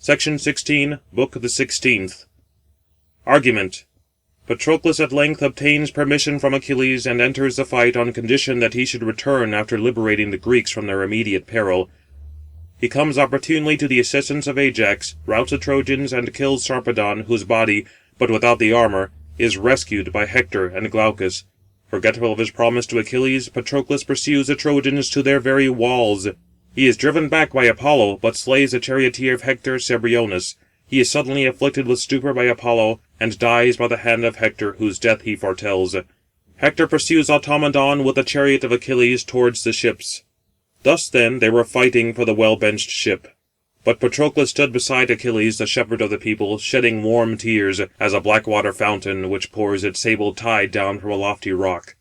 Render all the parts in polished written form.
Section 16, Book the 16th. Argument. Patroclus at length obtains permission from Achilles, and enters the fight on condition that he should return after liberating the Greeks from their immediate peril. He comes opportunely to the assistance of Ajax, routs the Trojans, and kills Sarpedon, whose body, but without the armour, is rescued by Hector and Glaucus. Forgetful of his promise to Achilles, Patroclus pursues the Trojans to their very walls. He is driven back by Apollo, but slays the charioteer of Hector, Cebriones. He is suddenly afflicted with stupor by Apollo, and dies by the hand of Hector, whose death he foretells. Hector pursues Automedon with the chariot of Achilles towards the ships. Thus then they were fighting for the well-benched ship. But Patroclus stood beside Achilles, the shepherd of the people, shedding warm tears, as a black-water fountain, which pours its sable tide down from a lofty rock.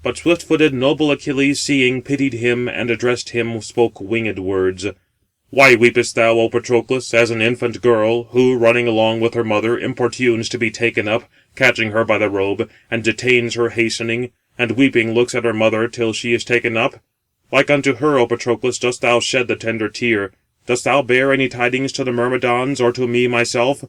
But swift-footed noble Achilles, seeing, pitied him, and addressed him, spoke winged words. Why weepest thou, O Patroclus, as an infant girl, who, running along with her mother, importunes to be taken up, catching her by the robe, and detains her hastening, and weeping looks at her mother till she is taken up? Like unto her, O Patroclus, dost thou shed the tender tear. Dost thou bear any tidings to the Myrmidons, or to me myself?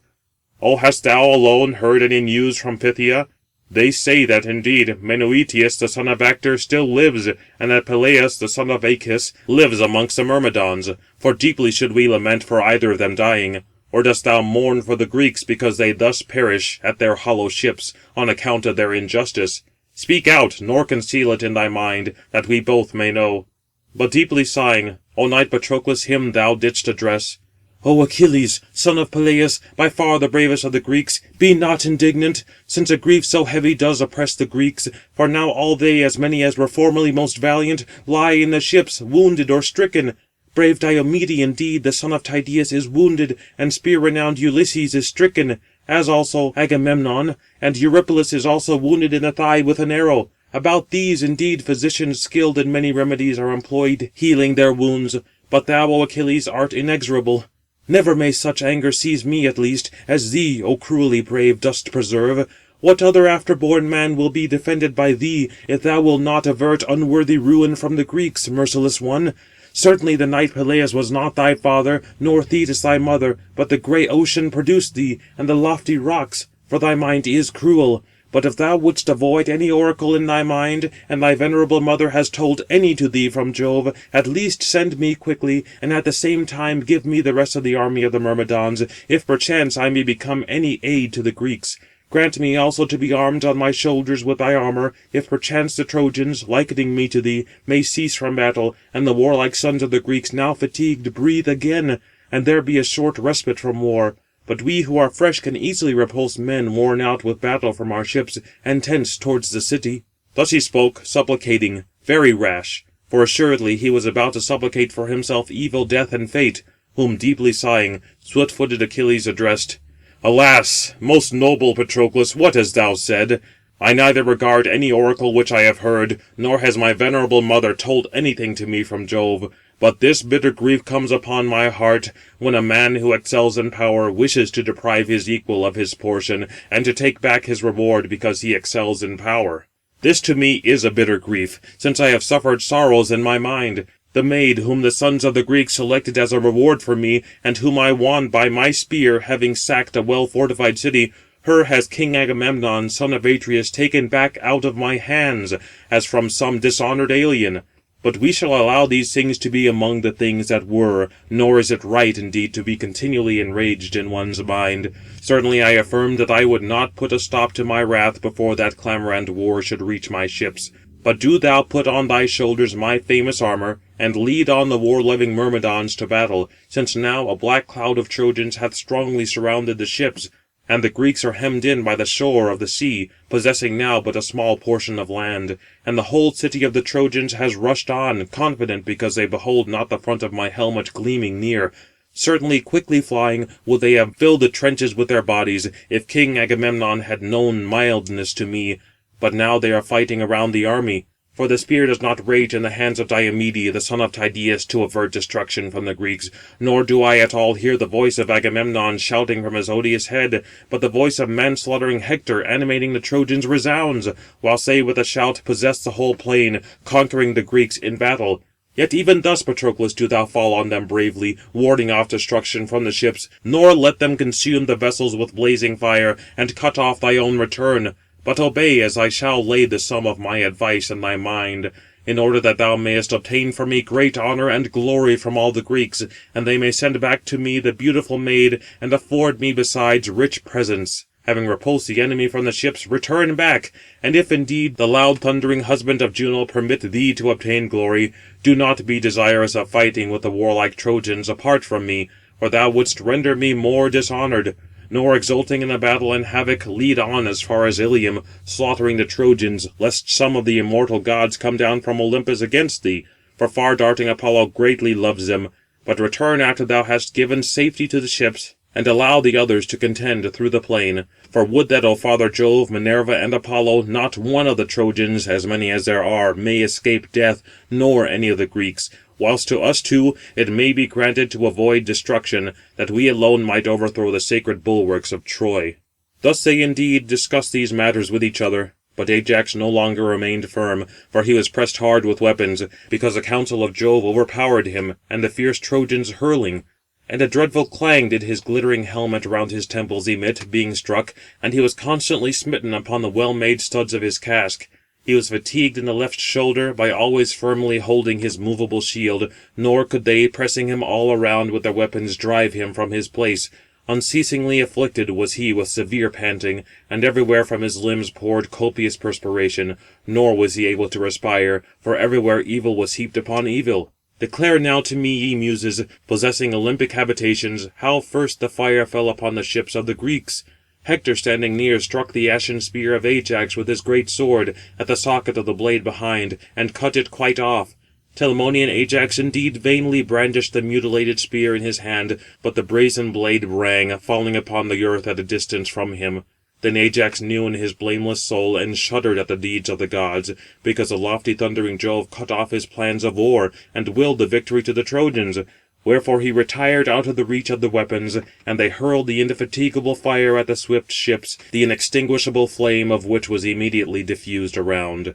O hast thou alone heard any news from Phthia? They say that, indeed, Menœtius the son of Actor still lives, and that Peleus the son of Achis lives amongst the Myrmidons. For deeply should we lament for either of them dying. Or dost thou mourn for the Greeks, because they thus perish at their hollow ships, on account of their injustice? Speak out, nor conceal it in thy mind, that we both may know. But deeply sighing, O knight Patroclus, him thou didst address. O Achilles, son of Peleus, by far the bravest of the Greeks, be not indignant, since a grief so heavy does oppress the Greeks. For now all they, as many as were formerly most valiant, lie in the ships, wounded or stricken. Brave Diomede, indeed, the son of Tydeus, is wounded, and spear-renowned Ulysses is stricken, as also Agamemnon, and Eurypylus is also wounded in the thigh with an arrow. About these, indeed, physicians skilled in many remedies are employed, healing their wounds. But thou, O Achilles, art inexorable. Never may such anger seize me, at least, as thee, O cruelly brave, dost preserve. What other after-born man will be defended by thee, if thou wilt not avert unworthy ruin from the Greeks, merciless one? Certainly the knight Peleus was not thy father, nor Thetis thy mother, but the grey ocean produced thee, and the lofty rocks, for thy mind is cruel. But if thou wouldst avoid any oracle in thy mind, and thy venerable mother has told any to thee from Jove, at least send me quickly, and at the same time give me the rest of the army of the Myrmidons, if perchance I may become any aid to the Greeks. Grant me also to be armed on my shoulders with thy armour, if perchance the Trojans, likening me to thee, may cease from battle, and the warlike sons of the Greeks, now fatigued, breathe again, and there be a short respite from war. But we who are fresh can easily repulse men worn out with battle from our ships and tents towards the city. Thus he spoke, supplicating, very rash, for assuredly he was about to supplicate for himself evil death and fate, whom deeply sighing, swift-footed Achilles addressed. Alas, most noble Patroclus, what hast thou said? I neither regard any oracle which I have heard, nor has my venerable mother told anything to me from Jove. But this bitter grief comes upon my heart, when a man who excels in power wishes to deprive his equal of his portion, and to take back his reward because he excels in power. This to me is a bitter grief, since I have suffered sorrows in my mind. The maid whom the sons of the Greeks selected as a reward for me, and whom I won by my spear, having sacked a well-fortified city, her has King Agamemnon, son of Atreus, taken back out of my hands, as from some dishonoured alien. But we shall allow these things to be among the things that were, nor is it right indeed to be continually enraged in one's mind. Certainly I affirmed that I would not put a stop to my wrath before that clamorant war should reach my ships. But do thou put on thy shoulders my famous armour, and lead on the war-loving Myrmidons to battle, since now a black cloud of Trojans hath strongly surrounded the ships, and the Greeks are hemmed in by the shore of the sea, possessing now but a small portion of land. And the whole city of the Trojans has rushed on, confident because they behold not the front of my helmet gleaming near. Certainly quickly flying would they have filled the trenches with their bodies, if King Agamemnon had known mildness to me. But now they are fighting around the army. For the spear does not rage in the hands of Diomede, the son of Tydeus, to avert destruction from the Greeks. Nor do I at all hear the voice of Agamemnon shouting from his odious head, but the voice of man-slaughtering Hector animating the Trojans resounds, whilst they with a shout possess the whole plain, conquering the Greeks in battle. Yet even thus, Patroclus, do thou fall on them bravely, warding off destruction from the ships, nor let them consume the vessels with blazing fire, and cut off thy own return. But obey, as I shall lay the sum of my advice in thy mind, in order that thou mayest obtain for me great honour and glory from all the Greeks, and they may send back to me the beautiful maid, and afford me besides rich presents. Having repulsed the enemy from the ships, return back. And if indeed the loud thundering husband of Juno permit thee to obtain glory, do not be desirous of fighting with the warlike Trojans apart from me, for thou wouldst render me more dishonoured. Nor exulting in the battle and havoc, lead on as far as Ilium, slaughtering the Trojans, lest some of the immortal gods come down from Olympus against thee, for far-darting Apollo greatly loves them. But return after thou hast given safety to the ships, and allow the others to contend through the plain. For would that, O Father Jove, Minerva, and Apollo, not one of the Trojans, as many as there are, may escape death, nor any of the Greeks, whilst to us two it may be granted to avoid destruction, that we alone might overthrow the sacred bulwarks of Troy. Thus they indeed discussed these matters with each other. But Ajax no longer remained firm, for he was pressed hard with weapons, because the counsel of Jove overpowered him, and the fierce Trojans hurling. And a dreadful clang did his glittering helmet round his temples emit, being struck, and he was constantly smitten upon the well-made studs of his casque. He was fatigued in the left shoulder, by always firmly holding his movable shield, nor could they, pressing him all around with their weapons, drive him from his place. Unceasingly afflicted was he with severe panting, and everywhere from his limbs poured copious perspiration, nor was he able to respire, for everywhere evil was heaped upon evil. Declare now to me, ye Muses, possessing Olympic habitations, how first the fire fell upon the ships of the Greeks. Hector standing near struck the ashen spear of Ajax with his great sword, at the socket of the blade behind, and cut it quite off. Telamonian Ajax indeed vainly brandished the mutilated spear in his hand, but the brazen blade rang, falling upon the earth at a distance from him. Then Ajax knew in his blameless soul, and shuddered at the deeds of the gods, because the lofty thundering Jove cut off his plans of war, and willed the victory to the Trojans. Wherefore he retired out of the reach of the weapons, and they hurled the indefatigable fire at the swift ships, the inextinguishable flame of which was immediately diffused around.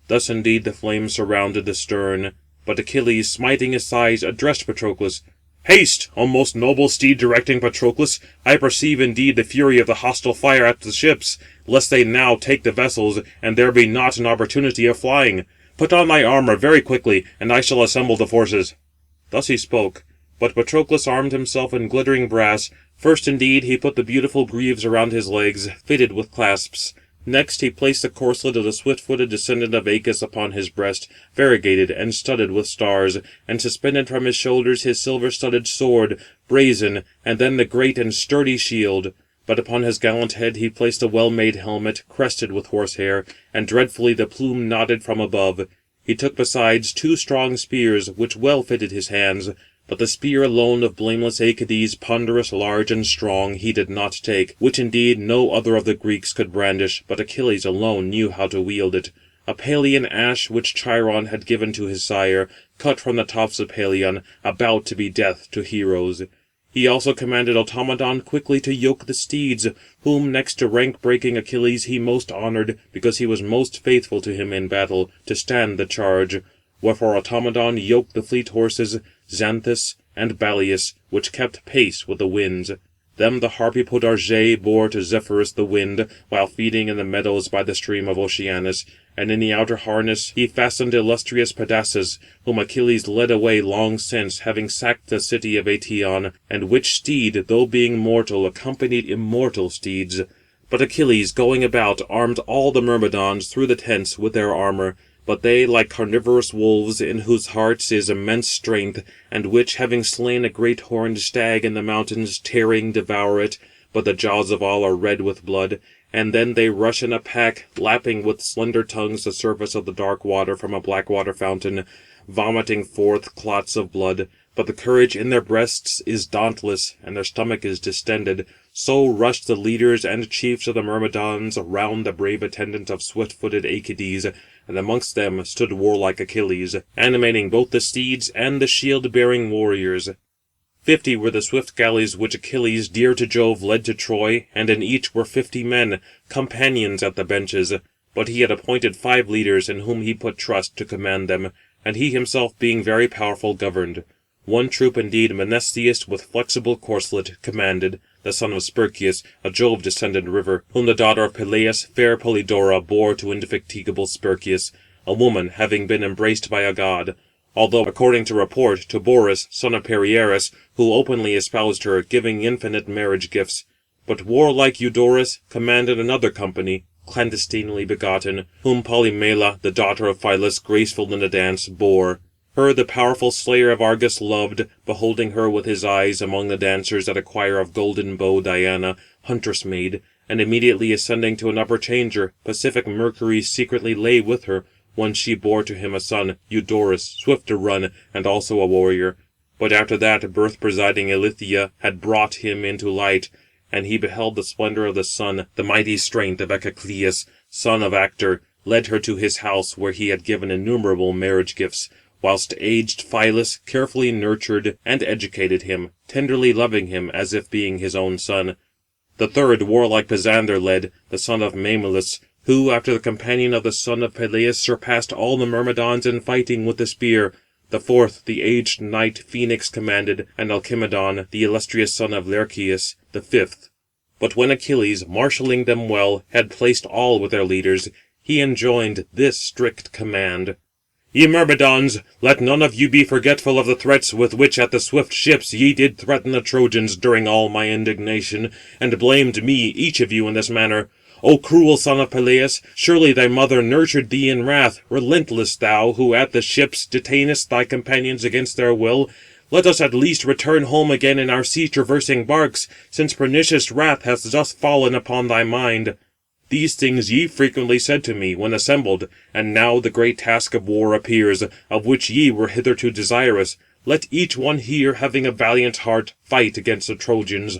Thus indeed the flames surrounded the stern. But Achilles, smiting his thighs, addressed Patroclus. "Haste, O most noble steed directing Patroclus! I perceive indeed the fury of the hostile fire at the ships, lest they now take the vessels, and there be not an opportunity of flying. Put on thy armour very quickly, and I shall assemble the forces." Thus he spoke. But Patroclus armed himself in glittering brass. First indeed he put the beautiful greaves around his legs, fitted with clasps. Next he placed the corslet of the swift-footed descendant of Acus upon his breast, variegated and studded with stars, and suspended from his shoulders his silver-studded sword, brazen, and then the great and sturdy shield. But upon his gallant head he placed a well-made helmet, crested with horsehair, and dreadfully the plume nodded from above. He took besides 2 strong spears, which well fitted his hands. But the spear alone of blameless Achates, ponderous, large, and strong, he did not take, which indeed no other of the Greeks could brandish, but Achilles alone knew how to wield it. A Pelian ash which Chiron had given to his sire, cut from the tops of Pelion, about to be death to heroes. He also commanded Automedon quickly to yoke the steeds, whom next to rank-breaking Achilles he most honoured, because he was most faithful to him in battle, to stand the charge. Wherefore Automedon yoked the fleet horses, Xanthus and Balius, which kept pace with the winds. Them the harpy Podarge bore to Zephyrus the wind, while feeding in the meadows by the stream of Oceanus. And in the outer harness he fastened illustrious Pedasus, whom Achilles led away long since, having sacked the city of Eetion, and which steed, though being mortal, accompanied immortal steeds. But Achilles, going about, armed all the Myrmidons through the tents with their armour. But they, like carnivorous wolves, in whose hearts is immense strength, and which, having slain a great horned stag in the mountains, tearing devour it, but the jaws of all are red with blood, and then they rush in a pack, lapping with slender tongues the surface of the dark water from a black water fountain, vomiting forth clots of blood. But the courage in their breasts is dauntless, and their stomach is distended. So rushed the leaders and chiefs of the Myrmidons round the brave attendant of swift-footed Achates, and amongst them stood warlike Achilles, animating both the steeds and the shield-bearing warriors. 50 were the swift galleys which Achilles, dear to Jove, led to Troy, and in each were 50 men, companions at the benches. But he had appointed 5 leaders, in whom he put trust, to command them. and he himself being very powerful governed. One troop indeed Menestheus with flexible corslet commanded, the son of Sperchius, a Jove-descended river, whom the daughter of Peleus, fair Polydora, bore to indefatigable Sperchius, a woman having been embraced by a god, although, according to report, to Borus, son of Perieres, who openly espoused her, giving infinite marriage gifts. But warlike Eudorus commanded another company, clandestinely begotten, whom Polymela, the daughter of Philus, graceful in the dance, bore. Her the powerful slayer of Argus loved, beholding her with his eyes among the dancers at a choir of golden bow Diana, huntress maid, and immediately ascending to an upper chamber, pacific Mercury secretly lay with her, when she bore to him a son, Eudorus, swift to run, and also a warrior. But after that birth-presiding Ilithyia had brought him into light, and he beheld the splendour of the sun, the mighty strength of Echecleus, son of Actor, led her to his house, where he had given innumerable marriage gifts, whilst aged Philus carefully nurtured and educated him, tenderly loving him as if being his own son. The third warlike Pisander led, the son of Mamilus, who, after the companion of the son of Peleus, surpassed all the Myrmidons in fighting with the spear. The fourth the aged knight Phoenix commanded, and Alcimedon, the illustrious son of Lerchius, the fifth. But when Achilles, marshalling them well, had placed all with their leaders, he enjoined this strict command: "Ye Myrmidons, let none of you be forgetful of the threats with which at the swift ships ye did threaten the Trojans during all my indignation, and blamed me, each of you, in this manner. O cruel son of Peleus, surely thy mother nurtured thee in wrath, relentless thou, who at the ships detainest thy companions against their will. Let us at least return home again in our sea-traversing barks, since pernicious wrath hath thus fallen upon thy mind. These things ye frequently said to me, when assembled, and now the great task of war appears, of which ye were hitherto desirous. Let each one here, having a valiant heart, fight against the Trojans."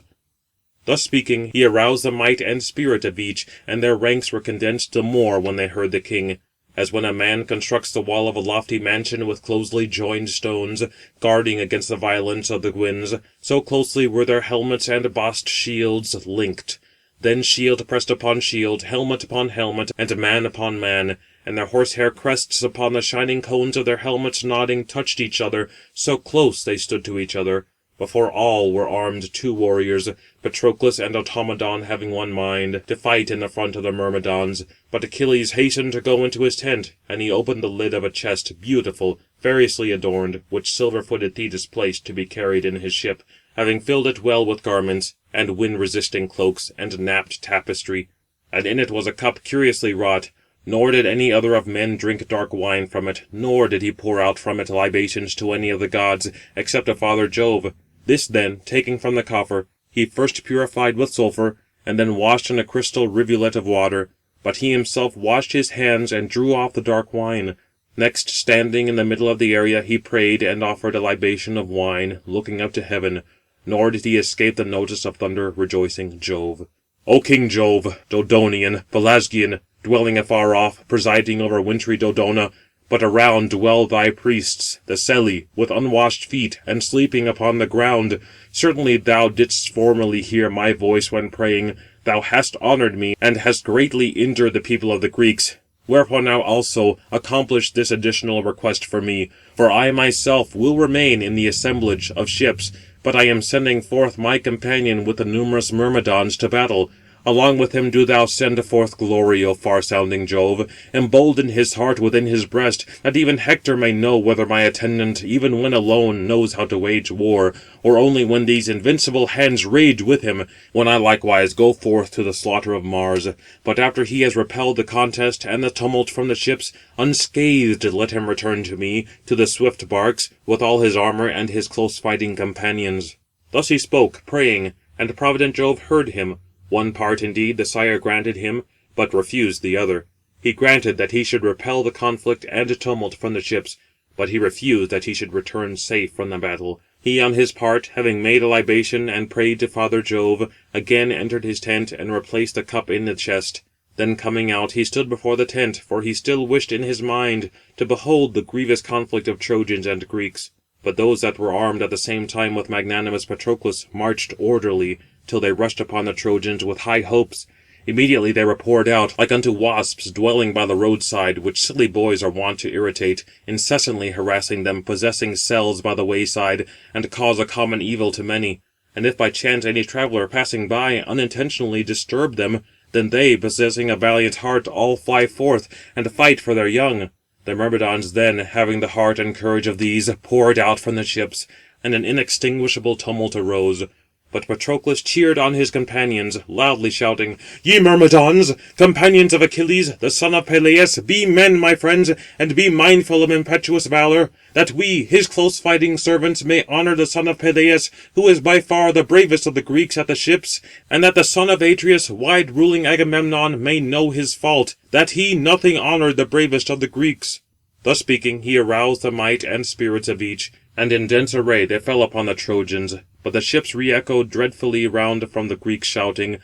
Thus speaking, he aroused the might and spirit of each, and their ranks were condensed the more when they heard the king. As when a man constructs the wall of a lofty mansion with closely joined stones, guarding against the violence of the winds, so closely were their helmets and bossed shields linked. Then shield pressed upon shield, helmet upon helmet, and man upon man, and their horsehair crests upon the shining cones of their helmets nodding touched each other, so close they stood to each other. Before all were armed 2 warriors, Patroclus and Automedon having one mind, to fight in the front of the Myrmidons. But Achilles hastened to go into his tent, and he opened the lid of a chest, beautiful, variously adorned, which silver-footed Thetis placed to be carried in his ship, having filled it well with garments, and wind-resisting cloaks, and napped tapestry. And in it was a cup curiously wrought, nor did any other of men drink dark wine from it, nor did he pour out from it libations to any of the gods, except to Father Jove. This then, taking from the coffer, he first purified with sulphur, and then washed in a crystal rivulet of water. But he himself washed his hands and drew off the dark wine. Next, standing in the middle of the area, he prayed and offered a libation of wine, looking up to heaven. Nor did he escape the notice of thunder-rejoicing Jove. "O King Jove, Dodonian, Pelasgian, dwelling afar off, presiding over wintry Dodona, but around dwell thy priests, the Selli, with unwashed feet, and sleeping upon the ground. Certainly thou didst formerly hear my voice when praying. Thou hast honoured me, and hast greatly injured the people of the Greeks. Wherefore now also accomplish this additional request for me. For I myself will remain in the assemblage of ships, but I am sending forth my companion with the numerous Myrmidons to battle. Along with him do thou send forth glory, O far-sounding Jove, embolden his heart within his breast, that even Hector may know whether my attendant, even when alone, knows how to wage war, or only when these invincible hands rage with him, when I likewise go forth to the slaughter of Mars. But after he has repelled the contest and the tumult from the ships, unscathed let him return to me, to the swift barks, with all his armour and his close-fighting companions." Thus he spoke, praying, and provident Jove heard him. One part, indeed, the sire granted him, but refused the other. He granted that he should repel the conflict and tumult from the ships, but he refused that he should return safe from the battle. He on his part, having made a libation and prayed to Father Jove, again entered his tent, and replaced the cup in the chest. Then coming out, he stood before the tent, for he still wished in his mind to behold the grievous conflict of Trojans and Greeks. But those that were armed at the same time with magnanimous Patroclus marched orderly, till they rushed upon the Trojans with high hopes, Immediately they were poured out, like unto wasps dwelling by the roadside, which silly boys are wont to irritate, incessantly harassing them, possessing cells by the wayside, and cause a common evil to many. And if by chance any traveller passing by unintentionally disturb them, then they, possessing a valiant heart, all fly forth, and fight for their young. The Myrmidons then, having the heart and courage of these, poured out from the ships, and an inextinguishable tumult arose. But Patroclus cheered on his companions, loudly shouting, "Ye Myrmidons, companions of Achilles, the son of Peleus, be men, my friends, and be mindful of impetuous valour, that we, his close-fighting servants, may honour the son of Peleus, who is by far the bravest of the Greeks at the ships, and that the son of Atreus, wide-ruling Agamemnon, may know his fault, that he nothing honoured the bravest of the Greeks." Thus speaking, he aroused the might and spirits of each, and in dense array they fell upon the Trojans. But the ships re-echoed dreadfully round from the Greeks shouting.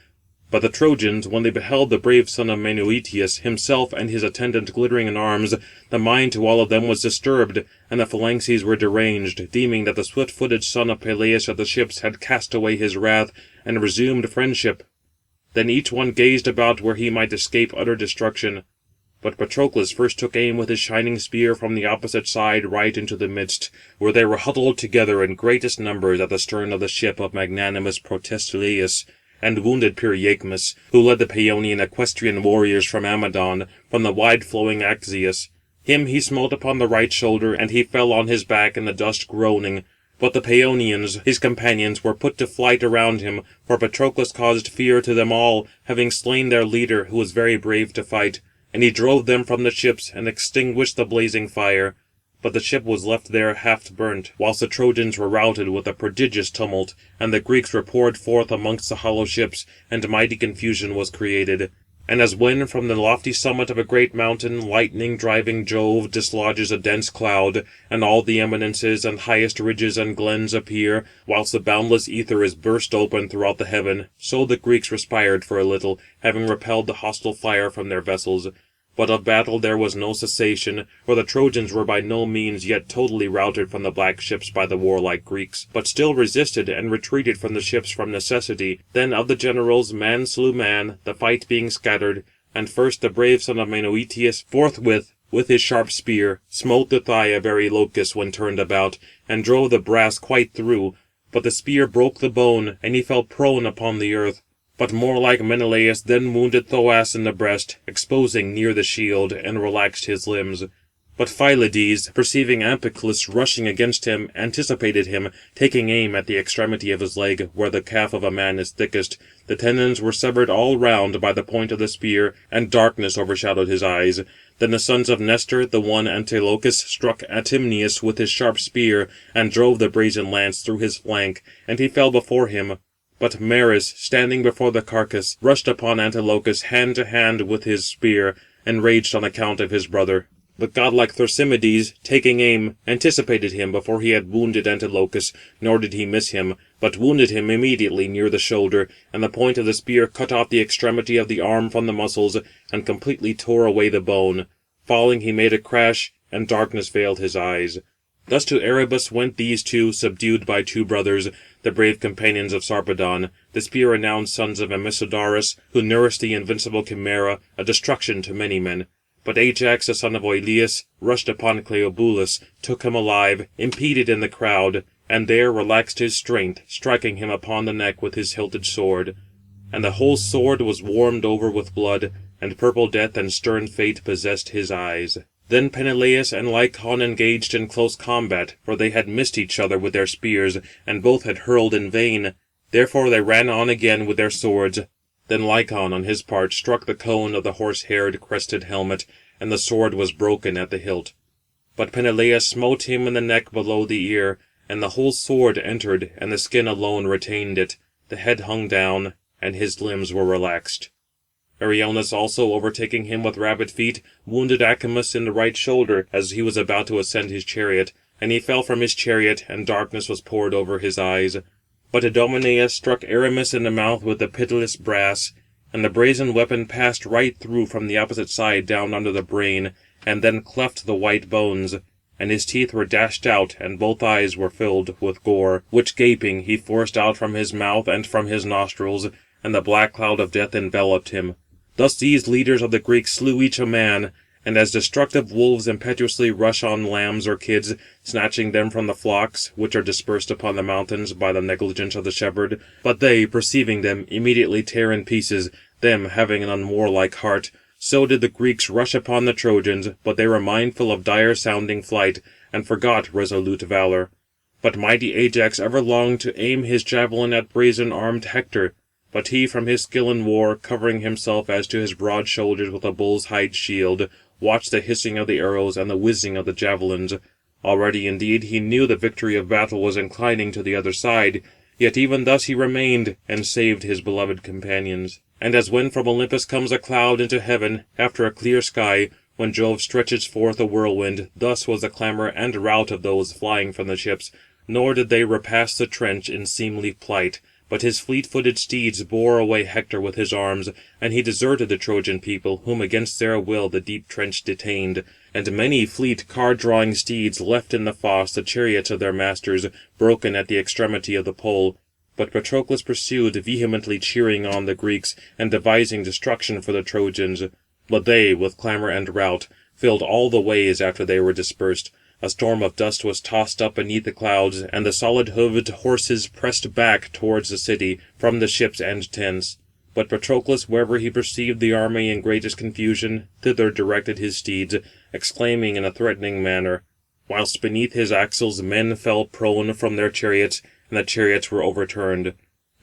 But the Trojans, when they beheld the brave son of Menœtius, himself and his attendant glittering in arms, the mind to all of them was disturbed, and the phalanxes were deranged, deeming that the swift-footed son of Peleus of the ships had cast away his wrath, and resumed friendship. Then each one gazed about where he might escape utter destruction. But Patroclus first took aim with his shining spear from the opposite side right into the midst, where they were huddled together in greatest numbers at the stern of the ship of magnanimous Protestilaus, and wounded Pyræchmus, who led the Pæonian equestrian warriors from Amydon, from the wide-flowing Axius. Him he smote upon the right shoulder, and he fell on his back in the dust groaning. But the Pæonians, his companions, were put to flight around him, for Patroclus caused fear to them all, having slain their leader, who was very brave to fight. And he drove them from the ships, and extinguished the blazing fire. But the ship was left there half burnt, whilst the Trojans were routed with a prodigious tumult, and the Greeks were poured forth amongst the hollow ships, and mighty confusion was created. And as when from the lofty summit of a great mountain lightning-driving Jove dislodges a dense cloud, and all the eminences and highest ridges and glens appear, whilst the boundless ether is burst open throughout the heaven, so the Greeks respired for a little, having repelled the hostile fire from their vessels. But of battle there was no cessation, for the Trojans were by no means yet totally routed from the black ships by the warlike Greeks, but still resisted and retreated from the ships from necessity. Then of the generals man slew man, the fight being scattered, and first the brave son of Menœtius forthwith, with his sharp spear, smote the thigh of Areolocus when turned about, and drove the brass quite through. But the spear broke the bone, and he fell prone upon the earth. But more like Menelaus then wounded Thoas in the breast, exposing near the shield, and relaxed his limbs. But Phylides, perceiving Amphiclus rushing against him, anticipated him, taking aim at the extremity of his leg, where the calf of a man is thickest. The tendons were severed all round by the point of the spear, and darkness overshadowed his eyes. Then the sons of Nestor, the one Antilochus, struck Atymnius with his sharp spear, and drove the brazen lance through his flank, and he fell before him. But Maris, standing before the carcase, rushed upon Antilochus hand to hand with his spear, enraged on account of his brother. But godlike Thrasymmedes, taking aim, anticipated him before he had wounded Antilochus, nor did he miss him, but wounded him immediately near the shoulder, and the point of the spear cut off the extremity of the arm from the muscles, and completely tore away the bone. Falling he made a crash, and darkness veiled his eyes. Thus to Erebus went these two, subdued by two brothers, the brave companions of Sarpedon, the spear-renowned sons of Amisodarus, who nourished the invincible Chimera, a destruction to many men. But Ajax, the son of Oileus, rushed upon Cleobulus, took him alive, impeded in the crowd, and there relaxed his strength, striking him upon the neck with his hilted sword. And the whole sword was warmed over with blood, and purple death and stern fate possessed his eyes. Then Peneleus and Lycon engaged in close combat, for they had missed each other with their spears, and both had hurled in vain. Therefore they ran on again with their swords. Then Lycon on his part struck the cone of the horse-haired crested helmet, and the sword was broken at the hilt. But Peneleus smote him in the neck below the ear, and the whole sword entered, and the skin alone retained it. The head hung down, and his limbs were relaxed. Meriones also, overtaking him with rapid feet, wounded Acamas in the right shoulder, as he was about to ascend his chariot, and he fell from his chariot, and darkness was poured over his eyes. But Idomeneus struck Aramis in the mouth with the pitiless brass, and the brazen weapon passed right through from the opposite side down under the brain, and then cleft the white bones, and his teeth were dashed out, and both eyes were filled with gore, which gaping he forced out from his mouth and from his nostrils, and the black cloud of death enveloped him. Thus these leaders of the Greeks slew each a man, and as destructive wolves impetuously rush on lambs or kids, snatching them from the flocks, which are dispersed upon the mountains by the negligence of the shepherd, but they, perceiving them, immediately tear in pieces, them having an unwarlike heart, so did the Greeks rush upon the Trojans, but they were mindful of dire-sounding flight, and forgot resolute valour. But mighty Ajax ever longed to aim his javelin at brazen-armed Hector, but he from his skill in war, covering himself as to his broad shoulders with a bull's hide shield, watched the hissing of the arrows and the whizzing of the javelins. Already indeed he knew the victory of battle was inclining to the other side, yet even thus he remained, and saved his beloved companions. And as when from Olympus comes a cloud into heaven, after a clear sky, when Jove stretches forth a whirlwind, thus was the clamour and rout of those flying from the ships, nor did they repass the trench in seemly plight. But his fleet-footed steeds bore away Hector with his arms, and he deserted the Trojan people, whom against their will the deep trench detained. And many fleet car-drawing steeds left in the fosse the chariots of their masters, broken at the extremity of the pole. But Patroclus pursued, vehemently cheering on the Greeks, and devising destruction for the Trojans. But they, with clamour and rout, filled all the ways after they were dispersed. A storm of dust was tossed up beneath the clouds, and the solid-hoofed horses pressed back towards the city, from the ships and tents. But Patroclus, wherever he perceived the army in greatest confusion, thither directed his steeds, exclaiming in a threatening manner, whilst beneath his axles men fell prone from their chariots, and the chariots were overturned.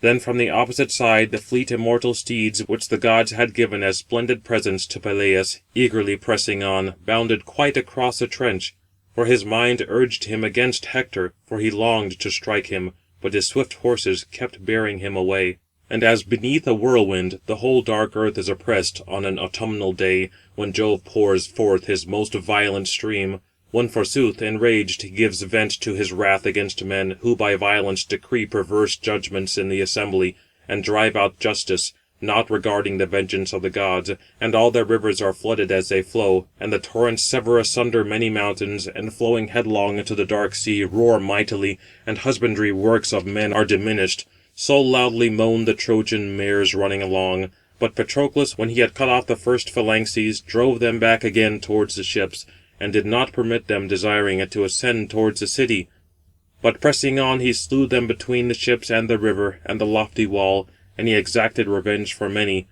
Then from the opposite side the fleet immortal steeds, which the gods had given as splendid presents to Peleus, eagerly pressing on, bounded quite across the trench. For his mind urged him against Hector, for he longed to strike him, but his swift horses kept bearing him away. And as beneath a whirlwind the whole dark earth is oppressed on an autumnal day, when Jove pours forth his most violent stream, when forsooth, enraged, he gives vent to his wrath against men, who by violence decree perverse judgments in the assembly, and drive out justice, not regarding the vengeance of the gods, and all their rivers are flooded as they flow, and the torrents sever asunder many mountains, and flowing headlong into the dark sea roar mightily, and husbandry works of men are diminished. So loudly moaned the Trojan mares running along. But Patroclus, when he had cut off the first phalanxes, drove them back again towards the ships, and did not permit them, desiring it, to ascend towards the city. But pressing on he slew them between the ships and the river, and the lofty wall, and he exacted revenge for many.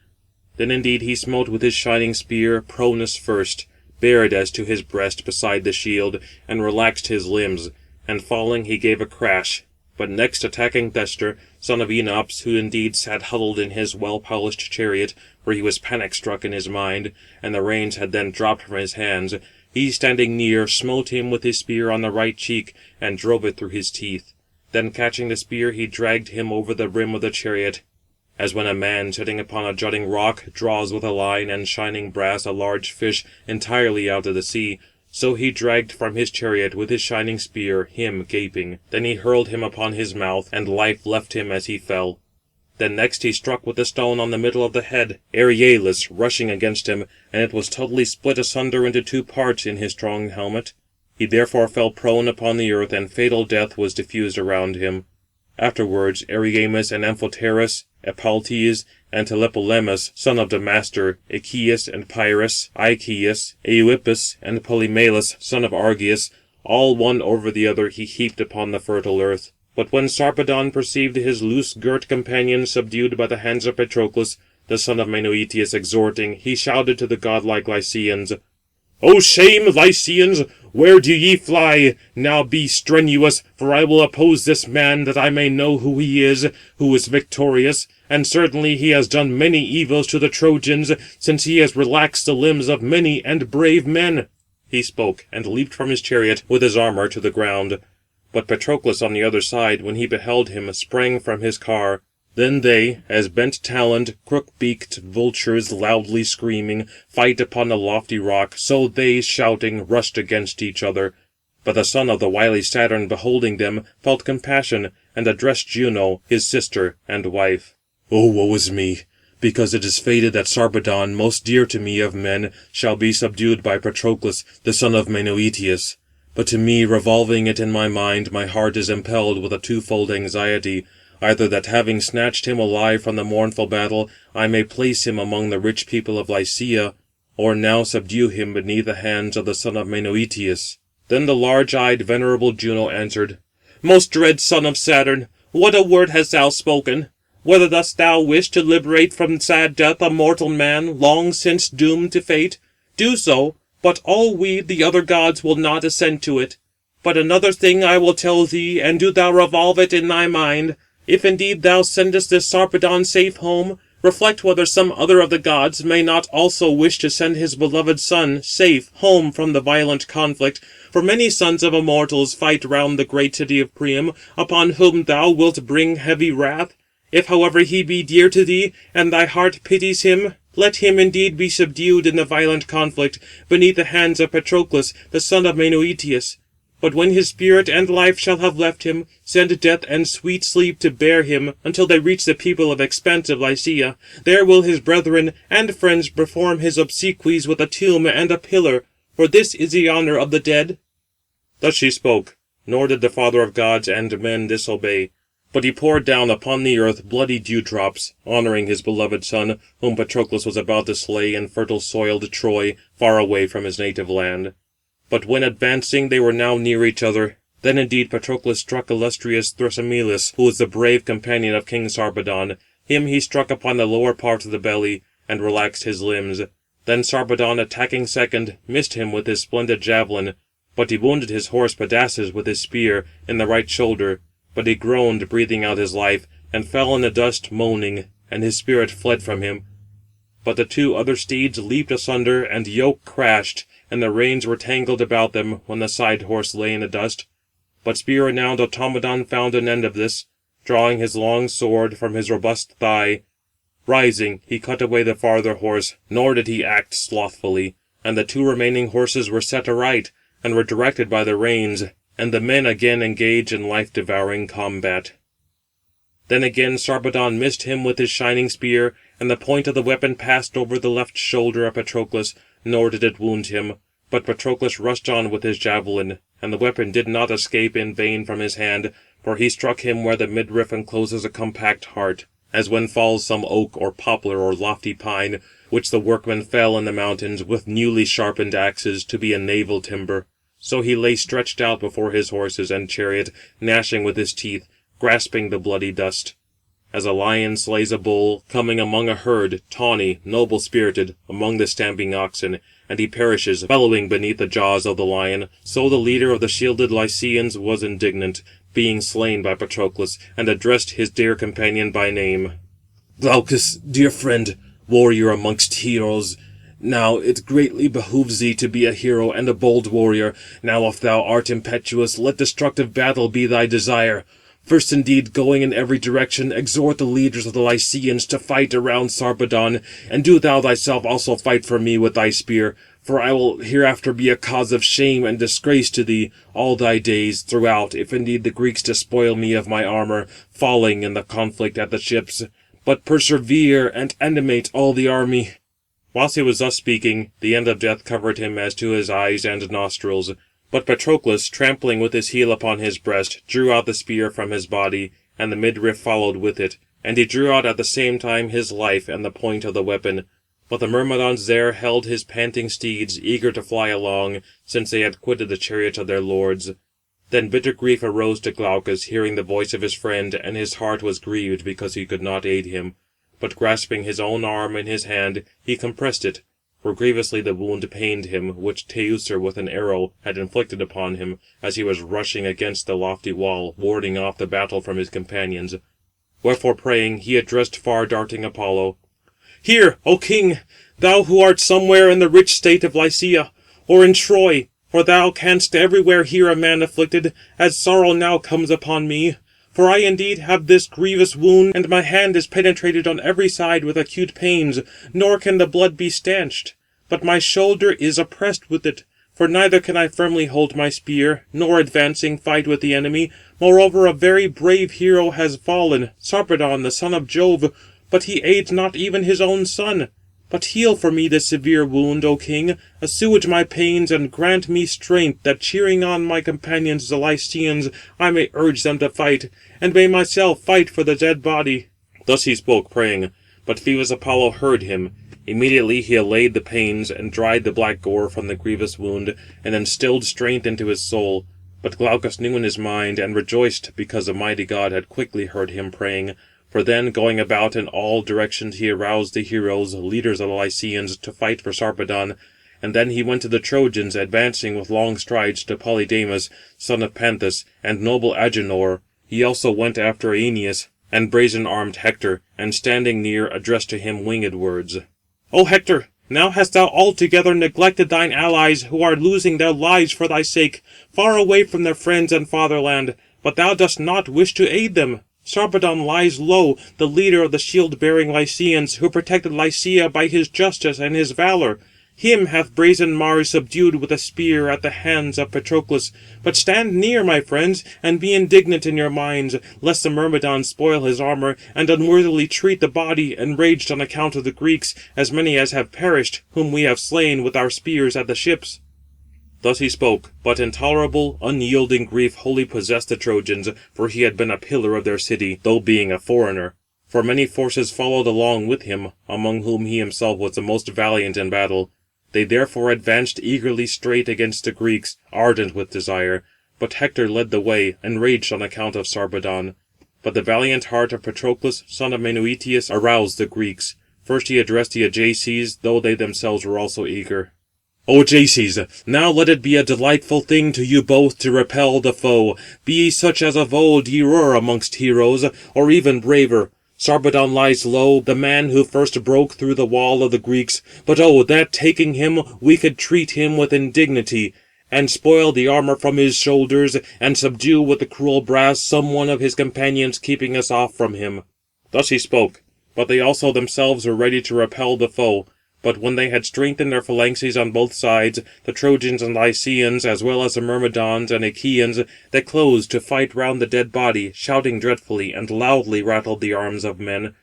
Then indeed he smote with his shining spear Pronus first, bared as to his breast beside the shield, and relaxed his limbs, and falling he gave a crash. But next attacking Thestor, son of Enops, who indeed sat huddled in his well-polished chariot, for he was panic-struck in his mind, and the reins had then dropped from his hands, he standing near smote him with his spear on the right cheek, and drove it through his teeth. Then catching the spear he dragged him over the rim of the chariot, as when a man sitting upon a jutting rock draws with a line and shining brass a large fish entirely out of the sea, so he dragged from his chariot with his shining spear him gaping. Then he hurled him upon his mouth, and life left him as he fell. Then next he struck with a stone on the middle of the head, Euryalus rushing against him, and it was totally split asunder into 2 parts in his strong helmet. He therefore fell prone upon the earth, and fatal death was diffused around him. Afterwards Erygamus and Amphoterus, Epaltes, and Tlepolemus, son of Damastor, Echius and Pyrrhus, Ichius, Euippus, and Polymelus, son of Argeus, all one over the other he heaped upon the fertile earth. But when Sarpedon perceived his loose-girt companions subdued by the hands of Patroclus, the son of Menœtius, exhorting, he shouted to the godlike Lycians, "O shame, Lycians! Where do ye fly? Now be strenuous, for I will oppose this man, that I may know who he is, who is victorious. And certainly he has done many evils to the Trojans, since he has relaxed the limbs of many and brave men." He spoke, and leaped from his chariot with his armour to the ground. But Patroclus on the other side, when he beheld him, sprang from his car. Then they, as bent-taloned, crook-beaked vultures loudly screaming, fight upon the lofty rock, so they, shouting, rushed against each other. But the son of the wily Saturn, beholding them, felt compassion, and addressed Juno, his sister and wife. "O woe is me! Because it is fated that Sarpedon, most dear to me of men, shall be subdued by Patroclus, the son of Menœtius. But to me, revolving it in my mind, my heart is impelled with a 2-fold anxiety. either that having snatched him alive from the mournful battle, I may place him among the rich people of Lycia, or now subdue him beneath the hands of the son of Menoetius." Then the large-eyed venerable Juno answered, "Most dread son of Saturn, what a word hast thou spoken? Whether dost thou wish to liberate from sad death a mortal man, long since doomed to fate? Do so, but all we, the other gods, will not assent to it. But another thing I will tell thee, and do thou revolve it in thy mind. If indeed thou sendest this Sarpedon safe home, reflect whether some other of the gods may not also wish to send his beloved son safe home from the violent conflict. For many sons of immortals fight round the great city of Priam, upon whom thou wilt bring heavy wrath. If however he be dear to thee, and thy heart pities him, let him indeed be subdued in the violent conflict, beneath the hands of Patroclus, the son of Menoetius. But when his spirit and life shall have left him, send death and sweet sleep to bear him, until they reach the people of expansive Lycia. There will his brethren and friends perform his obsequies with a tomb and a pillar, for this is the honour of the dead." Thus she spoke, nor did the father of gods and men disobey. But he poured down upon the earth bloody dewdrops, honouring his beloved son, whom Patroclus was about to slay in fertile-soiled Troy, far away from his native land. But when advancing they were now near each other, then indeed Patroclus struck illustrious Thrasymachus, who was the brave companion of King Sarpedon. Him he struck upon the lower part of the belly, and relaxed his limbs. Then Sarpedon, attacking second, missed him with his splendid javelin, but he wounded his horse Pedasus with his spear, in the right shoulder. But he groaned, breathing out his life, and fell in the dust moaning, and his spirit fled from him. But the two other steeds leaped asunder, and yoke crashed, and the reins were tangled about them, when the side-horse lay in the dust. But spear-renowned Automedon found an end of this, drawing his long sword from his robust thigh. Rising, he cut away the farther horse, nor did he act slothfully, and the two remaining horses were set aright, and were directed by the reins, and the men again engaged in life-devouring combat. Then again Sarpedon missed him with his shining spear, and the point of the weapon passed over the left shoulder of Patroclus, nor did it wound him. But Patroclus rushed on with his javelin, and the weapon did not escape in vain from his hand, for he struck him where the midriff encloses a compact heart, as when falls some oak or poplar or lofty pine, which the workmen fell in the mountains with newly sharpened axes, to be a naval timber. So he lay stretched out before his horses and chariot, gnashing with his teeth, grasping the bloody dust. As a lion slays a bull, coming among a herd, tawny, noble-spirited, among the stamping oxen, and he perishes, bellowing beneath the jaws of the lion, so the leader of the shielded Lycians was indignant, being slain by Patroclus, and addressed his dear companion by name. "Glaucus, dear friend, warrior amongst heroes, now it greatly behooves thee to be a hero and a bold warrior. Now if thou art impetuous, let destructive battle be thy desire. First indeed, going in every direction, exhort the leaders of the Lycians to fight around Sarpedon, and do thou thyself also fight for me with thy spear, for I will hereafter be a cause of shame and disgrace to thee all thy days throughout, if indeed the Greeks despoil me of my armour, falling in the conflict at the ships. But persevere, and animate all the army." Whilst he was thus speaking, the end of death covered him as to his eyes and nostrils. But Patroclus, trampling with his heel upon his breast, drew out the spear from his body, and the midriff followed with it, and he drew out at the same time his life and the point of the weapon. But the Myrmidons there held his panting steeds, eager to fly along, since they had quitted the chariot of their lords. Then bitter grief arose to Glaucus, hearing the voice of his friend, and his heart was grieved because he could not aid him. But grasping his own arm in his hand, he compressed it, for grievously the wound pained him, which Teucer with an arrow had inflicted upon him, as he was rushing against the lofty wall, warding off the battle from his companions. Wherefore praying, he addressed far-darting Apollo. "Hear, O king, thou who art somewhere in the rich state of Lycia, or in Troy, for thou canst everywhere hear a man afflicted, as sorrow now comes upon me. For I indeed have this grievous wound, and my hand is penetrated on every side with acute pains, nor can the blood be stanched. But my shoulder is oppressed with it, for neither can I firmly hold my spear, nor advancing fight with the enemy. Moreover, a very brave hero has fallen, Sarpedon, the son of Jove, but he aids not even his own son. But heal for me this severe wound, O king, assuage my pains, and grant me strength, that cheering on my companions the Lycians, I may urge them to fight, and may myself fight for the dead body." Thus he spoke, praying. But Phoebus Apollo heard him. Immediately he allayed the pains, and dried the black gore from the grievous wound, and instilled strength into his soul. But Glaucus knew in his mind, and rejoiced, because the mighty god had quickly heard him praying. For then, going about in all directions, he aroused the heroes, leaders of the Lycians, to fight for Sarpedon. And then he went to the Trojans, advancing with long strides to Polydamas, son of Panthus, and noble Agenor. He also went after Æneas, and brazen-armed Hector, and standing near, addressed to him winged words. "O Hector, now hast thou altogether neglected thine allies, who are losing their lives for thy sake, far away from their friends and fatherland, but thou dost not wish to aid them. Sarpedon lies low, the leader of the shield-bearing Lycians, who protected Lycia by his justice and his valour. Him hath brazen Mars subdued with a spear at the hands of Patroclus. But stand near, my friends, and be indignant in your minds, lest the Myrmidons spoil his armour, and unworthily treat the body, enraged on account of the Greeks, as many as have perished, whom we have slain with our spears at the ships." Thus he spoke, but intolerable, unyielding grief wholly possessed the Trojans, for he had been a pillar of their city, though being a foreigner. For many forces followed along with him, among whom he himself was the most valiant in battle. They therefore advanced eagerly straight against the Greeks, ardent with desire. But Hector led the way, enraged on account of Sarpedon. But the valiant heart of Patroclus, son of Menœtius, aroused the Greeks. First he addressed the Ajaces, though they themselves were also eager. "O Ajaces, now let it be a delightful thing to you both to repel the foe. Be ye such as of old ye were amongst heroes, or even braver. Sarpedon lies low, the man who first broke through the wall of the Greeks. But oh, that taking him, we could treat him with indignity, and spoil the armour from his shoulders, and subdue with the cruel brass some one of his companions, keeping us off from him." Thus he spoke, but they also themselves were ready to repel the foe. But when they had strengthened their phalanxes on both sides, the Trojans and Lycians, as well as the Myrmidons and Achaeans, they closed to fight round the dead body, shouting dreadfully, and loudly rattled the arms of men.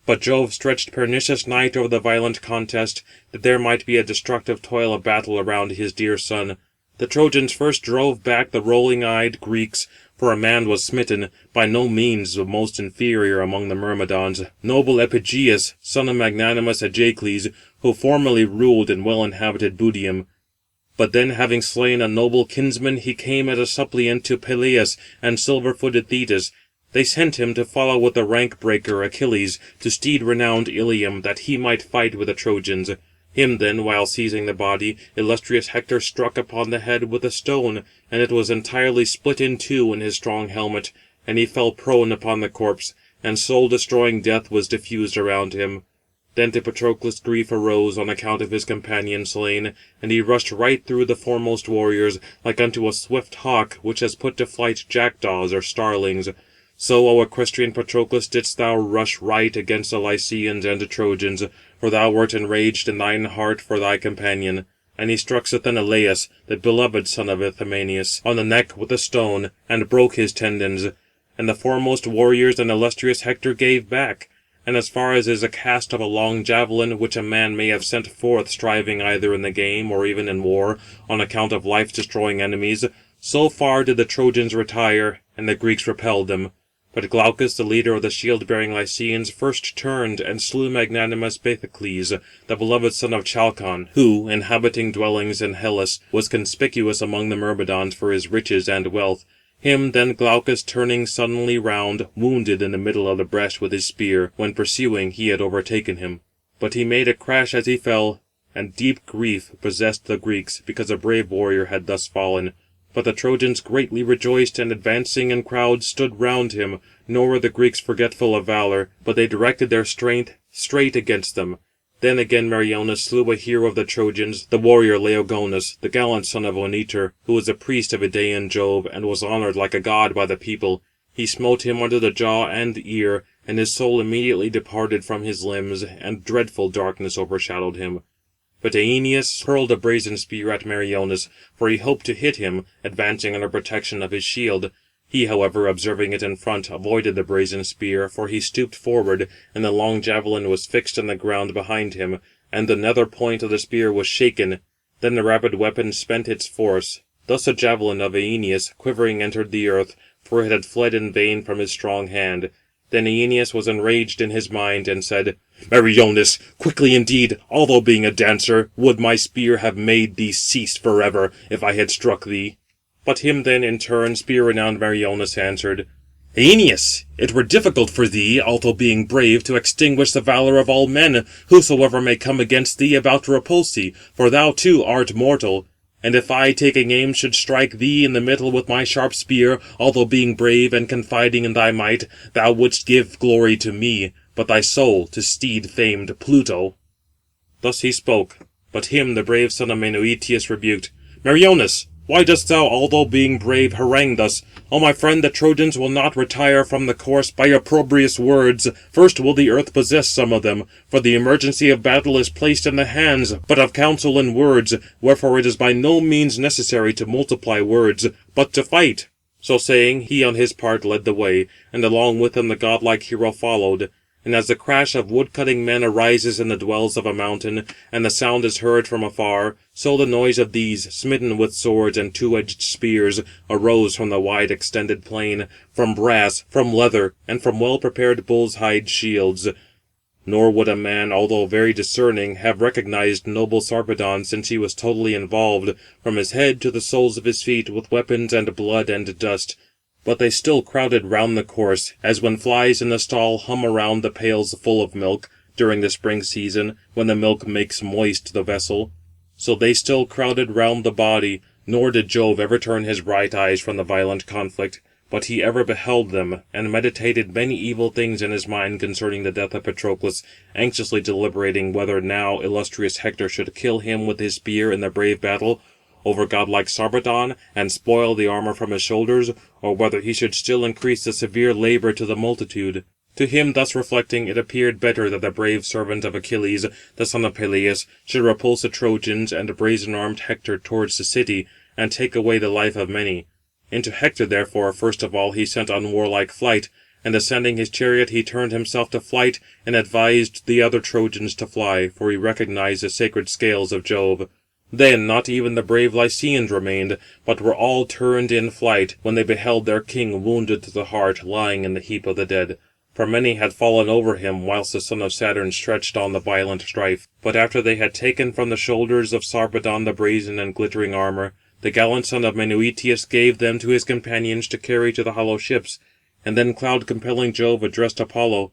But Jove stretched pernicious night over the violent contest, that there might be a destructive toil of battle around his dear son. The Trojans first drove back the rolling-eyed Greeks, for a man was smitten, by no means the most inferior among the Myrmidons, noble Epygeus, son of magnanimous Agacles, who formerly ruled in well-inhabited Budium. But then, having slain a noble kinsman, he came as a suppliant to Peleus and silver-footed Thetis. They sent him to follow with the rank-breaker Achilles, to steed-renowned Ilium, that he might fight with the Trojans. Him then, while seizing the body, illustrious Hector struck upon the head with a stone, and it was entirely split in two in his strong helmet, and he fell prone upon the corpse, and soul-destroying death was diffused around him. Then to Patroclus grief arose on account of his companion slain, and he rushed right through the foremost warriors, like unto a swift hawk which has put to flight jackdaws or starlings. So, O equestrian Patroclus, didst thou rush right against the Lycians and the Trojans, for thou wert enraged in thine heart for thy companion. And he struck Sthenelaus, the beloved son of Ithaemeneus, on the neck with a stone, and broke his tendons. And the foremost warriors and illustrious Hector gave back. And as far as is a cast of a long javelin, which a man may have sent forth striving either in the game or even in war, on account of life-destroying enemies, so far did the Trojans retire, and the Greeks repelled them. But Glaucus, the leader of the shield-bearing Lycians, first turned and slew magnanimous Bathocles, the beloved son of Chalcon, who, inhabiting dwellings in Hellas, was conspicuous among the Myrmidons for his riches and wealth. Him then Glaucus, turning suddenly round, wounded in the middle of the breast with his spear, when pursuing he had overtaken him. But he made a crash as he fell, and deep grief possessed the Greeks, because a brave warrior had thus fallen. But the Trojans greatly rejoiced, and advancing in crowds stood round him, nor were the Greeks forgetful of valour, but they directed their strength straight against them. Then again Meriones slew a hero of the Trojans, the warrior Laogonus, the gallant son of Onetor, who was a priest of Idaean Jove, and was honoured like a god by the people. He smote him under the jaw and ear, and his soul immediately departed from his limbs, and dreadful darkness overshadowed him. But Æneas hurled a brazen spear at Meriones, for he hoped to hit him, advancing under protection of his shield. He, however, observing it in front, avoided the brazen spear, for he stooped forward, and the long javelin was fixed in the ground behind him. and the nether point of the spear was shaken. Then the rapid weapon spent its force. Thus the javelin of Aeneas quivering entered the earth, for it had fled in vain from his strong hand. Then Aeneas was enraged in his mind, and said, Meriones, quickly indeed, although being a dancer, would my spear have made thee cease for ever, if I had struck thee. But him then in turn spear-renowned Meriones answered, Aeneas, it were difficult for thee, although being brave, to extinguish the valour of all men, whosoever may come against thee about to repulse thee, for thou too art mortal. And if I, taking aim, should strike thee in the middle with my sharp spear, although being brave and confiding in thy might, thou wouldst give glory to me, but thy soul to steed-famed Pluto. Thus he spoke, but him the brave son of Menœtius rebuked. Meriones, why dost thou, although being brave, harangue thus? O my friend, the Trojans will not retire from the course by opprobrious words. First will the earth possess some of them, for the emergency of battle is placed in the hands, but of counsel in words, wherefore it is by no means necessary to multiply words, but to fight. So saying, he on his part led the way, and along with him the godlike hero followed. And as the crash of wood-cutting men arises in the dwells of a mountain, and the sound is heard from afar, so the noise of these, smitten with swords and two-edged spears, arose from the wide extended plain, from brass, from leather, and from well-prepared bull's hide shields. Nor would a man, although very discerning, have recognized noble Sarpedon, since he was totally involved, from his head to the soles of his feet, with weapons and blood and dust. But they still crowded round the course, as when flies in the stall hum around the pails full of milk, during the spring season, when the milk makes moist the vessel. So they still crowded round the body, nor did Jove ever turn his bright eyes from the violent conflict, but he ever beheld them, and meditated many evil things in his mind concerning the death of Patroclus, anxiously deliberating whether now illustrious Hector should kill him with his spear in the brave battle, over godlike Sarpedon, and spoil the armour from his shoulders, or whether he should still increase the severe labour to the multitude. To him thus reflecting, it appeared better that the brave servant of Achilles, the son of Peleus, should repulse the Trojans and brazen-armed Hector towards the city, and take away the life of many. Into Hector therefore first of all he sent on warlike flight, and ascending his chariot he turned himself to flight, and advised the other Trojans to fly, for he recognized the sacred scales of Jove. Then not even the brave Lycians remained, but were all turned in flight, when they beheld their king wounded to the heart, lying in the heap of the dead. For many had fallen over him, whilst the son of Saturn stretched on the violent strife. But after they had taken from the shoulders of Sarpedon the brazen and glittering armour, the gallant son of Menœtius gave them to his companions to carry to the hollow ships. And then cloud-compelling Jove addressed Apollo.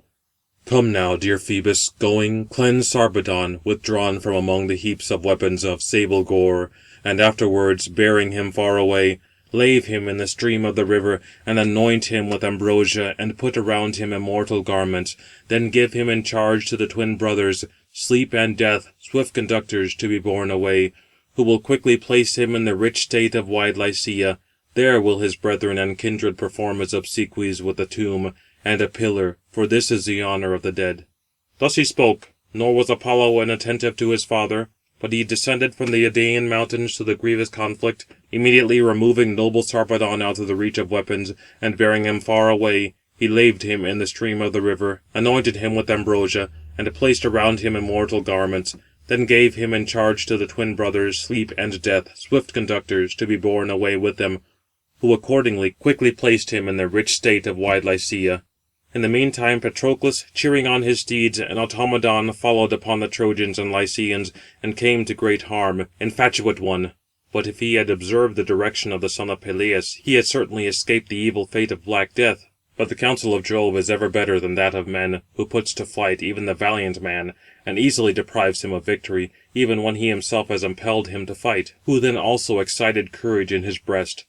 Come now, dear Phoebus, going, cleanse Sarpedon, withdrawn from among the heaps of weapons of sable gore, and afterwards, bearing him far away, lave him in the stream of the river, and anoint him with ambrosia, and put around him immortal garments. Then give him in charge to the twin brothers, Sleep and Death, swift conductors, to be borne away, who will quickly place him in the rich state of wide Lycia. There will his brethren and kindred perform his obsequies with a tomb, and a pillar, for this is the honour of the dead. Thus he spoke, nor was Apollo inattentive to his father, but he descended from the Idaean mountains to the grievous conflict, immediately removing noble Sarpedon out of the reach of weapons, and bearing him far away, he laved him in the stream of the river, anointed him with ambrosia, and placed around him immortal garments, then gave him in charge to the twin brothers, Sleep and Death, swift conductors, to be borne away with them, who accordingly quickly placed him in the rich state of wide Lycia. In the meantime Patroclus, cheering on his steeds, and Automedon followed upon the Trojans and Lycians, and came to great harm, infatuate one. But if he had observed the direction of the son of Peleus, he had certainly escaped the evil fate of black death. But the counsel of Jove is ever better than that of men, who puts to flight even the valiant man, and easily deprives him of victory, even when he himself has impelled him to fight, who then also excited courage in his breast.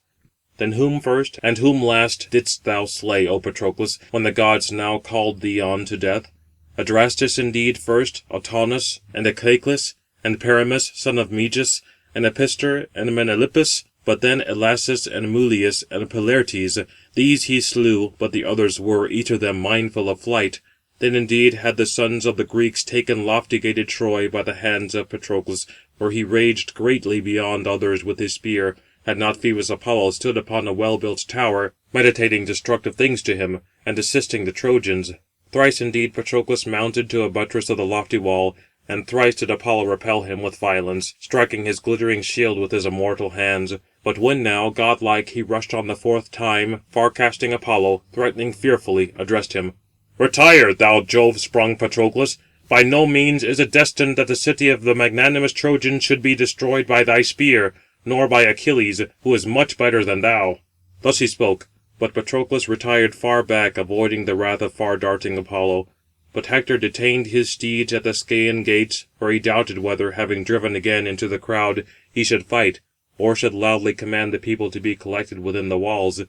Then whom first, and whom last, didst thou slay, O Patroclus, when the gods now called thee on to death? Adrastus indeed first, Autonus, and Echeclus, and Perimus, son of Meges, and Epistor, and Menelippus, but then Elasus, and Mulius, and Pilertes. These he slew, but the others were, each of them, mindful of flight. Then indeed had the sons of the Greeks taken lofty-gated Troy by the hands of Patroclus, where he raged greatly beyond others with his spear, had not Phoebus Apollo stood upon a well-built tower, meditating destructive things to him, and assisting the Trojans. Thrice indeed Patroclus mounted to a buttress of the lofty wall, And thrice did Apollo repel him with violence, striking his glittering shield with his immortal hands. But when now, godlike, he rushed on the fourth time, far-casting Apollo, threatening fearfully, addressed him: "Retire, thou Jove-sprung Patroclus! By no means is it destined that the city of the magnanimous Trojans should be destroyed by thy spear, nor by Achilles, who is much better than thou." Thus he spoke, but Patroclus retired far back, avoiding the wrath of far-darting Apollo. But Hector detained his steeds at the Scaean gates, for he doubted whether, having driven again into the crowd, he should fight, or should loudly command the people to be collected within the walls.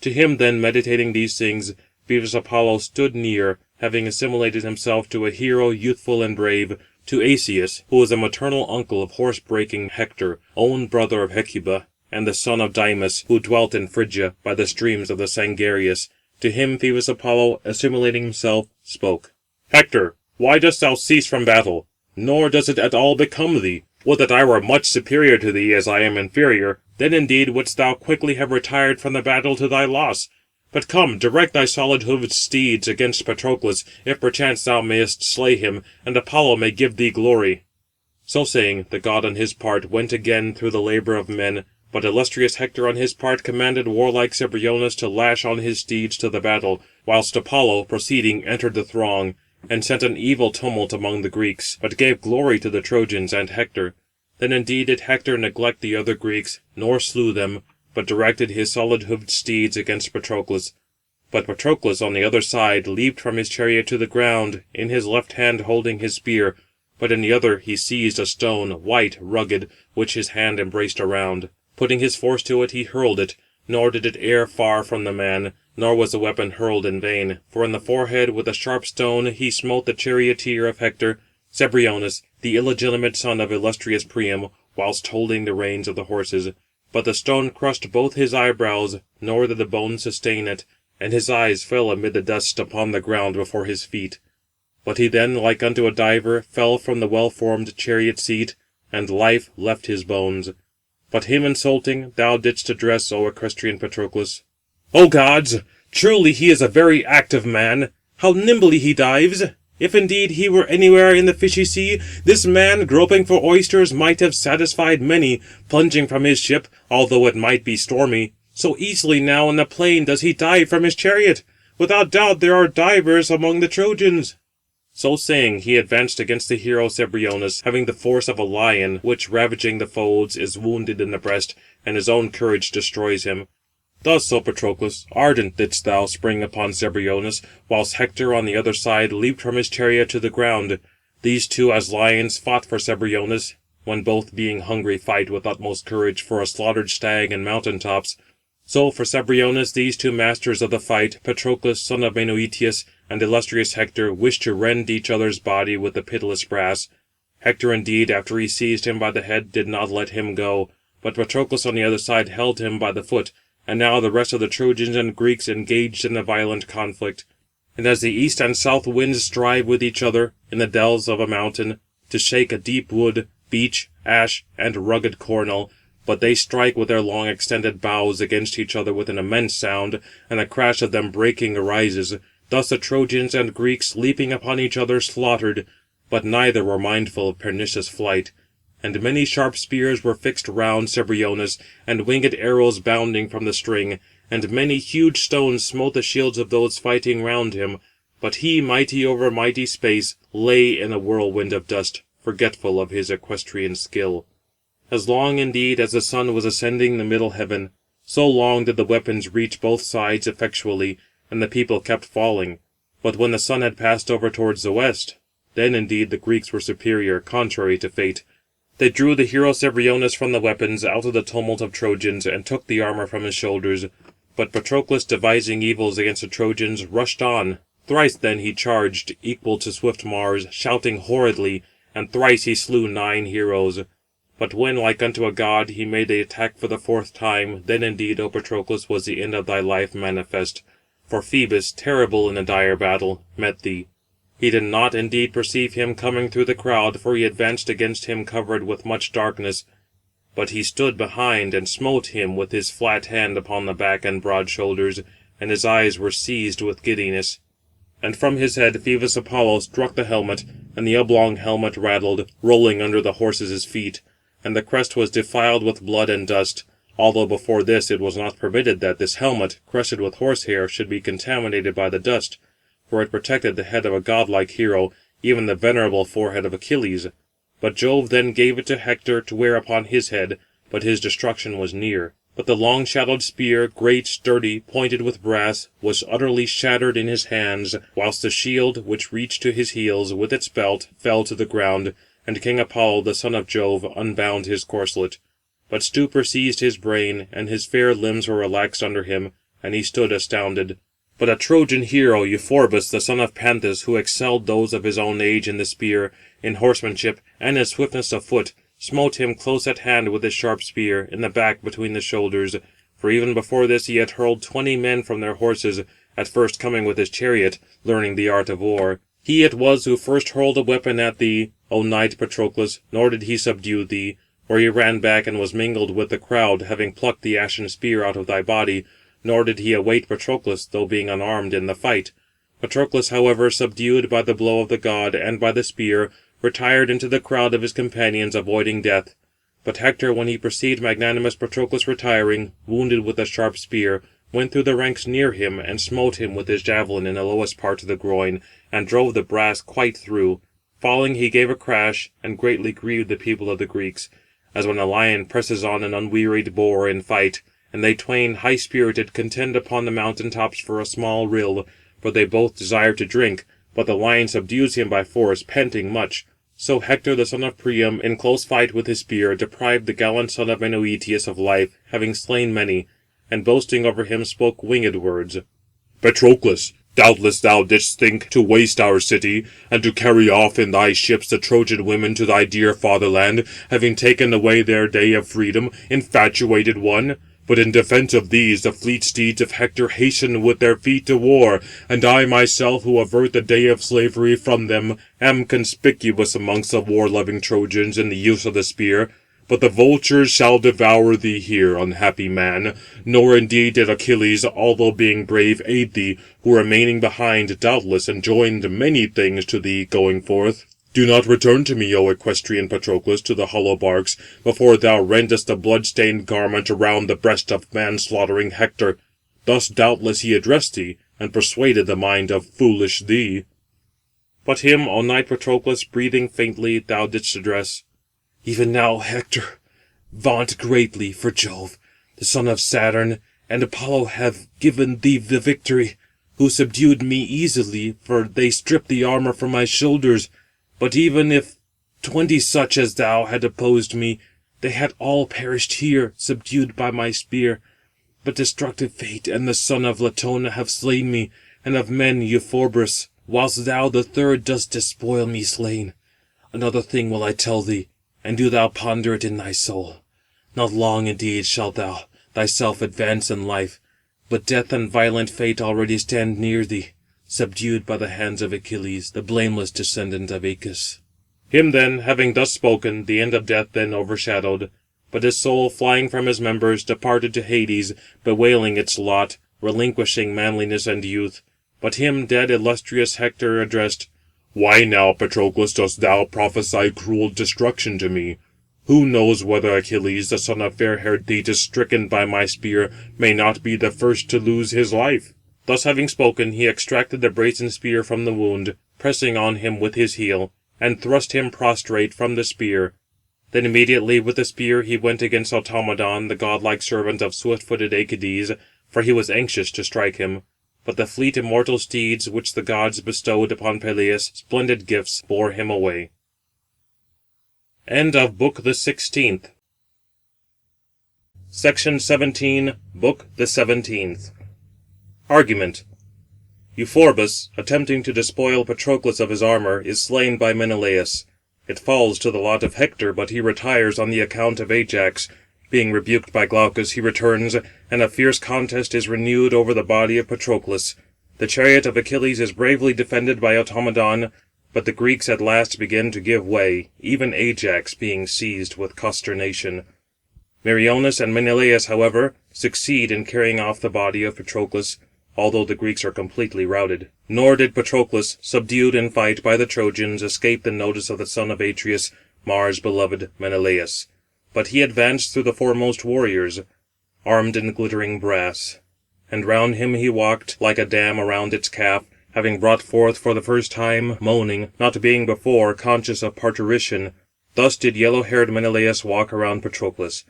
To him then, meditating these things, Phoebus Apollo stood near, having assimilated himself to a hero youthful and brave, to Asius, who was a maternal uncle of horse-breaking Hector, own brother of Hecuba, and the son of Dymas, who dwelt in Phrygia, by the streams of the Sangarius. To him Phoebus Apollo, assimilating himself, spoke: "Hector, why dost thou cease from battle? Nor does it at all become thee. Would that I were much superior to thee, as I am inferior, then indeed wouldst thou quickly have retired from the battle to thy loss. But come, direct thy solid-hoofed steeds against Patroclus, if perchance thou mayest slay him, and Apollo may give thee glory." So saying, the god on his part went again through the labour of men, but illustrious Hector on his part commanded warlike Cebriones to lash on his steeds to the battle, whilst Apollo, proceeding, entered the throng, and sent an evil tumult among the Greeks, but gave glory to the Trojans and Hector. Then indeed did Hector neglect the other Greeks, nor slew them, but directed his solid-hoofed steeds against Patroclus. But Patroclus on the other side leaped from his chariot to the ground, in his left hand holding his spear, but in the other he seized a stone, white, rugged, which his hand embraced around. Putting his force to it, he hurled it, nor did it err far from the man, nor was the weapon hurled in vain. For in the forehead with a sharp stone he smote the charioteer of Hector, Cebriones, the illegitimate son of illustrious Priam, whilst holding the reins of the horses. But the stone crushed both his eyebrows, nor did the bone sustain it, and his eyes fell amid the dust upon the ground before his feet. But he then, like unto a diver, fell from the well-formed chariot seat, and life left his bones. But him insulting, thou didst address, O equestrian Patroclus: "O gods, truly he is a very active man. How nimbly he dives! If indeed he were anywhere in the fishy sea, this man, groping for oysters, might have satisfied many, plunging from his ship, although it might be stormy. So easily now in the plain does he dive from his chariot. Without doubt there are divers among the Trojans." So saying, he advanced against the hero Cebriones, having the force of a lion, which, ravaging the foes, is wounded in the breast, and his own courage destroys him. Thus, O Patroclus, ardent didst thou spring upon Cebriones, whilst Hector on the other side leaped from his chariot to the ground. These two as lions fought for Cebriones, when both being hungry fight with utmost courage for a slaughtered stag in mountain tops. So for Cebriones these two masters of the fight, Patroclus, son of Menoetius, and illustrious Hector, wished to rend each other's body with the pitiless brass. Hector indeed, after he seized him by the head, did not let him go, but Patroclus on the other side held him by the foot. And now the rest of the Trojans and Greeks engaged in a violent conflict. And as the east and south winds strive with each other, in the dells of a mountain, to shake a deep wood, beech, ash, and rugged cornel, but they strike with their long extended boughs against each other with an immense sound, and a crash of them breaking arises. Thus the Trojans and Greeks, leaping upon each other, slaughtered, but neither were mindful of pernicious flight. And many sharp spears were fixed round Cebriones, and winged arrows bounding from the string, and many huge stones smote the shields of those fighting round him. But he, mighty over mighty space, lay in a whirlwind of dust, forgetful of his equestrian skill. As long indeed as the sun was ascending the middle heaven, so long did the weapons reach both sides effectually, and the people kept falling. But when the sun had passed over towards the west, then indeed the Greeks were superior, contrary to fate. They drew the hero Cebriones from the weapons, out of the tumult of Trojans, and took the armour from his shoulders. But Patroclus, devising evils against the Trojans, rushed on. Thrice then he charged, equal to swift Mars, shouting horridly, and thrice he slew 9 heroes. But when, like unto a god, he made the attack for the 4th time, then indeed, O Patroclus, was the end of thy life manifest. For Phoebus, terrible in a dire battle, met thee. He did not indeed perceive him coming through the crowd, for he advanced against him covered with much darkness. But he stood behind, and smote him with his flat hand upon the back and broad shoulders, and his eyes were seized with giddiness. And from his head Phoebus Apollo struck the helmet, and the oblong helmet rattled, rolling under the horses' feet, and the crest was defiled with blood and dust, although before this it was not permitted that this helmet, crested with horsehair, should be contaminated by the dust, for it protected the head of a godlike hero, even the venerable forehead of Achilles. But Jove then gave it to Hector to wear upon his head, but his destruction was near. But the long-shadowed spear, great, sturdy, pointed with brass, was utterly shattered in his hands, whilst the shield, which reached to his heels, with its belt, fell to the ground, and King Apollo, the son of Jove, unbound his corslet. But stupor seized his brain, and his fair limbs were relaxed under him, and he stood astounded. But a Trojan hero, Euphorbus, the son of Panthus, who excelled those of his own age in the spear, in horsemanship, and in swiftness of foot, smote him close at hand with his sharp spear, in the back between the shoulders. For even before this he had hurled 20 men from their horses, at first coming with his chariot, learning the art of war. He it was who first hurled a weapon at thee, O knight Patroclus, nor did he subdue thee, for he ran back and was mingled with the crowd, having plucked the ashen spear out of thy body, nor did he await Patroclus, though being unarmed in the fight. Patroclus, however, subdued by the blow of the god, and by the spear, retired into the crowd of his companions, avoiding death. But Hector, when he perceived magnanimous Patroclus retiring, wounded with a sharp spear, went through the ranks near him, and smote him with his javelin in the lowest part of the groin, and drove the brass quite through. Falling, he gave a crash, and greatly grieved the people of the Greeks, as when a lion presses on an unwearied boar in fight, and they twain, high-spirited, contend upon the mountain-tops for a small rill, for they both desire to drink, but the lion subdues him by force, panting much. So Hector, the son of Priam, in close fight with his spear, deprived the gallant son of Menoetius of life, having slain many, and boasting over him spoke winged words. Patroclus, doubtless thou didst think to waste our city, and to carry off in thy ships the Trojan women to thy dear fatherland, having taken away their day of freedom, infatuated one. But in defence of these, the fleet steeds of Hector hasten with their feet to war, and I myself, who avert the day of slavery from them, am conspicuous amongst the war-loving Trojans in the use of the spear. But the vultures shall devour thee here, unhappy man. Nor indeed did Achilles, although being brave, aid thee, who remaining behind, doubtless enjoined many things to thee going forth. Do not return to me, O equestrian Patroclus, to the hollow barks, before thou rendest the blood-stained garment around the breast of man-slaughtering Hector. Thus doubtless he addressed thee, and persuaded the mind of foolish thee. But him, O knight Patroclus, breathing faintly, thou didst address. Even now, Hector, vaunt greatly, for Jove, the son of Saturn, and Apollo have given thee the victory, who subdued me easily, for they stripped the armour from my shoulders. But even if 20 such as thou had opposed me, they had all perished here, subdued by my spear. But destructive fate and the son of Latona have slain me, and of men Euphorbus, whilst thou the third dost despoil me slain. Another thing will I tell thee, and do thou ponder it in thy soul. Not long indeed shalt thou thyself advance in life, but death and violent fate already stand near thee, subdued by the hands of Achilles, the blameless descendant of Aeacus. Him then, having thus spoken, the end of death then overshadowed. But his soul, flying from his members, departed to Hades, bewailing its lot, relinquishing manliness and youth. But him dead illustrious Hector addressed. Why now, Patroclus, dost thou prophesy cruel destruction to me? Who knows whether Achilles, the son of fair-haired Thetis, stricken by my spear, may not be the first to lose his life? Thus having spoken, he extracted the brazen spear from the wound, pressing on him with his heel, and thrust him prostrate from the spear. Then immediately with the spear he went against Automedon, the godlike servant of swift-footed Aeacides, for he was anxious to strike him. But the fleet immortal steeds, which the gods bestowed upon Peleus, splendid gifts, bore him away. End of Book the 16th. Section 17, Book the 17th. Argument. Euphorbus, attempting to despoil Patroclus of his armour, is slain by Menelaus. It falls to the lot of Hector, but he retires on the account of Ajax. Being rebuked by Glaucus, he returns, and a fierce contest is renewed over the body of Patroclus. The chariot of Achilles is bravely defended by Automedon, but the Greeks at last begin to give way, even Ajax being seized with consternation. Meriones and Menelaus, however, succeed in carrying off the body of Patroclus. although the Greeks are completely routed. Nor did Patroclus, subdued in fight by the Trojans, escape the notice of the son of Atreus, Mars' beloved Menelaus. But he advanced through the foremost warriors, armed in glittering brass. And round him he walked, like a dam around its calf, having brought forth for the first time, moaning, not being before conscious of parturition. Thus did yellow-haired Menelaus walk around Patroclus.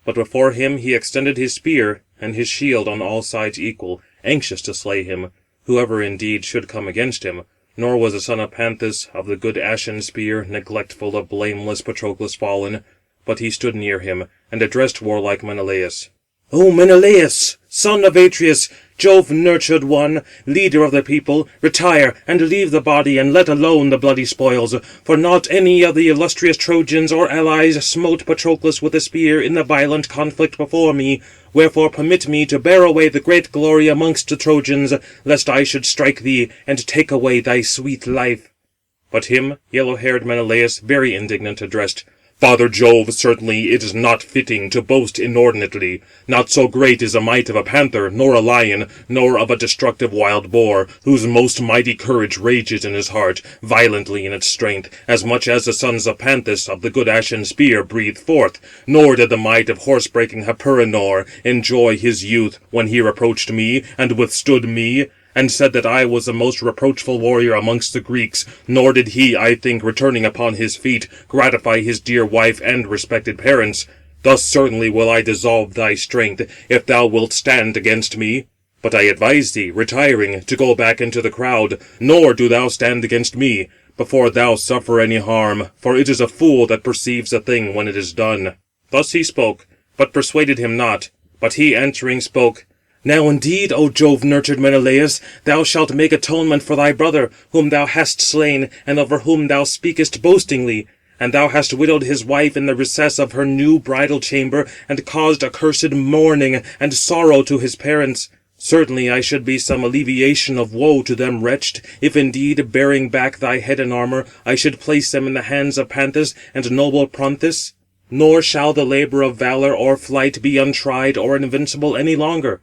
But before him he extended his spear, and his shield on all sides equal, anxious to slay him, whoever indeed should come against him. Nor was the son of Panthus, of the good ashen spear, neglectful of blameless Patroclus fallen, but he stood near him, and addressed warlike Menelaus. "O Menelaus, son of Atreus, Jove-nurtured one, leader of the people, retire, and leave the body, and let alone the bloody spoils. For not any of the illustrious Trojans or allies smote Patroclus with a spear in the violent conflict before me. Wherefore permit me to bear away the great glory amongst the Trojans, lest I should strike thee, and take away thy sweet life." But him yellow-haired Menelaus, very indignant, addressed. "Father Jove, certainly it is not fitting to boast inordinately. Not so great is the might of a panther, nor a lion, nor of a destructive wild boar, whose most mighty courage rages in his heart, violently in its strength, as much as the sons of Panthus, of the good ashen spear, breathe forth. Nor did the might of horse-breaking Hyperenor enjoy his youth, when he reproached me, and withstood me, and said that I was the most reproachful warrior amongst the Greeks. Nor did he, I think, returning upon his feet, gratify his dear wife and respected parents. Thus certainly will I dissolve thy strength, if thou wilt stand against me. But I advise thee, retiring, to go back into the crowd, nor do thou stand against me, before thou suffer any harm, for it is a fool that perceives a thing when it is done." Thus he spoke, but persuaded him not. But he answering spoke, "Now indeed, O Jove-nurtured Menelaus, thou shalt make atonement for thy brother, whom thou hast slain, and over whom thou speakest boastingly. And thou hast widowed his wife in the recess of her new bridal chamber, and caused accursed mourning and sorrow to his parents. Certainly I should be some alleviation of woe to them wretched, if indeed, bearing back thy head and armour, I should place them in the hands of Panthus and noble Pronthus. Nor shall the labour of valour or flight be untried or invincible any longer."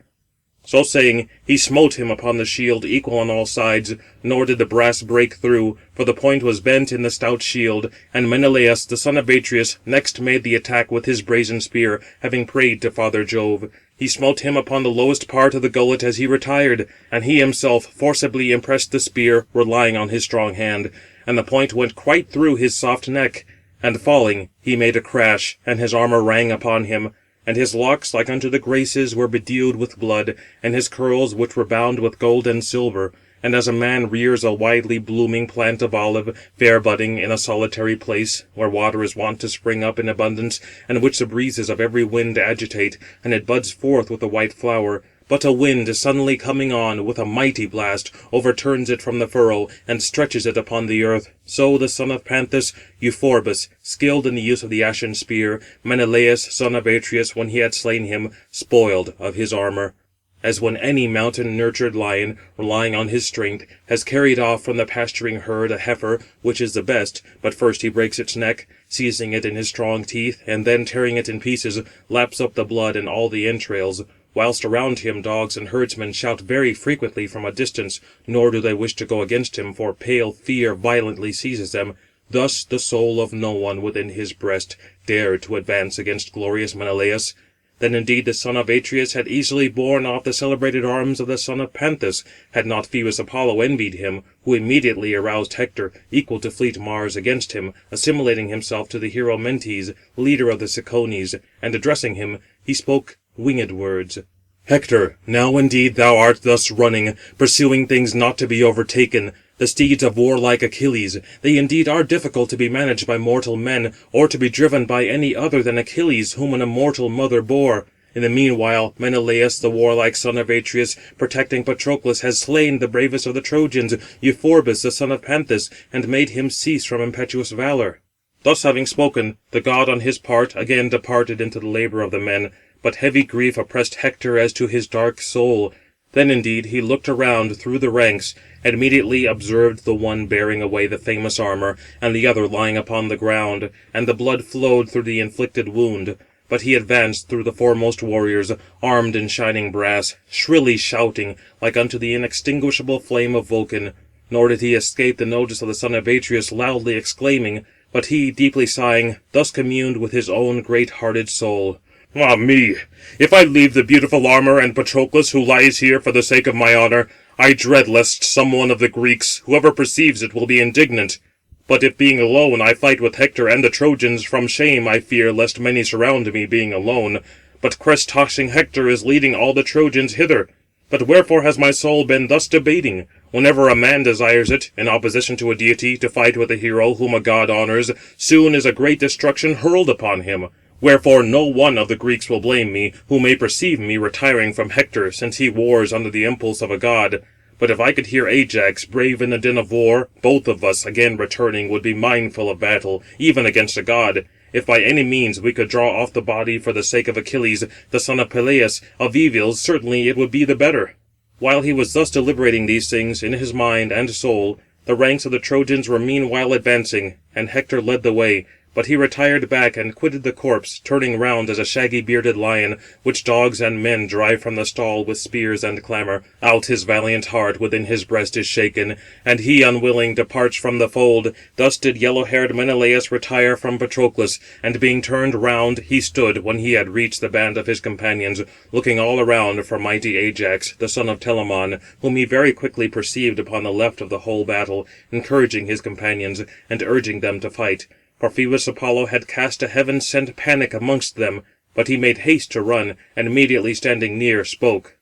So saying, he smote him upon the shield equal on all sides, nor did the brass break through, for the point was bent in the stout shield. And Menelaus, the son of Atreus, next made the attack with his brazen spear, having prayed to Father Jove. He smote him upon the lowest part of the gullet as he retired, and he himself forcibly impressed the spear, relying on his strong hand, and the point went quite through his soft neck. And falling, he made a crash, and his armour rang upon him. And his locks, like unto the Graces, were bedewed with blood, and his curls, which were bound with gold and silver. And as a man rears a widely blooming plant of olive, fair budding, in a solitary place, where water is wont to spring up in abundance, and which the breezes of every wind agitate, and it buds forth with a white flower, but a wind suddenly coming on, with a mighty blast, overturns it from the furrow, and stretches it upon the earth. So the son of Panthus, Euphorbus, skilled in the use of the ashen spear, Menelaus, son of Atreus, when he had slain him, spoiled of his armour. As when any mountain-nurtured lion, relying on his strength, has carried off from the pasturing herd a heifer, which is the best, but first he breaks its neck, seizing it in his strong teeth, and then tearing it in pieces, laps up the blood and all the entrails. Whilst around him dogs and herdsmen shout very frequently from a distance, nor do they wish to go against him, for pale fear violently seizes them. Thus the soul of no one within his breast dared to advance against glorious Menelaus. Then indeed the son of Atreus had easily borne off the celebrated arms of the son of Panthus, had not Phoebus Apollo envied him, who immediately aroused Hector, equal to fleet Mars, against him, assimilating himself to the hero Mentes, leader of the Cicones, and addressing him, he spoke winged words. "Hector, now indeed thou art thus running, pursuing things not to be overtaken, the steeds of warlike Achilles. They indeed are difficult to be managed by mortal men, or to be driven by any other than Achilles, whom an immortal mother bore. In the meanwhile, Menelaus, the warlike son of Atreus, protecting Patroclus, has slain the bravest of the Trojans, Euphorbus, the son of Panthus, and made him cease from impetuous valour." Thus having spoken, the god on his part again departed into the labour of the men. But heavy grief oppressed Hector as to his dark soul. Then indeed he looked around through the ranks, and immediately observed the one bearing away the famous armour, and the other lying upon the ground, and the blood flowed through the inflicted wound. But he advanced through the foremost warriors, armed in shining brass, shrilly shouting, like unto the inextinguishable flame of Vulcan. Nor did he escape the notice of the son of Atreus loudly exclaiming, but he, deeply sighing, thus communed with his own great-hearted soul. Ah me! If I leave the beautiful armour and Patroclus, who lies here for the sake of my honour, I dread lest some one of the Greeks, whoever perceives it, will be indignant. But if being alone I fight with Hector and the Trojans, from shame I fear lest many surround me, being alone. But crest-tossing Hector is leading all the Trojans hither. But wherefore has my soul been thus debating? Whenever a man desires it, in opposition to a deity, to fight with a hero whom a god honours, soon is a great destruction hurled upon him. Wherefore no one of the Greeks will blame me, who may perceive me retiring from Hector, since he wars under the impulse of a god. But if I could hear Ajax, brave in the din of war, both of us again returning would be mindful of battle, even against a god. If by any means we could draw off the body for the sake of Achilles, the son of Peleus, of evils, certainly it would be the better. While he was thus deliberating these things in his mind and soul, the ranks of the Trojans were meanwhile advancing, and Hector led the way. But he retired back and quitted the corpse, turning round as a shaggy-bearded lion, which dogs and men drive from the stall with spears and clamour. Out his valiant heart within his breast is shaken, and he unwilling departs from the fold. Thus did yellow-haired Menelaus retire from Patroclus, and being turned round, he stood, when he had reached the band of his companions, looking all around for mighty Ajax, the son of Telamon, whom he very quickly perceived upon the left of the whole battle, encouraging his companions, and urging them to fight. For Phoebus Apollo had cast a heaven-sent panic amongst them, but he made haste to run, and immediately standing near, spoke.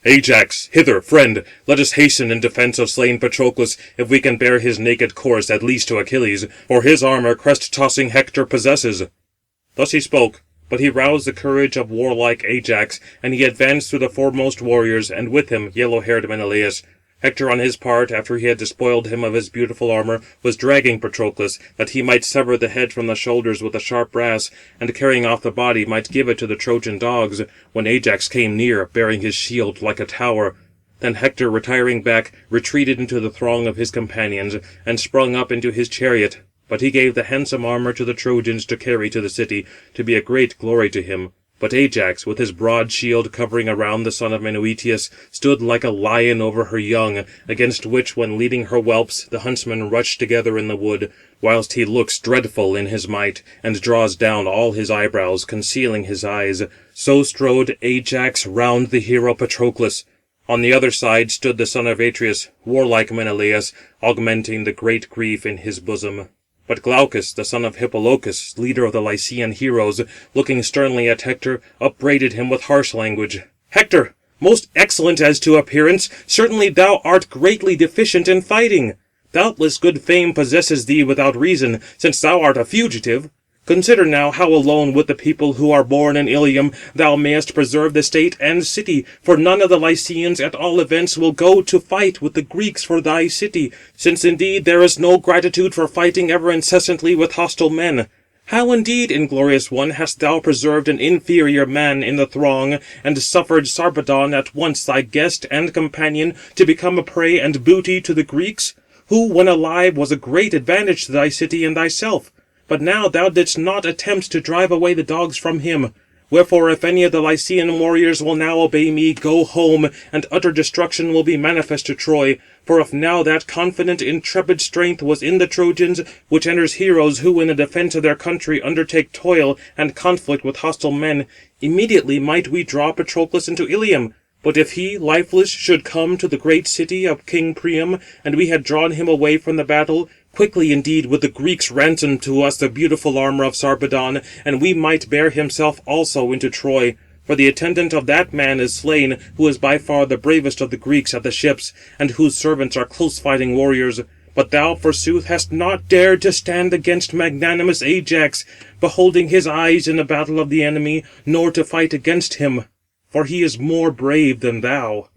Ajax, hither, friend, let us hasten in defence of slain Patroclus, if we can bear his naked corse at least to Achilles, for his armour crest-tossing Hector possesses. Thus he spoke, but he roused the courage of warlike Ajax, and he advanced through the foremost warriors, and with him yellow-haired Menelaus. Hector on his part, after he had despoiled him of his beautiful armour, was dragging Patroclus, that he might sever the head from the shoulders with a sharp brass, and carrying off the body might give it to the Trojan dogs, when Ajax came near, bearing his shield like a tower. Then Hector, retiring back, retreated into the throng of his companions, and sprung up into his chariot. But he gave the handsome armour to the Trojans to carry to the city, to be a great glory to him. But Ajax, with his broad shield covering around the son of Menœtius, stood like a lion over her young, against which, when leading her whelps, the huntsmen rush together in the wood, whilst he looks dreadful in his might, and draws down all his eyebrows, concealing his eyes. So strode Ajax round the hero Patroclus. On the other side stood the son of Atreus, warlike Menelaus, augmenting the great grief in his bosom. But Glaucus, the son of Hippolochus, leader of the Lycian heroes, looking sternly at Hector, upbraided him with harsh language. Hector, most excellent as to appearance, certainly thou art greatly deficient in fighting. Doubtless good fame possesses thee without reason, since thou art a fugitive. Consider now how alone with the people who are born in Ilium thou mayest preserve the state and city, for none of the Lycians at all events will go to fight with the Greeks for thy city, since indeed there is no gratitude for fighting ever incessantly with hostile men. How indeed, inglorious one, hast thou preserved an inferior man in the throng, and suffered Sarpedon, at once thy guest and companion, to become a prey and booty to the Greeks, who, when alive, was a great advantage to thy city and thyself. But now thou didst not attempt to drive away the dogs from him. Wherefore, if any of the Lycian warriors will now obey me, go home, and utter destruction will be manifest to Troy. For if now that confident, intrepid strength was in the Trojans, which enters heroes who in the defence of their country undertake toil and conflict with hostile men, immediately might we draw Patroclus into Ilium. But if he, lifeless, should come to the great city of King Priam, and we had drawn him away from the battle, quickly indeed would the Greeks ransom to us the beautiful armour of Sarpedon, and we might bear himself also into Troy. For the attendant of that man is slain, who is by far the bravest of the Greeks at the ships, and whose servants are close-fighting warriors. But thou, forsooth, hast not dared to stand against magnanimous Ajax, beholding his eyes in the battle of the enemy, nor to fight against him. For he is more brave than thou.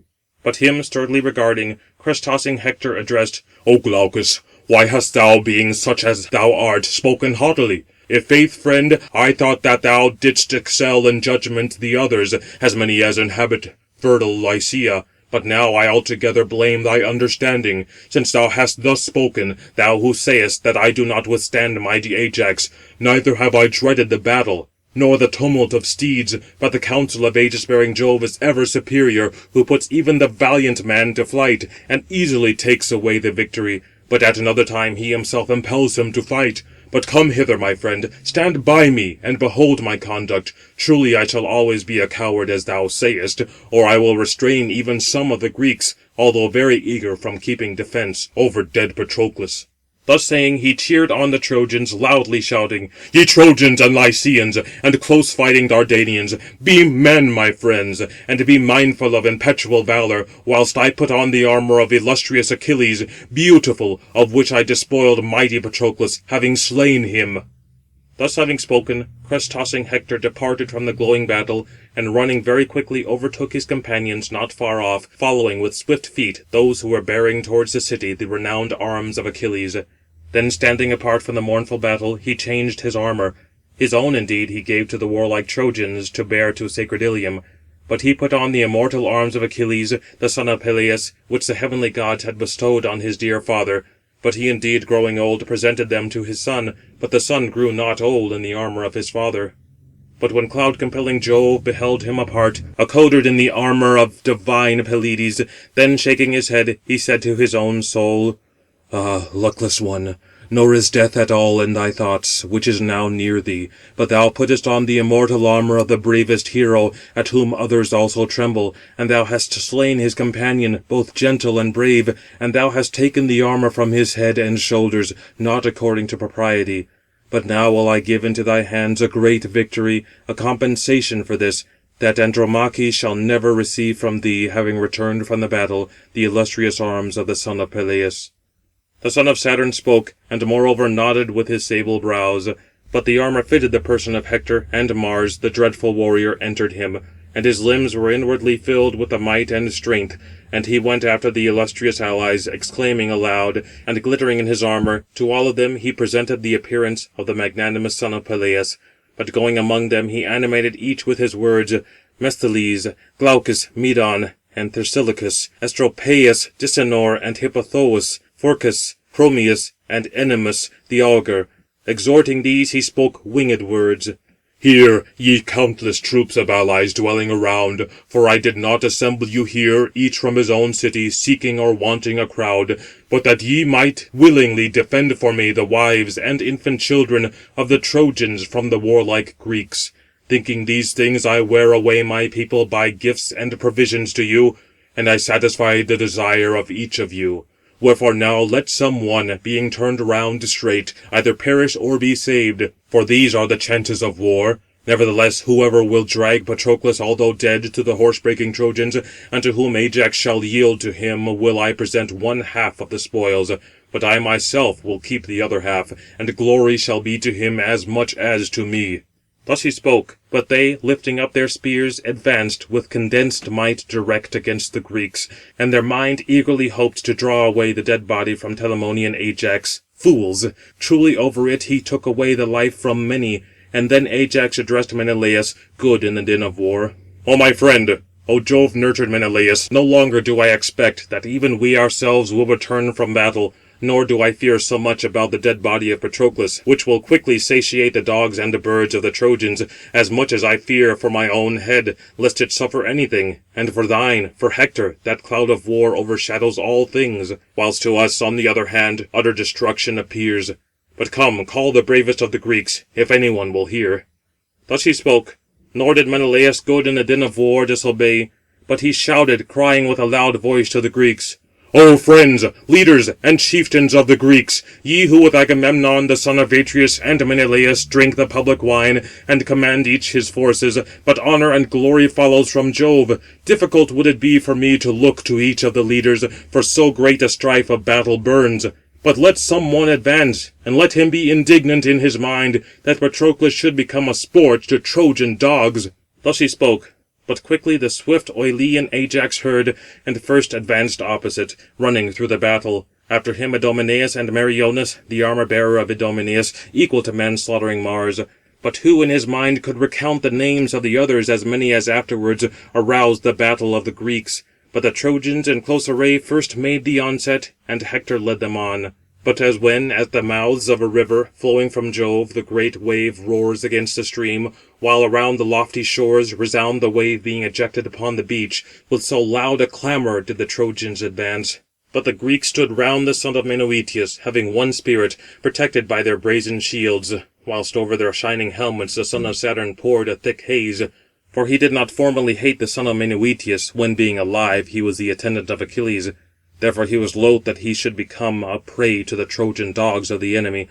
But him sturdily regarding, crest-tossing Hector addressed, O Glaucus, why hast thou, being such as thou art, spoken haughtily? If faith, friend, I thought that thou didst excel in judgment the others, as many as inhabit fertile Lycia. But now I altogether blame thy understanding, since thou hast thus spoken, thou who sayest that I do not withstand mighty Ajax, neither have I dreaded the battle. nor the tumult of steeds, but the counsel of aegis-bearing Jove is ever superior, who puts even the valiant man to flight, and easily takes away the victory. But at another time he himself impels him to fight. But come hither, my friend, stand by me, and behold my conduct. Truly I shall always be a coward, as thou sayest, or I will restrain even some of the Greeks, although very eager from keeping defence over dead Patroclus." Thus saying, he cheered on the Trojans, loudly shouting, "Ye Trojans and Lycians, and close-fighting Dardanians, be men, my friends, and be mindful of impetual valour, whilst I put on the armour of illustrious Achilles, beautiful, of which I despoiled mighty Patroclus, having slain him." Thus having spoken, crest-tossing Hector departed from the glowing battle, and running very quickly overtook his companions not far off, following with swift feet those who were bearing towards the city the renowned arms of Achilles. Then standing apart from the mournful battle, he changed his armour. His own indeed he gave to the warlike Trojans to bear to sacred Ilium. But he put on the immortal arms of Achilles, the son of Peleus, which the heavenly gods had bestowed on his dear father. But he indeed, growing old, presented them to his son, but the son grew not old in the armour of his father. But when cloud-compelling Jove beheld him apart, accoutred in the armour of divine Pelides, then shaking his head, he said to his own soul, "Ah, luckless one, nor is death at all in thy thoughts, which is now near thee, but thou puttest on the immortal armour of the bravest hero, at whom others also tremble, and thou hast slain his companion, both gentle and brave, and thou hast taken the armour from his head and shoulders, not according to propriety. But now will I give into thy hands a great victory, a compensation for this, that Andromache shall never receive from thee, having returned from the battle, the illustrious arms of the son of Peleus." The son of Saturn spoke, and moreover nodded with his sable brows. But the armour fitted the person of Hector, and Mars, the dreadful warrior, entered him, and his limbs were inwardly filled with the might and strength. And he went after the illustrious allies, exclaiming aloud, and glittering in his armour. To all of them he presented the appearance of the magnanimous son of Peleus. But going among them, he animated each with his words, Mestheles, Glaucus, Medon, and Thersilochus, Estropaeus, Disenor, and Hippothoos, Phorcus, Chromius, and Ennomus, the augur. Exhorting these, he spoke winged words. "Hear, ye countless troops of allies dwelling around, for I did not assemble you here, each from his own city, seeking or wanting a crowd, but that ye might willingly defend for me the wives and infant children of the Trojans from the warlike Greeks. Thinking these things, I wear away my people by gifts and provisions to you, and I satisfy the desire of each of you. Wherefore now let some one, being turned round straight, either perish or be saved, for these are the chances of war. Nevertheless, whoever will drag Patroclus, although dead, to the horse-breaking Trojans, and to whom Ajax shall yield to him, will I present 1/2 of the spoils. But I myself will keep the other half, and glory shall be to him as much as to me." Thus he spoke, but they, lifting up their spears, advanced with condensed might direct against the Greeks, and their mind eagerly hoped to draw away the dead body from Telamonian Ajax. Fools! Truly over it he took away the life from many. And then Ajax addressed Menelaus, good in the din of war. "O my friend, O Jove-nurtured Menelaus, no longer do I expect that even we ourselves will return from battle, nor do I fear so much about the dead body of Patroclus, which will quickly satiate the dogs and the birds of the Trojans, as much as I fear for my own head, lest it suffer anything, and for thine, for Hector, that cloud of war overshadows all things, whilst to us, on the other hand, utter destruction appears. But come, call the bravest of the Greeks, if any one will hear." Thus he spoke, nor did Menelaus, good in the din of war, disobey, but he shouted, crying with a loud voice to the Greeks, "O friends, leaders, and chieftains of the Greeks, ye who with Agamemnon the son of Atreus and Menelaus drink the public wine, and command each his forces, but honour and glory follows from Jove, difficult would it be for me to look to each of the leaders, for so great a strife of battle burns. But let some one advance, and let him be indignant in his mind, that Patroclus should become a sport to Trojan dogs." Thus he spoke. But quickly the swift Oilean Ajax heard, and first advanced opposite, running through the battle. After him Idomeneus and Meriones, the armour-bearer of Idomeneus, equal to man-slaughtering Mars. But who in his mind could recount the names of the others, as many as afterwards aroused the battle of the Greeks? But the Trojans in close array first made the onset, and Hector led them on. But as when, at the mouths of a river, flowing from Jove, the great wave roars against the stream, while around the lofty shores resound the wave being ejected upon the beach, with so loud a clamour did the Trojans advance. But the Greeks stood round the son of Menœtius, having one spirit, protected by their brazen shields, whilst over their shining helmets the son of Saturn poured a thick haze. For he did not formerly hate the son of Menœtius, when being alive he was the attendant of Achilles. Therefore he was loath that he should become a prey to the Trojan dogs of the enemy,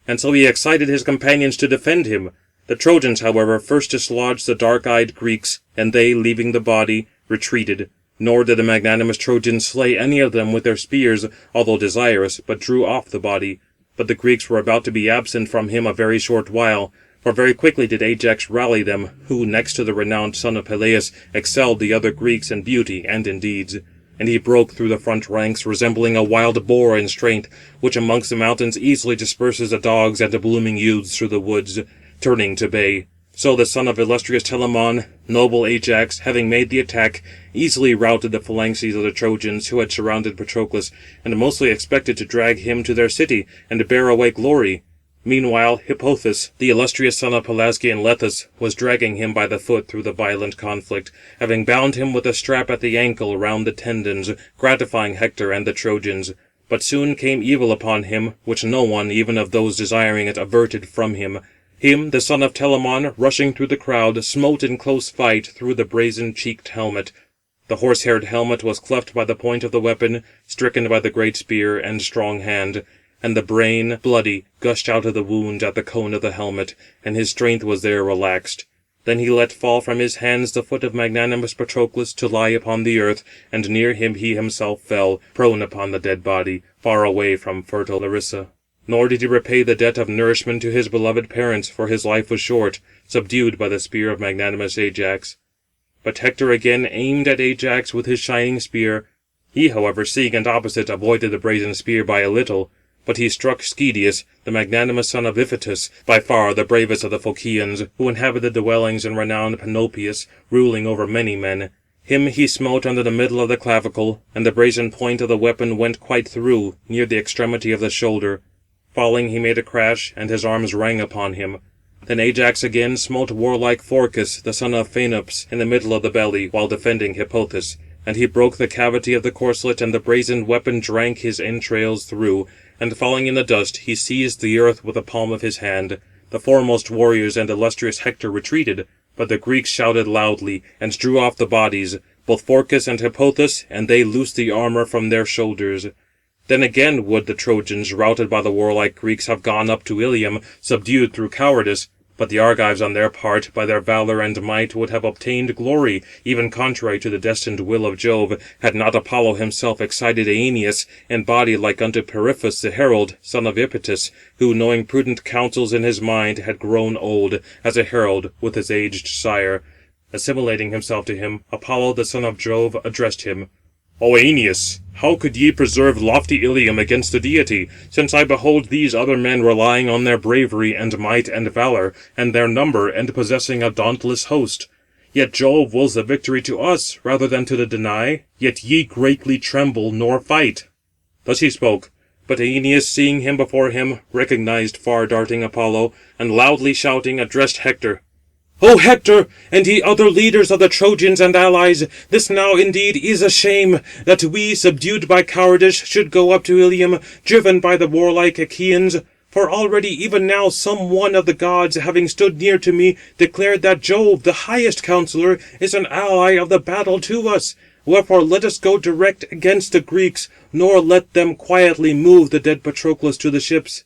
and so he excited his companions to defend him. The Trojans, however, first dislodged the dark-eyed Greeks, and they, leaving the body, retreated. Nor did the magnanimous Trojans slay any of them with their spears, although desirous, but drew off the body. But the Greeks were about to be absent from him a very short while, for very quickly did Ajax rally them, who, next to the renowned son of Peleus, excelled the other Greeks in beauty and in deeds. And he broke through the front ranks, resembling a wild boar in strength, which amongst the mountains easily disperses the dogs and the blooming youths through the woods, turning to bay. So the son of illustrious Telamon, noble Ajax, having made the attack, easily routed the phalanxes of the Trojans who had surrounded Patroclus, and mostly expected to drag him to their city, and bear away glory. Meanwhile Hippothous, the illustrious son of Pelasgian Lethus, was dragging him by the foot through the violent conflict, having bound him with a strap at the ankle round the tendons, gratifying Hector and the Trojans. But soon came evil upon him, which no one, even of those desiring it, averted from him. Him the son of Telamon, rushing through the crowd, smote in close fight through the brazen-cheeked helmet. The horse-haired helmet was cleft by the point of the weapon, stricken by the great spear and strong hand. And the brain, bloody, gushed out of the wound at the cone of the helmet, and his strength was there relaxed. Then he let fall from his hands the foot of magnanimous Patroclus to lie upon the earth, and near him he himself fell, prone upon the dead body, far away from fertile Larissa. Nor did he repay the debt of nourishment to his beloved parents, for his life was short, subdued by the spear of magnanimous Ajax. But Hector again aimed at Ajax with his shining spear. He, however, seeing it opposite, avoided the brazen spear by a little. But he struck Schedius, the magnanimous son of Iphitus, by far the bravest of the Phocians, who inhabited dwellings in renowned Panopeus, ruling over many men. Him he smote under the middle of the clavicle, and the brazen point of the weapon went quite through, near the extremity of the shoulder. Falling he made a crash, and his arms rang upon him. Then Ajax again smote warlike Phorcys, the son of Phaenops, in the middle of the belly, while defending Hippothous. And he broke the cavity of the corslet, and the brazen weapon drank his entrails through. And falling in the dust, he seized the earth with the palm of his hand. The foremost warriors and illustrious Hector retreated, but the Greeks shouted loudly, and drew off the bodies, both Phorcys and Hippothous, and they loosed the armour from their shoulders. Then again would the Trojans, routed by the warlike Greeks, have gone up to Ilium, subdued through cowardice. But the Argives on their part, by their valour and might, would have obtained glory, even contrary to the destined will of Jove, had not Apollo himself excited Æneas, in body like unto Periphas the herald, son of Iphitus, who, knowing prudent counsels in his mind, had grown old, as a herald, with his aged sire. Assimilating himself to him, Apollo the son of Jove addressed him. O Æneas, how could ye preserve lofty Ilium against the deity, since I behold these other men relying on their bravery and might and valour, and their number, and possessing a dauntless host? Yet Jove wills the victory to us, rather than to the deny, yet ye greatly tremble, nor fight. Thus he spoke, but Æneas, seeing him before him, recognized far-darting Apollo, and loudly shouting, addressed Hector. O Hector, and ye other leaders of the Trojans and allies, this now indeed is a shame, that we, subdued by cowardice, should go up to Ilium, driven by the warlike Achaeans. For already even now some one of the gods, having stood near to me, declared that Jove, the highest counsellor, is an ally of the battle to us. Wherefore let us go direct against the Greeks, nor let them quietly move the dead Patroclus to the ships.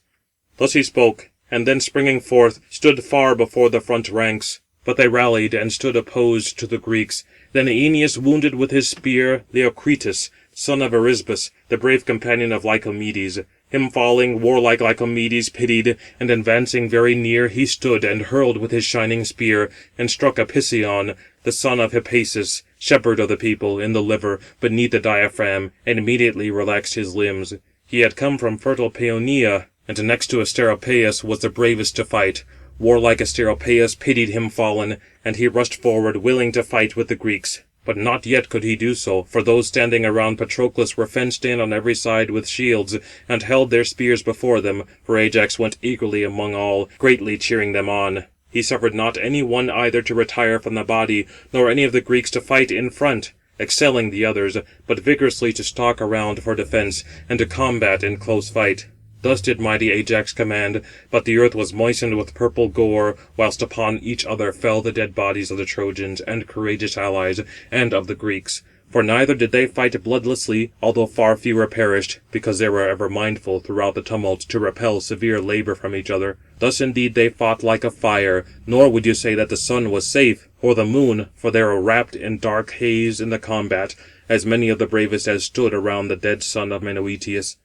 Thus he spoke, and then springing forth, stood far before the front ranks. But they rallied, and stood opposed to the Greeks. Then Æneas wounded with his spear Leocritus, son of Arisbus, the brave companion of Lycomedes. Him falling, warlike Lycomedes pitied, and advancing very near, he stood, and hurled with his shining spear, and struck Apicion, the son of Hippasus, shepherd of the people, in the liver, beneath the diaphragm, and immediately relaxed his limbs. He had come from fertile Paeonia, and next to Asteropaeus was the bravest to fight. Warlike Asteropaeus pitied him fallen, and he rushed forward, willing to fight with the Greeks. But not yet could he do so, for those standing around Patroclus were fenced in on every side with shields, and held their spears before them, for Ajax went eagerly among all, greatly cheering them on. He suffered not any one either to retire from the body, nor any of the Greeks to fight in front, excelling the others, but vigorously to stalk around for defence, and to combat in close fight. Thus did mighty Ajax command, but the earth was moistened with purple gore, whilst upon each other fell the dead bodies of the Trojans and courageous allies, and of the Greeks. For neither did they fight bloodlessly, although far fewer perished, because they were ever mindful throughout the tumult to repel severe labour from each other. Thus indeed they fought like a fire, nor would you say that the sun was safe, or the moon, for they were wrapped in dark haze in the combat, as many of the bravest as stood around the dead son of Menœtius.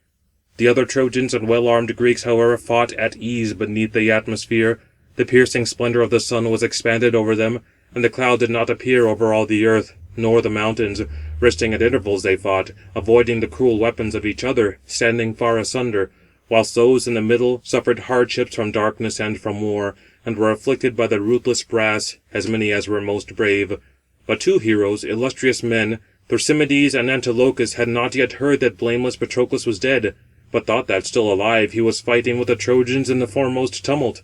The other Trojans and well-armed Greeks, however, fought at ease beneath the atmosphere. The piercing splendour of the sun was expanded over them, and the cloud did not appear over all the earth, nor the mountains. Resting at intervals they fought, avoiding the cruel weapons of each other, standing far asunder, whilst those in the middle suffered hardships from darkness and from war, and were afflicted by the ruthless brass, as many as were most brave. But two heroes, illustrious men, Thrasymedes and Antilochus, had not yet heard that blameless Patroclus was dead, but thought that, still alive, he was fighting with the Trojans in the foremost tumult.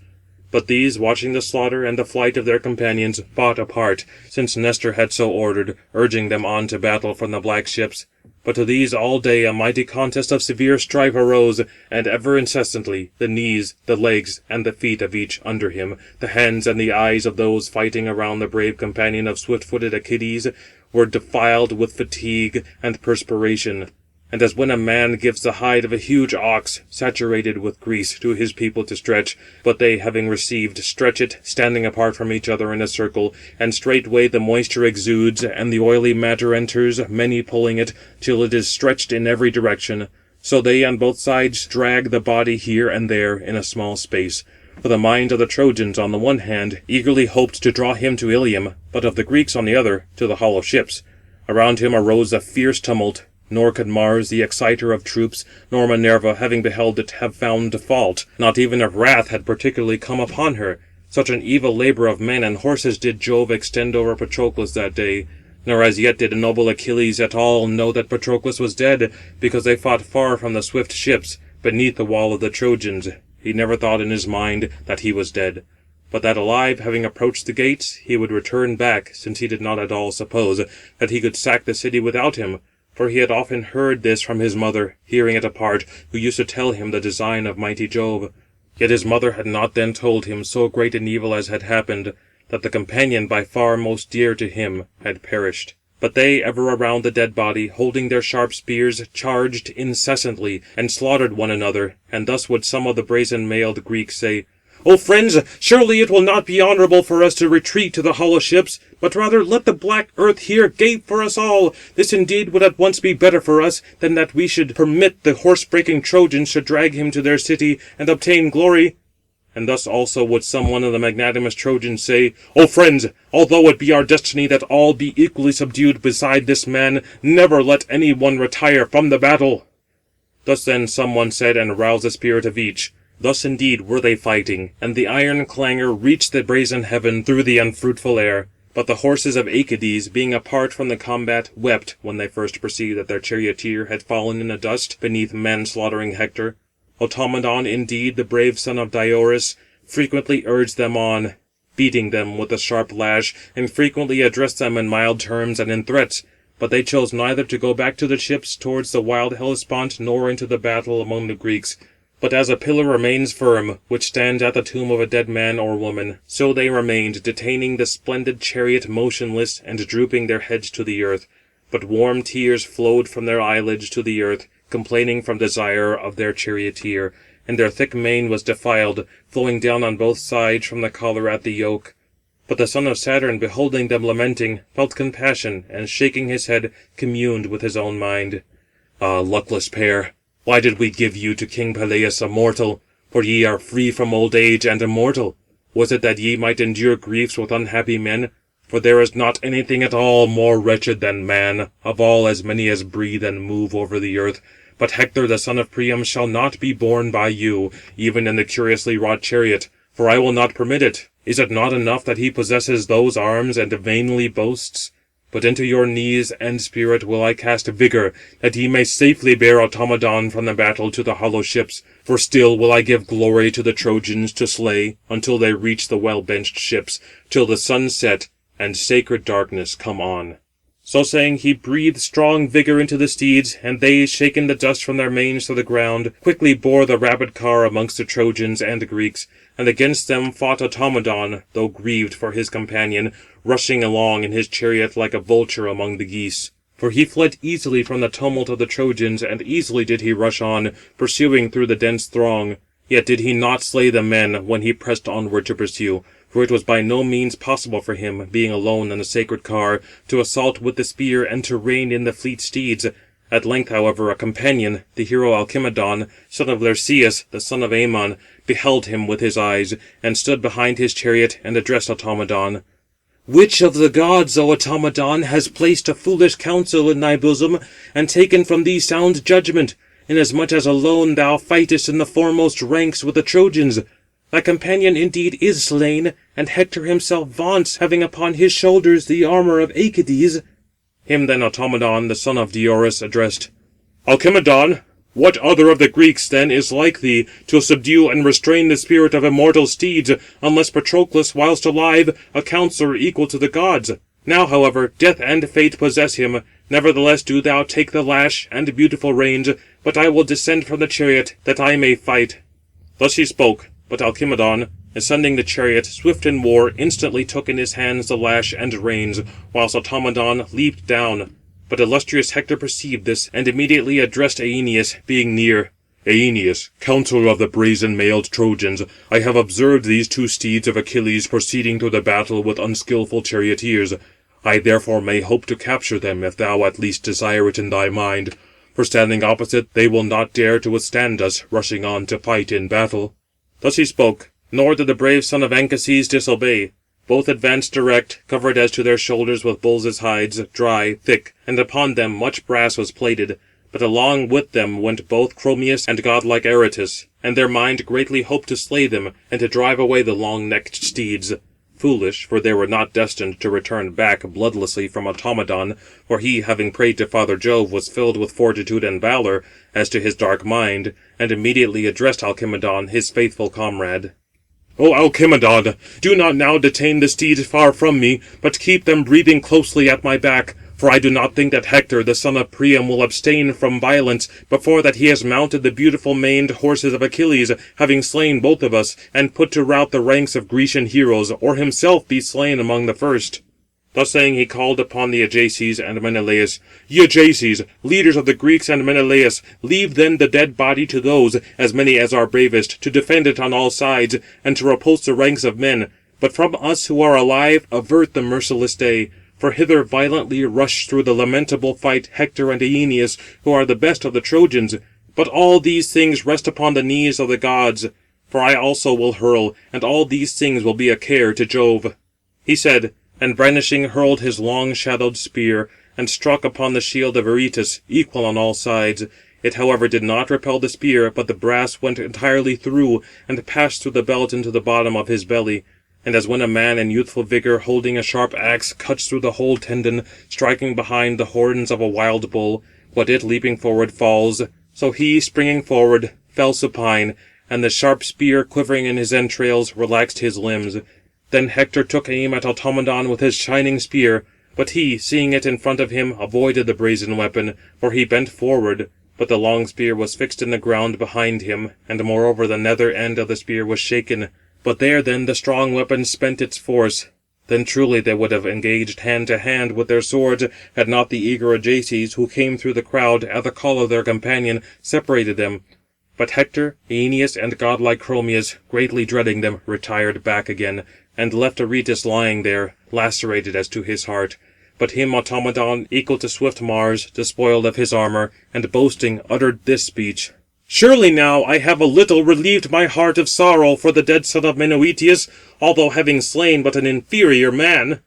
But these, watching the slaughter and the flight of their companions, fought apart, since Nestor had so ordered, urging them on to battle from the black ships. But to these all day a mighty contest of severe strife arose, and ever incessantly the knees, the legs, and the feet of each under him, the hands and the eyes of those fighting around the brave companion of swift-footed Achates, were defiled with fatigue and perspiration. And as when a man gives the hide of a huge ox, saturated with grease, to his people to stretch, but they, having received, stretch it, standing apart from each other in a circle, and straightway the moisture exudes, and the oily matter enters, many pulling it, till it is stretched in every direction, so they on both sides drag the body here and there in a small space. For the mind of the Trojans, on the one hand, eagerly hoped to draw him to Ilium, but of the Greeks, on the other, to the hollow ships. Around him arose a fierce tumult, nor could Mars, the exciter of troops, nor Minerva, having beheld it, have found fault, not even if wrath had particularly come upon her. Such an evil labour of men and horses did Jove extend over Patroclus that day. Nor as yet did noble Achilles at all know that Patroclus was dead, because they fought far from the swift ships, beneath the wall of the Trojans. He never thought in his mind that he was dead, but that alive, having approached the gates, he would return back, since he did not at all suppose that he could sack the city without him. For he had often heard this from his mother, hearing it apart, who used to tell him the design of mighty Jove. Yet his mother had not then told him so great an evil as had happened, that the companion by far most dear to him had perished. But they, ever around the dead body, holding their sharp spears, charged incessantly, and slaughtered one another. And thus would some of the brazen-mailed Greeks say, "O friends, surely it will not be honourable for us to retreat to the hollow ships, but rather let the black earth here gape for us all. This indeed would at once be better for us, than that we should permit the horse-breaking Trojans to drag him to their city, and obtain glory." And thus also would some one of the magnanimous Trojans say, "O friends, although it be our destiny that all be equally subdued beside this man, never let any one retire from the battle." Thus then some one said, and roused the spirit of each. Thus indeed were they fighting, and the iron clangour reached the brazen heaven through the unfruitful air. But the horses of Achates, being apart from the combat, wept when they first perceived that their charioteer had fallen in the dust beneath man-slaughtering Hector. Automedon, indeed, the brave son of Diores, frequently urged them on, beating them with a sharp lash, and frequently addressed them in mild terms and in threats. But they chose neither to go back to the ships towards the wild Hellespont, nor into the battle among the Greeks. But as a pillar remains firm, which stands at the tomb of a dead man or woman, so they remained, detaining the splendid chariot motionless, and drooping their heads to the earth. But warm tears flowed from their eyelids to the earth, complaining from desire of their charioteer, and their thick mane was defiled, flowing down on both sides from the collar at the yoke. But the son of Saturn, beholding them lamenting, felt compassion, and shaking his head, communed with his own mind. "Ah, luckless pair! Why did we give you to King Peleus a mortal? For ye are free from old age and immortal. Was it that ye might endure griefs with unhappy men? For there is not anything at all more wretched than man, of all as many as breathe and move over the earth. But Hector the son of Priam shall not be borne by you, even in the curiously wrought chariot, for I will not permit it. Is it not enough that he possesses those arms, and vainly boasts? But into your knees and spirit will I cast vigour, that ye may safely bear Automedon from the battle to the hollow ships. For still will I give glory to the Trojans to slay, until they reach the well-benched ships, till the sun set, and sacred darkness come on." So saying, he breathed strong vigour into the steeds, and they, shaking the dust from their manes to the ground, quickly bore the rapid car amongst the Trojans and Greeks. And against them fought Automedon, though grieved for his companion, rushing along in his chariot like a vulture among the geese. For he fled easily from the tumult of the Trojans, and easily did he rush on, pursuing through the dense throng. Yet did he not slay the men when he pressed onward to pursue. For it was by no means possible for him, being alone in the sacred car, to assault with the spear and to rein in the fleet steeds. At length, however, a companion, the hero Alcimedon, son of Lerceus, the son of Ammon, beheld him with his eyes, and stood behind his chariot, and addressed Automedon: "Which of the gods, O Automedon, has placed a foolish counsel in thy bosom, and taken from thee sound judgment, inasmuch as alone thou fightest in the foremost ranks with the Trojans? Thy companion indeed is slain, and Hector himself vaunts, having upon his shoulders the armour of Achates." Him then Automedon, the son of Diores, addressed: "Alcimedon, what other of the Greeks then is like thee, to subdue and restrain the spirit of immortal steeds, unless Patroclus, whilst alive, a counsellor equal to the gods? Now, however, death and fate possess him. Nevertheless do thou take the lash and beautiful reins, but I will descend from the chariot, that I may fight." Thus he spoke. But Alcimedon, ascending the chariot, swift in war, instantly took in his hands the lash and reins, whilst Automedon leaped down. But illustrious Hector perceived this, and immediately addressed Æneas, being near: "Æneas, counsellor of the brazen-mailed Trojans, I have observed these two steeds of Achilles proceeding to the battle with unskilful charioteers. I therefore may hope to capture them, if thou at least desire it in thy mind. For standing opposite, they will not dare to withstand us, rushing on to fight in battle." Thus he spoke, nor did the brave son of Anchises disobey. Both advanced direct, covered as to their shoulders with bulls' hides, dry, thick, and upon them much brass was plated. But along with them went both Chromius and godlike Aretus, and their mind greatly hoped to slay them, and to drive away the long-necked steeds. Foolish, for they were not destined to return back bloodlessly from Automedon, for he, having prayed to Father Jove, was filled with fortitude and valour, as to his dark mind, and immediately addressed Alcimedon, his faithful comrade: "O Alcimedon, do not now detain the steeds far from me, but keep them breathing closely at my back. For I do not think that Hector, the son of Priam, will abstain from violence, before that he has mounted the beautiful maned horses of Achilles, having slain both of us, and put to rout the ranks of Grecian heroes, or himself be slain among the first." Thus saying, he called upon the Ajaces and Menelaus: "Ye Ajaces, leaders of the Greeks, and Menelaus, leave then the dead body to those, as many as are bravest, to defend it on all sides, and to repulse the ranks of men. But from us who are alive, avert the merciless day. For hither violently rush through the lamentable fight Hector and Æneas, who are the best of the Trojans. But all these things rest upon the knees of the gods. For I also will hurl, and all these things will be a care to Jove." He said, and brandishing hurled his long-shadowed spear, and struck upon the shield of Aretus, equal on all sides. It however did not repel the spear, but the brass went entirely through, and passed through the belt into the bottom of his belly. And as when a man in youthful vigour, holding a sharp axe, cuts through the whole tendon, striking behind the horns of a wild bull, but it leaping forward falls, so he, springing forward, fell supine, and the sharp spear quivering in his entrails relaxed his limbs. Then Hector took aim at Automedon with his shining spear, but he, seeing it in front of him, avoided the brazen weapon, for he bent forward. But the long spear was fixed in the ground behind him, and moreover the nether end of the spear was shaken. But there then the strong weapon spent its force. Then truly they would have engaged hand to hand with their swords, had not the eager Ajaces, who came through the crowd, at the call of their companion, separated them. But Hector, Æneas, and godlike Chromius, greatly dreading them, retired back again, and left Aretus lying there, lacerated as to his heart. But him Automedon, equal to swift Mars, despoiled of his armour, and boasting, uttered this speech: "Surely now I have a little relieved my heart of sorrow for the dead son of Menœtius, although having slain but an inferior man."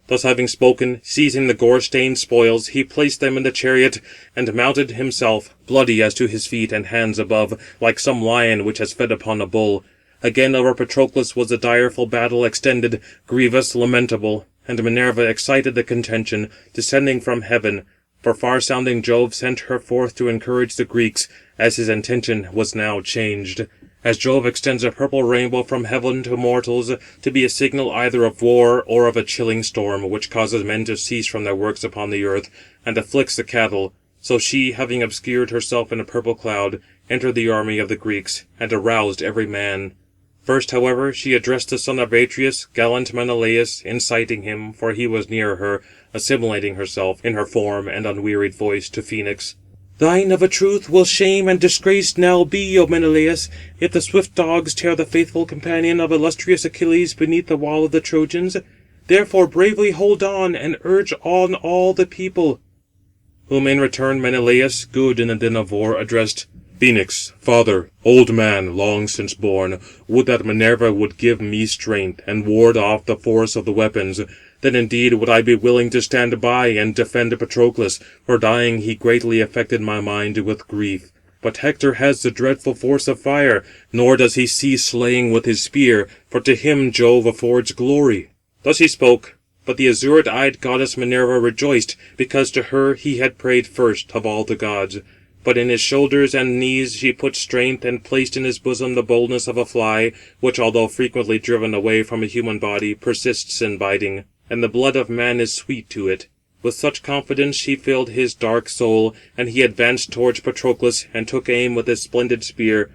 Thus having spoken, seizing the gore-stained spoils, he placed them in the chariot, and mounted himself, bloody as to his feet and hands above, like some lion which has fed upon a bull. Again over Patroclus was the direful battle extended, grievous, lamentable. and Minerva excited the contention, descending from heaven. For far-sounding Jove sent her forth to encourage the Greeks, as his intention was now changed. As Jove extends a purple rainbow from heaven to mortals, to be a signal either of war or of a chilling storm, which causes men to cease from their works upon the earth, and afflicts the cattle, so she, having obscured herself in a purple cloud, entered the army of the Greeks, and aroused every man. First, however, she addressed the son of Atreus, gallant Menelaus, inciting him, for he was near her, assimilating herself, in her form and unwearied voice, to Phoenix. Thine of a truth will shame and disgrace now be, O Menelaus, if the swift dogs tear the faithful companion of illustrious Achilles beneath the wall of the Trojans. Therefore bravely hold on, and urge on all the people. Whom in return Menelaus, good in the din of war, addressed: Phoenix, father, old man, long since born, would that Minerva would give me strength, and ward off the force of the weapons. Then indeed would I be willing to stand by and defend Patroclus, for dying he greatly affected my mind with grief. But Hector has the dreadful force of fire, nor does he cease slaying with his spear, for to him Jove affords glory. Thus he spoke, but the azure-eyed goddess Minerva rejoiced, because to her he had prayed first of all the gods. But in his shoulders and knees she put strength, and placed in his bosom the boldness of a fly, which, although frequently driven away from a human body, persists in biting, and the blood of man is sweet to it. With such confidence she filled his dark soul, and he advanced towards Patroclus, and took aim with his splendid spear.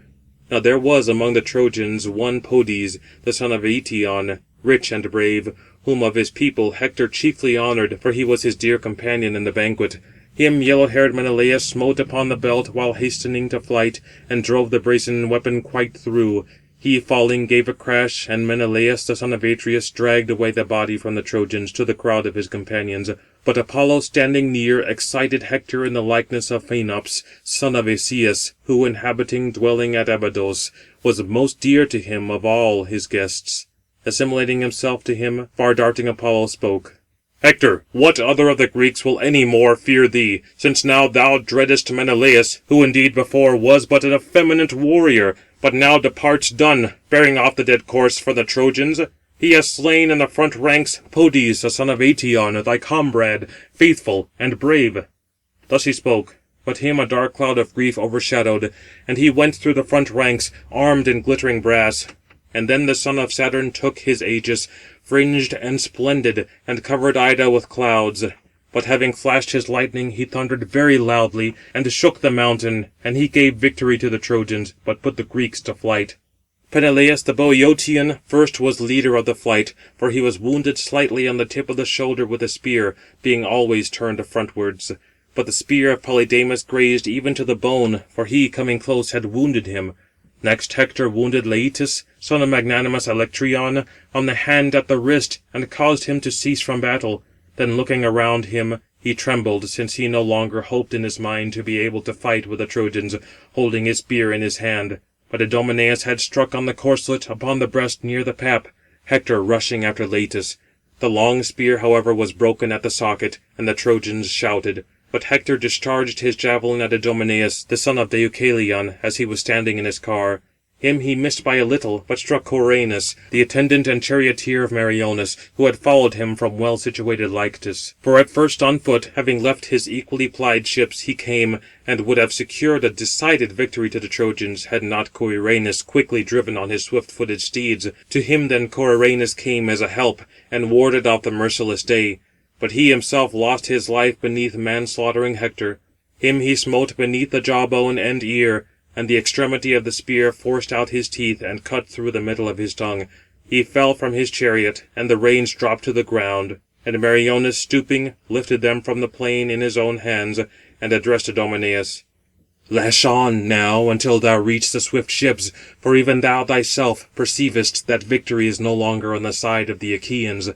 Now there was among the Trojans one Podes, the son of Eetion, rich and brave, whom of his people Hector chiefly honoured, for he was his dear companion in the banquet. Him yellow-haired Menelaus smote upon the belt while hastening to flight, and drove the brazen weapon quite through. He, falling, gave a crash, and Menelaus, the son of Atreus, dragged away the body from the Trojans to the crowd of his companions. But Apollo, standing near, excited Hector in the likeness of Phaenops, son of Asius, who, inhabiting dwelling at Abydos, was most dear to him of all his guests. Assimilating himself to him, far-darting Apollo spoke: Hector, what other of the Greeks will any more fear thee, since now thou dreadest Menelaus, who indeed before was but an effeminate warrior, but now departs done, bearing off the dead corse for the Trojans? He has slain in the front ranks Podes, the son of Eetion, thy comrade, faithful and brave. Thus he spoke, but him a dark cloud of grief overshadowed, and he went through the front ranks, armed in glittering brass. And then the son of Saturn took his aegis, fringed and splendid, and covered Ida with clouds. But having flashed his lightning, he thundered very loudly, and shook the mountain, and he gave victory to the Trojans, but put the Greeks to flight. Peneleus the Boeotian first was leader of the flight, for he was wounded slightly on the tip of the shoulder with a spear, being always turned frontwards. But the spear of Polydamas grazed even to the bone, for he, coming close, had wounded him. Next Hector wounded Leitus, son of magnanimous Electryon, on the hand at the wrist, and caused him to cease from battle. Then looking around him, he trembled, since he no longer hoped in his mind to be able to fight with the Trojans, holding his spear in his hand. But Idomeneus had struck on the corslet, upon the breast near the pap, Hector rushing after Leitus. The long spear, however, was broken at the socket, and the Trojans shouted. But Hector discharged his javelin at Idomeneus, the son of Deucalion, as he was standing in his car. Him he missed by a little, but struck Coranus, the attendant and charioteer of Meriones, who had followed him from well-situated Lyctus. For at first on foot, having left his equally plied ships, he came, and would have secured a decided victory to the Trojans, had not Coranus quickly driven on his swift-footed steeds. To him then Coranus came as a help, and warded off the merciless day. But he himself lost his life beneath manslaughtering Hector. Him he smote beneath the jawbone and ear, and the extremity of the spear forced out his teeth, and cut through the middle of his tongue. He fell from his chariot, and the reins dropped to the ground. And Meriones, stooping, lifted them from the plain in his own hands, and addressed Idomeneus: Lash on now, until thou reach the swift ships, for even thou thyself perceivest that victory is no longer on the side of the Achaeans.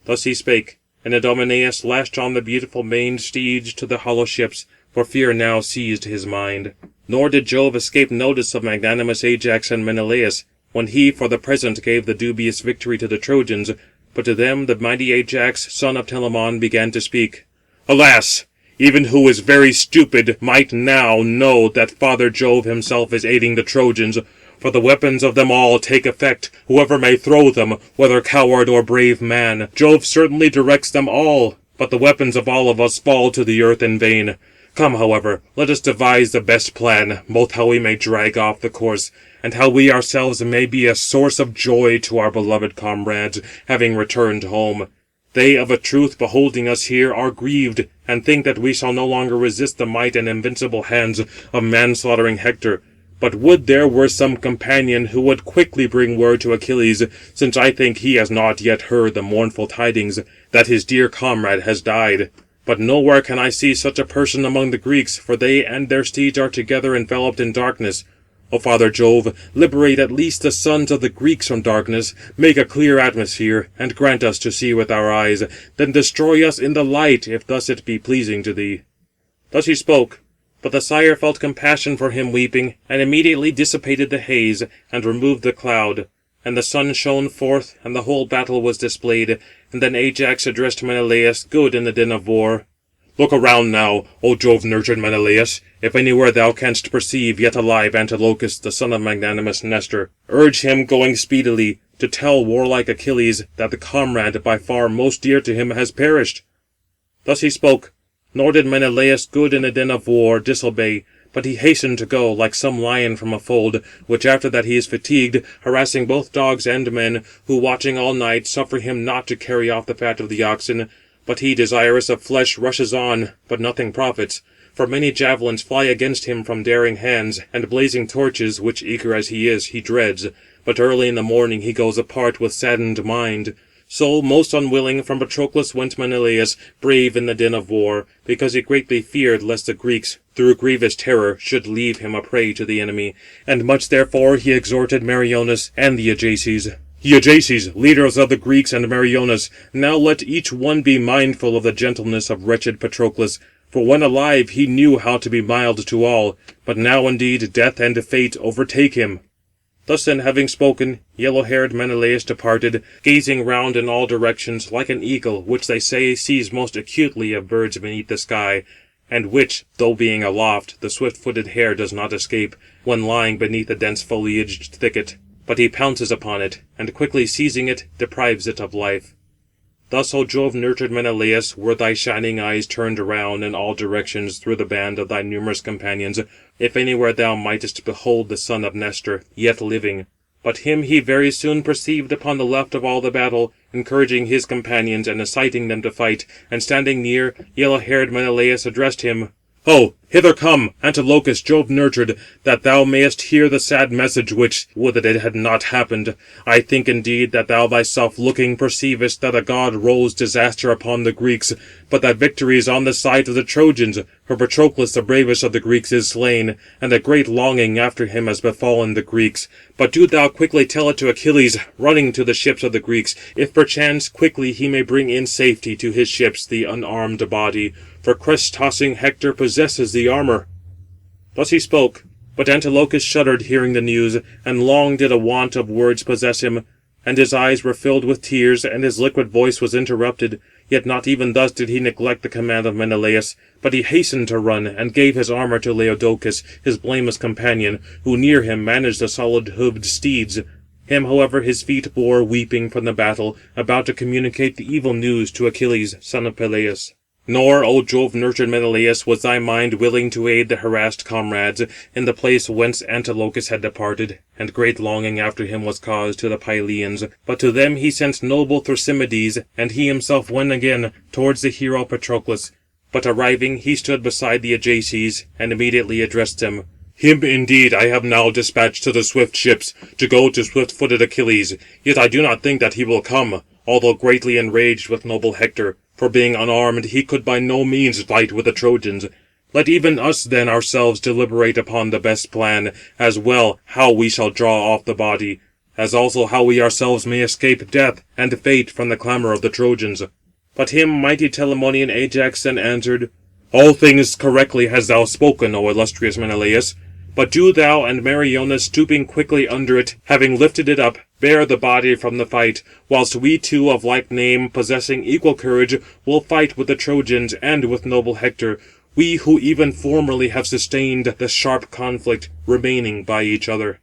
Thus he spake, and Idomeneus lashed on the beautiful maned steeds to the hollow ships, for fear now seized his mind. Nor did Jove escape notice of magnanimous Ajax and Menelaus, when he for the present gave the dubious victory to the Trojans. But to them the mighty Ajax, son of Telamon, began to speak: Alas! Even who is very stupid might now know that Father Jove himself is aiding the Trojans. For the weapons of them all take effect, whoever may throw them, whether coward or brave man. Jove certainly directs them all, but the weapons of all of us fall to the earth in vain. Come, however, let us devise the best plan, both how we may drag off the course, and how we ourselves may be a source of joy to our beloved comrades, having returned home. They of a truth beholding us here are grieved, and think that we shall no longer resist the might and invincible hands of manslaughtering Hector. But would there were some companion who would quickly bring word to Achilles, since I think he has not yet heard the mournful tidings, that his dear comrade has died. But nowhere can I see such a person among the Greeks, for they and their steeds are together enveloped in darkness. O Father Jove, liberate at least the sons of the Greeks from darkness, make a clear atmosphere, and grant us to see with our eyes, then destroy us in the light, if thus it be pleasing to thee. Thus he spoke, but the sire felt compassion for him weeping, and immediately dissipated the haze, and removed the cloud. And the sun shone forth, and the whole battle was displayed. And then Ajax addressed Menelaus, good in the din of war. Look around now, O Jove-nurtured Menelaus, if anywhere thou canst perceive yet alive Antilochus, the son of magnanimous Nestor. Urge him, going speedily, to tell warlike Achilles that the comrade by far most dear to him has perished. Thus he spoke, nor did Menelaus, good in the din of war, disobey, but he hastened to go, like some lion from a fold, which after that he is fatigued, harassing both dogs and men, who watching all night suffer him not to carry off the fat of the oxen. But he, desirous of flesh, rushes on, but nothing profits. For many javelins fly against him from daring hands, and blazing torches, which, eager as he is, he dreads. But early in the morning he goes apart with saddened mind. So, most unwilling, from Patroclus went Menelaus, brave in the din of war, because he greatly feared lest the Greeks, through grievous terror, should leave him a prey to the enemy. And much therefore he exhorted Meriones and the Ajaces. Ye Ajaces, leaders of the Greeks, and Meriones, now let each one be mindful of the gentleness of wretched Patroclus. For when alive he knew how to be mild to all, but now indeed death and fate overtake him. Thus then having spoken, yellow-haired Menelaus departed, gazing round in all directions, like an eagle, which they say sees most acutely of birds beneath the sky, and which, though being aloft, the swift-footed hare does not escape, when lying beneath a dense foliaged thicket. But he pounces upon it, and quickly seizing it, deprives it of life. Thus, O Jove-nurtured Menelaus, were thy shining eyes turned around in all directions through the band of thy numerous companions, if anywhere thou mightest behold the son of Nestor, yet living. But him he very soon perceived upon the left of all the battle, encouraging his companions and inciting them to fight, and standing near, yellow-haired Menelaus addressed him. Ho, hither come, Antilochus, Jove-nurtured, that thou mayest hear the sad message which, would that it had not happened. I think indeed that thou thyself looking perceivest that a god rolls disaster upon the Greeks, but that victory is on the side of the Trojans, for Patroclus the bravest of the Greeks is slain, and a great longing after him has befallen the Greeks. But do thou quickly tell it to Achilles, running to the ships of the Greeks, if perchance quickly he may bring in safety to his ships the unarmed body, for crest-tossing Hector possesses the armour. Thus he spoke, but Antilochus shuddered hearing the news, and long did a want of words possess him, and his eyes were filled with tears, and his liquid voice was interrupted. Yet not even thus did he neglect the command of Menelaus, but he hastened to run, and gave his armour to Laodocus, his blameless companion, who near him managed the solid-hoofed steeds. Him, however, his feet bore, weeping, from the battle, about to communicate the evil news to Achilles, son of Peleus. Nor, O Jove-nurtured Menelaus, was thy mind willing to aid the harassed comrades, in the place whence Antilochus had departed, and great longing after him was caused to the Pylians. But to them he sent noble Thrasymmedes, and he himself went again towards the hero Patroclus. But arriving, he stood beside the Ajaces, and immediately addressed them. Him indeed I have now dispatched to the swift ships, to go to swift-footed Achilles, yet I do not think that he will come, although greatly enraged with noble Hector. For being unarmed, he could by no means fight with the Trojans. Let even us then ourselves deliberate upon the best plan, as well how we shall draw off the body, as also how we ourselves may escape death and fate from the clamour of the Trojans. But him mighty Telamonian Ajax then answered, All things correctly hast thou spoken, O illustrious Menelaus. But do thou and Meriones, stooping quickly under it, having lifted it up, bear the body from the fight, whilst we two of like name, possessing equal courage, will fight with the Trojans and with noble Hector, we who even formerly have sustained the sharp conflict, remaining by each other.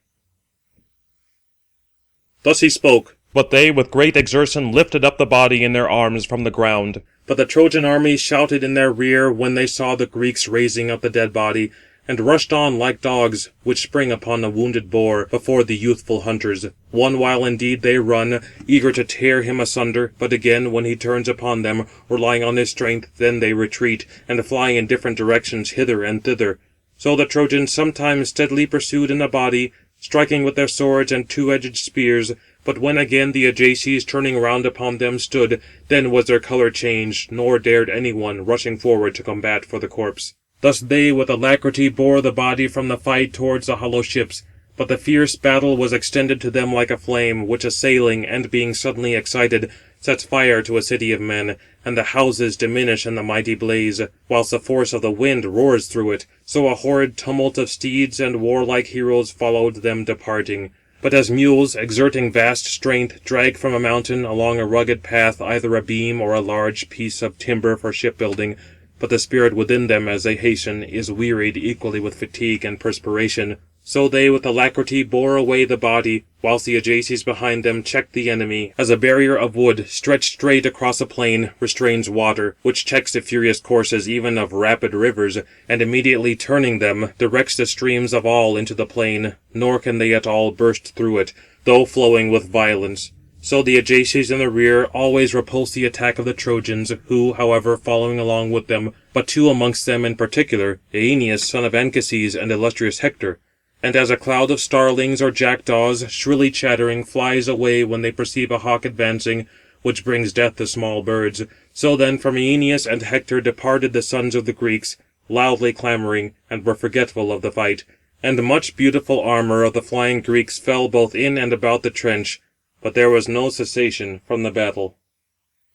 Thus he spoke, but they with great exertion lifted up the body in their arms from the ground. But the Trojan army shouted in their rear when they saw the Greeks raising up the dead body, and rushed on like dogs, which spring upon a wounded boar, before the youthful hunters. One while indeed they run, eager to tear him asunder, but again, when he turns upon them, relying on his strength, then they retreat, and fly in different directions hither and thither. So the Trojans sometimes steadily pursued in a body, striking with their swords and two-edged spears. But when again the Ajaces turning round upon them stood, then was their colour changed, nor dared any one, rushing forward, to combat for the corpse. Thus they with alacrity bore the body from the fight towards the hollow ships. But the fierce battle was extended to them like a flame, which assailing, and being suddenly excited, sets fire to a city of men, and the houses diminish in the mighty blaze, whilst the force of the wind roars through it. So a horrid tumult of steeds and warlike heroes followed them departing. But as mules, exerting vast strength, drag from a mountain along a rugged path either a beam or a large piece of timber for shipbuilding, but the spirit within them as they hasten is wearied equally with fatigue and perspiration, so they with alacrity bore away the body, whilst the Ajaces behind them checked the enemy, as a barrier of wood, stretched straight across a plain, restrains water, which checks the furious courses even of rapid rivers, and immediately turning them, directs the streams of all into the plain, nor can they at all burst through it, though flowing with violence. So the Ajaces in the rear always repulsed the attack of the Trojans, who, however, following along with them, but two amongst them in particular, Æneas son of Anchises and illustrious Hector. And as a cloud of starlings or jackdaws, shrilly chattering, flies away when they perceive a hawk advancing, which brings death to small birds, so then from Æneas and Hector departed the sons of the Greeks, loudly clamouring, and were forgetful of the fight. And much beautiful armour of the flying Greeks fell both in and about the trench, but there was no cessation from the battle.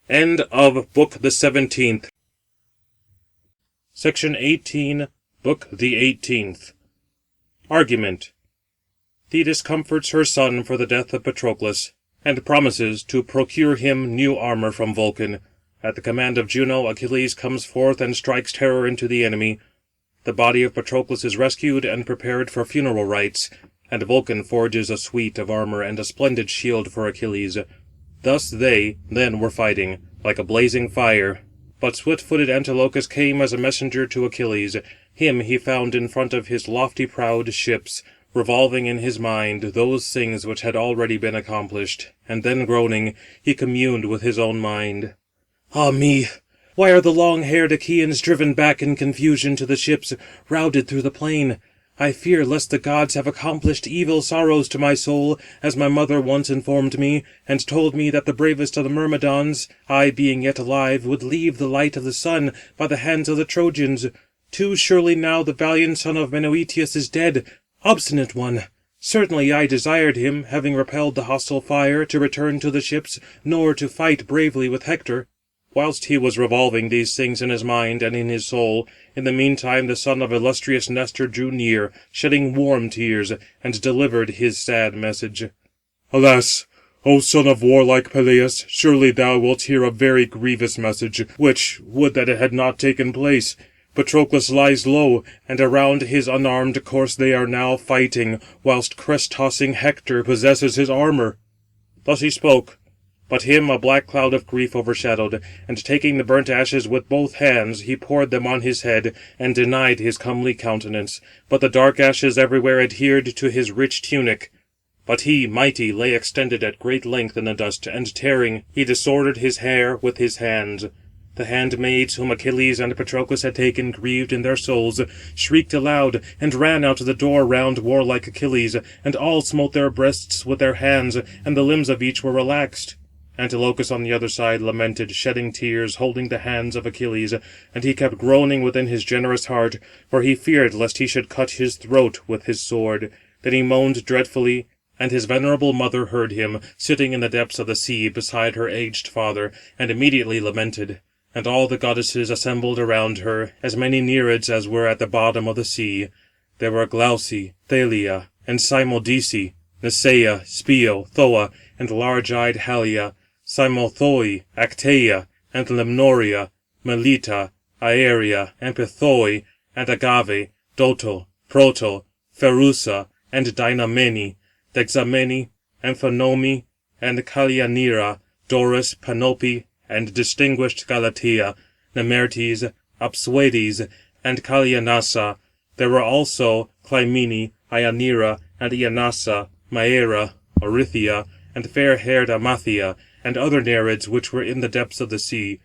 End of Book the 17th. Section 18, Book the 18th. Argument. Thetis comforts her son for the death of Patroclus, and promises to procure him new armour from Vulcan. At the command of Juno, Achilles comes forth and strikes terror into the enemy. The body of Patroclus is rescued and prepared for funeral rites, and Vulcan forges a suite of armour and a splendid shield for Achilles. Thus they then were fighting, like a blazing fire. But swift-footed Antilochus came as a messenger to Achilles. Him he found in front of his lofty-prowed ships, revolving in his mind those things which had already been accomplished, and then groaning, he communed with his own mind. Ah me! Why are the long-haired Achaeans driven back in confusion to the ships, routed through the plain? I fear lest the gods have accomplished evil sorrows to my soul, as my mother once informed me, and told me that the bravest of the Myrmidons, I being yet alive, would leave the light of the sun by the hands of the Trojans. Too surely now the valiant son of Menœtius is dead, obstinate one. Certainly I desired him, having repelled the hostile fire, to return to the ships, nor to fight bravely with Hector. Whilst he was revolving these things in his mind and in his soul, in the meantime the son of illustrious Nestor drew near, shedding warm tears, and delivered his sad message. Alas, O son of warlike Peleus, surely thou wilt hear a very grievous message, which would that it had not taken place. Patroclus lies low, and around his unarmed corse they are now fighting, whilst crest-tossing Hector possesses his armour. Thus he spoke. But him a black cloud of grief overshadowed, and taking the burnt ashes with both hands, he poured them on his head, and denied his comely countenance. But the dark ashes everywhere adhered to his rich tunic. But he, mighty, lay extended at great length in the dust, and tearing, he disordered his hair with his hands. The handmaids whom Achilles and Patroclus had taken, grieved in their souls, shrieked aloud, and ran out of the door round warlike Achilles, and all smote their breasts with their hands, and the limbs of each were relaxed. Antilochus on the other side lamented, shedding tears, holding the hands of Achilles, and he kept groaning within his generous heart, for he feared lest he should cut his throat with his sword. Then he moaned dreadfully, and his venerable mother heard him, sitting in the depths of the sea beside her aged father, and immediately lamented. And all the goddesses assembled around her, as many Nereids as were at the bottom of the sea. There were Glauce, Thalia, and Cymodece, Nisaea, Spio, Thoa, and large-eyed Halia, Cymothoi, Actaea, and Lemnoria, Melita, Aeria, Amphithoi, and Agave, Doto, Proto, Pherusa, and Dynamene, Dexamene, Amphinomi, and Callianira, Doris, Panope, and distinguished Galatea, Nemertes, Apsuedes, and Callianassa. There were also Clymene, Ionira, and Ianassa, Maera, Orythia, and fair-haired Amathia, and other Nereids which were in the depths of the sea.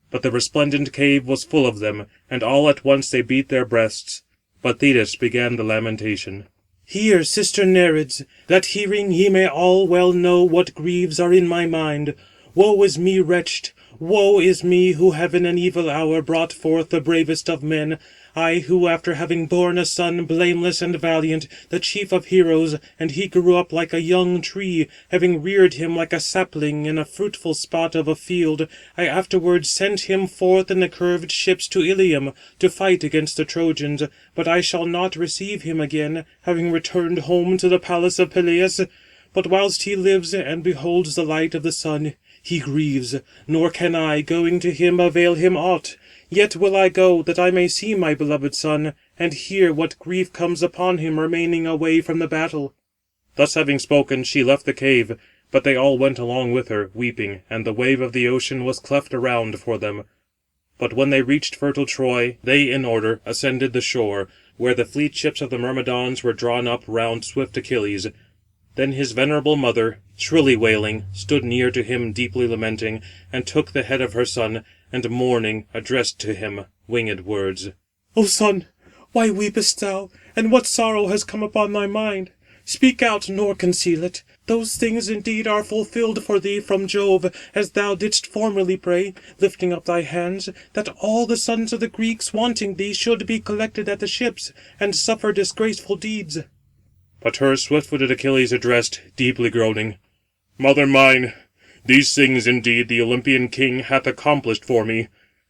But the resplendent cave was full of them, and all at once they beat their breasts. But Thetis began the lamentation. Hear, sister Nereids, that hearing ye may all well know what griefs are in my mind. Woe is me wretched! Woe is me, who have in an evil hour brought forth the bravest of men, I who, after having borne a son blameless and valiant, the chief of heroes, and he grew up like a young tree, having reared him like a sapling in a fruitful spot of a field, I afterwards sent him forth in the curved ships to Ilium, to fight against the Trojans, but I shall not receive him again, having returned home to the palace of Peleus. But whilst he lives, and beholds the light of the sun, he grieves, nor can I, going to him, avail him aught. Yet will I go, that I may see my beloved son, and hear what grief comes upon him remaining away from the battle. Thus having spoken, she left the cave, but they all went along with her, weeping, and the wave of the ocean was cleft around for them. But when they reached fertile Troy, they in order ascended the shore, where the fleet ships of the Myrmidons were drawn up round swift Achilles. Then his venerable mother, shrilly wailing, stood near to him deeply lamenting, and took the head of her son, and mourning addressed to him winged words. O son, why weepest thou, and what sorrow has come upon thy mind? Speak out, nor conceal it. Those things indeed are fulfilled for thee from Jove, as thou didst formerly pray, lifting up thy hands, that all the sons of the Greeks wanting thee should be collected at the ships, and suffer disgraceful deeds. But her swift-footed Achilles addressed, deeply groaning, Mother mine, these things indeed the Olympian king hath accomplished for me.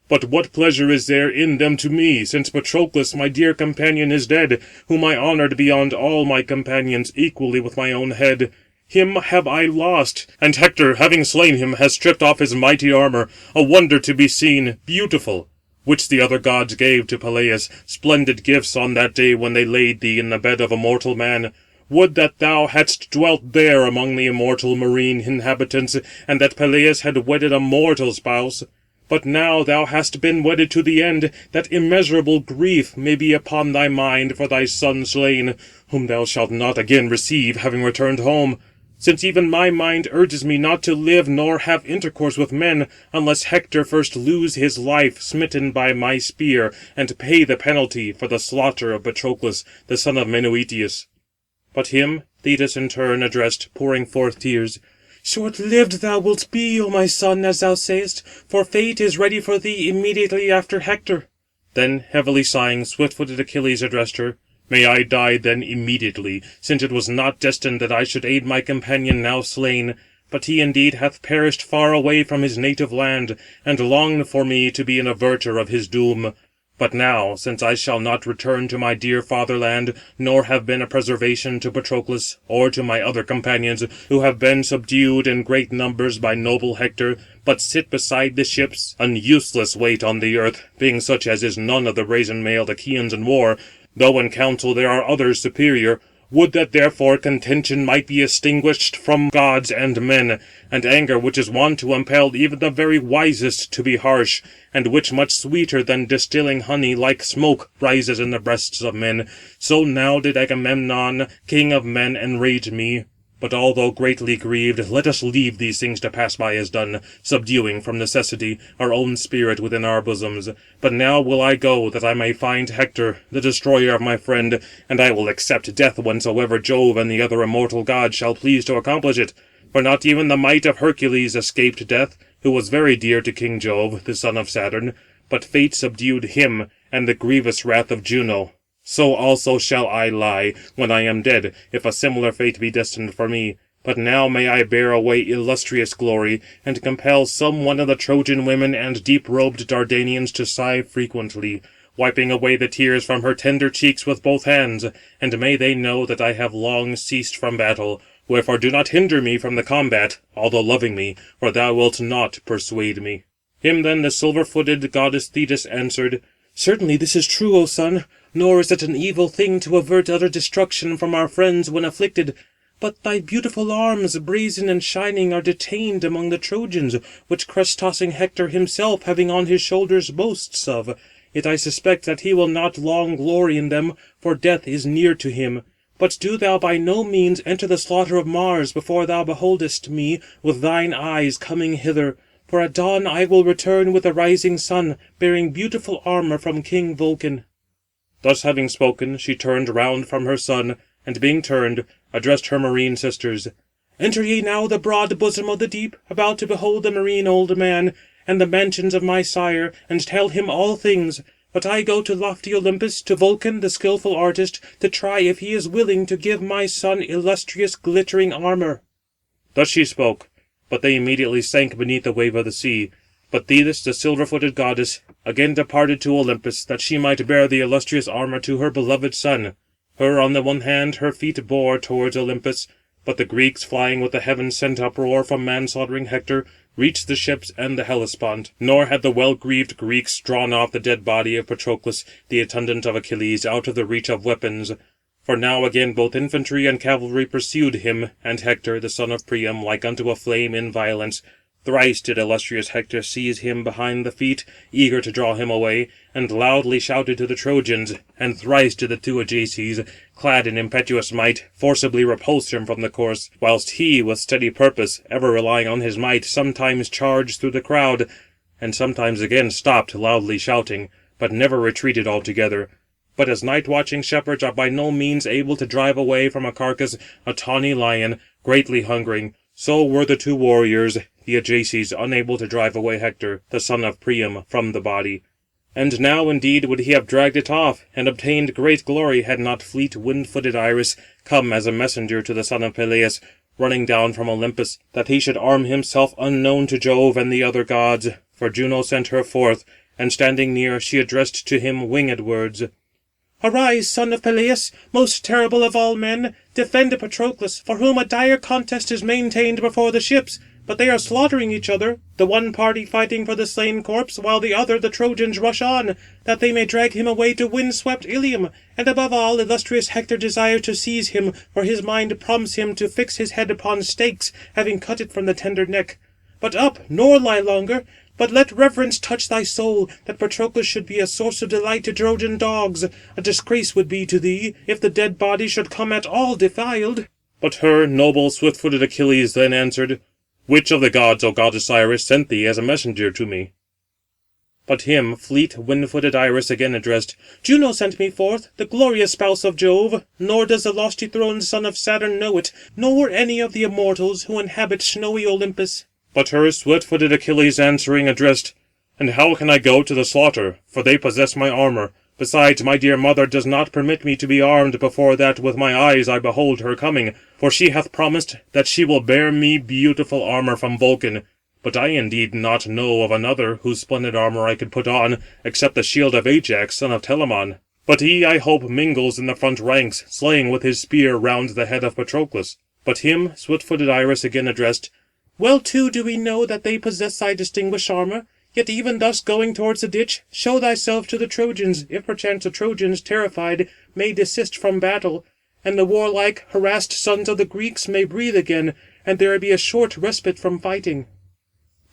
But what pleasure is there in them to me, since Patroclus my dear companion is dead, whom I honoured beyond all my companions, equally with my own head? Him have I lost, and Hector, having slain him, has stripped off his mighty armour, a wonder to be seen, beautiful, which the other gods gave to Peleus, splendid gifts on that day when they laid thee in the bed of a mortal man. Would that thou hadst dwelt there among the immortal marine inhabitants, and that Peleus had wedded a mortal spouse. But now thou hast been wedded to the end, that immeasurable grief may be upon thy mind for thy son slain, whom thou shalt not again receive, having returned home. Since even my mind urges me not to live nor have intercourse with men, unless Hector first lose his life smitten by my spear, and pay the penalty for the slaughter of Patroclus, the son of Menœtius. But him Thetis in turn addressed, pouring forth tears. Short-lived thou wilt be, O my son, as thou sayest, for fate is ready for thee immediately after Hector. Then, heavily sighing, swift-footed Achilles addressed her. May I die then immediately, since it was not destined that I should aid my companion now slain. But he indeed hath perished far away from his native land, and longed for me to be an averter of his doom. But now, since I shall not return to my dear fatherland, nor have been a preservation to Patroclus, or to my other companions, who have been subdued in great numbers by noble Hector, but sit beside the ships, an useless weight on the earth, being such as is none of the brazen-mailed Achaeans in war, though in council there are others superior, would that therefore contention might be extinguished from gods and men, and anger which is wont to impel even the very wisest to be harsh, and which much sweeter than distilling honey like smoke rises in the breasts of men, so now did Agamemnon, king of men, enrage me. But although greatly grieved, let us leave these things to pass by as done, subduing, from necessity, our own spirit within our bosoms. But now will I go, that I may find Hector, the destroyer of my friend, and I will accept death whensoever Jove and the other immortal gods shall please to accomplish it. For not even the might of Hercules escaped death, who was very dear to King Jove, the son of Saturn, but fate subdued him, and the grievous wrath of Juno. So also shall I lie, when I am dead, if a similar fate be destined for me. But now may I bear away illustrious glory, and compel some one of the Trojan women and deep-robed Dardanians to sigh frequently, wiping away the tears from her tender cheeks with both hands. And may they know that I have long ceased from battle. Wherefore do not hinder me from the combat, although loving me, for thou wilt not persuade me. Him then the silver-footed goddess Thetis answered, Certainly this is true, O son, nor is it an evil thing to avert utter destruction from our friends when afflicted. But thy beautiful arms, brazen and shining, are detained among the Trojans, which crest-tossing Hector himself, having on his shoulders, boasts of. Yet I suspect that he will not long glory in them, for death is near to him. But do thou by no means enter the slaughter of Mars before thou beholdest me with thine eyes coming hither. For at dawn I will return with the rising sun, bearing beautiful armour from King Vulcan." Thus having spoken, she turned round from her son, and being turned, addressed her marine sisters. "Enter ye now the broad bosom of the deep, about to behold the marine old man, and the mansions of my sire, and tell him all things. But I go to lofty Olympus, to Vulcan, the skilful artist, to try if he is willing to give my son illustrious glittering armour." Thus she spoke, but they immediately sank beneath the wave of the sea. But Thetis, the silver-footed goddess, again departed to Olympus, that she might bear the illustrious armour to her beloved son. Her on the one hand her feet bore towards Olympus, but the Greeks, flying with the heaven-sent uproar from man-slaughtering Hector, reached the ships and the Hellespont. Nor had the well-grieved Greeks drawn off the dead body of Patroclus, the attendant of Achilles, out of the reach of weapons. For now again both infantry and cavalry pursued him, and Hector, the son of Priam, like unto a flame in violence. Thrice did illustrious Hector seize him behind the feet, eager to draw him away, and loudly shouted to the Trojans. And thrice did the two Ajaces, clad in impetuous might, forcibly repulse him from the course, whilst he, with steady purpose, ever relying on his might, sometimes charged through the crowd, and sometimes again stopped, loudly shouting, but never retreated altogether. But as night-watching shepherds are by no means able to drive away from a carcass a tawny lion, greatly hungering, so were the two warriors, the Ajaces, unable to drive away Hector, the son of Priam, from the body. And now indeed would he have dragged it off, and obtained great glory, had not fleet wind-footed Iris come as a messenger to the son of Peleus, running down from Olympus, that he should arm himself unknown to Jove and the other gods. For Juno sent her forth, and standing near, she addressed to him winged words. "Arise, son of Peleus, most terrible of all men, defend Patroclus, for whom a dire contest is maintained before the ships. But they are slaughtering each other, the one party fighting for the slain corpse, while the other, the Trojans, rush on, that they may drag him away to wind-swept Ilium. And above all, illustrious Hector desires to seize him, for his mind prompts him to fix his head upon stakes, having cut it from the tender neck. But up, nor lie longer, but let reverence touch thy soul, that Patroclus should be a source of delight to Trojan dogs. A disgrace would be to thee, if the dead body should come at all defiled." But her noble swift-footed Achilles then answered, "Which of the gods, O goddess Iris, sent thee as a messenger to me?" But him fleet wind-footed Iris again addressed, "Juno sent me forth, the glorious spouse of Jove, nor does the lofty-throned son of Saturn know it, nor any of the immortals who inhabit snowy Olympus." But her swift-footed Achilles answering addressed, "And how can I go to the slaughter? For they possess my armour. Besides, my dear mother does not permit me to be armed before that with my eyes I behold her coming, for she hath promised that she will bear me beautiful armour from Vulcan. But I indeed not know of another whose splendid armour I could put on, except the shield of Ajax, son of Telamon. But he, I hope, mingles in the front ranks, slaying with his spear round the head of Patroclus." But him swift-footed Iris again addressed, "Well too do we know that they possess thy distinguished armour. Yet even thus going towards the ditch, show thyself to the Trojans, if perchance the Trojans, terrified, may desist from battle, and the warlike, harassed sons of the Greeks may breathe again, and there be a short respite from fighting."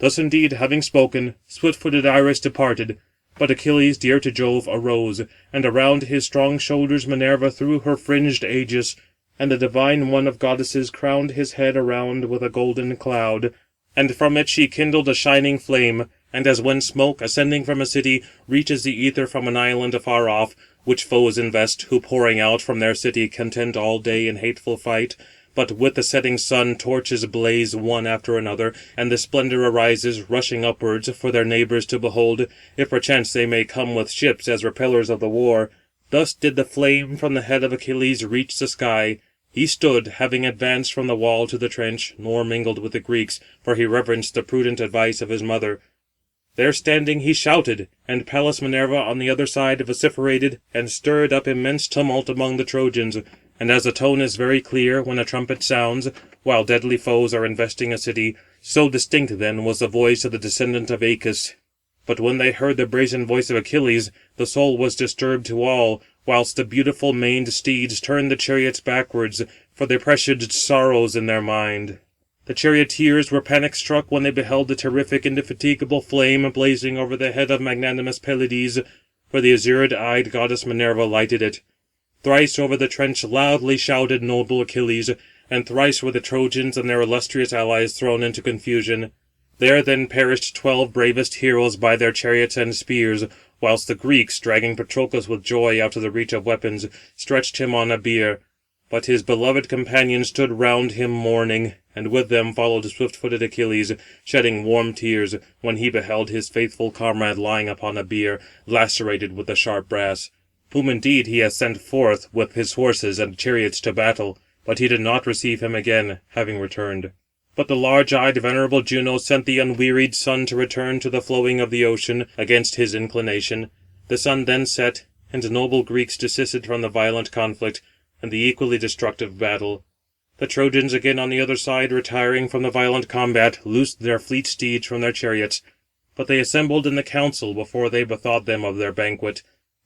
Thus indeed having spoken, swift-footed Iris departed. But Achilles, dear to Jove, arose, and around his strong shoulders Minerva threw her fringed aegis, and the divine one of goddesses crowned his head around with a golden cloud. And from it she kindled a shining flame, and as when smoke, ascending from a city, reaches the ether from an island afar off, which foes invest, who pouring out from their city contend all day in hateful fight, but with the setting sun torches blaze one after another, and the splendour arises, rushing upwards, for their neighbours to behold, if perchance they may come with ships as repellers of the war. Thus did the flame from the head of Achilles reach the sky. He stood, having advanced from the wall to the trench, nor mingled with the Greeks, for he reverenced the prudent advice of his mother. There standing he shouted, and Pallas Minerva on the other side vociferated, and stirred up immense tumult among the Trojans. And as the tone is very clear when a trumpet sounds, while deadly foes are investing a city, so distinct then was the voice of the descendant of Æacus. But when they heard the brazen voice of Achilles, the soul was disturbed to all, whilst the beautiful maned steeds turned the chariots backwards, for they presaged sorrows in their mind. The charioteers were panic-struck when they beheld the terrific indefatigable flame blazing over the head of magnanimous Pelides, for the azure-eyed goddess Minerva lighted it. Thrice over the trench loudly shouted noble Achilles, and thrice were the Trojans and their illustrious allies thrown into confusion. There then perished 12 bravest heroes by their chariots and spears, whilst the Greeks, dragging Patroclus with joy out of the reach of weapons, stretched him on a bier. But his beloved companions stood round him mourning, and with them followed swift-footed Achilles, shedding warm tears, when he beheld his faithful comrade lying upon a bier, lacerated with the sharp brass, whom indeed he has sent forth with his horses and chariots to battle, but he did not receive him again, having returned. But the large-eyed venerable Juno sent the unwearied sun to return to the flowing of the ocean, against his inclination. The sun then set, and noble Greeks desisted from the violent conflict, and the equally destructive battle. The Trojans again on the other side, retiring from the violent combat, loosed their fleet steeds from their chariots. But they assembled in the council before they bethought them of their banquet.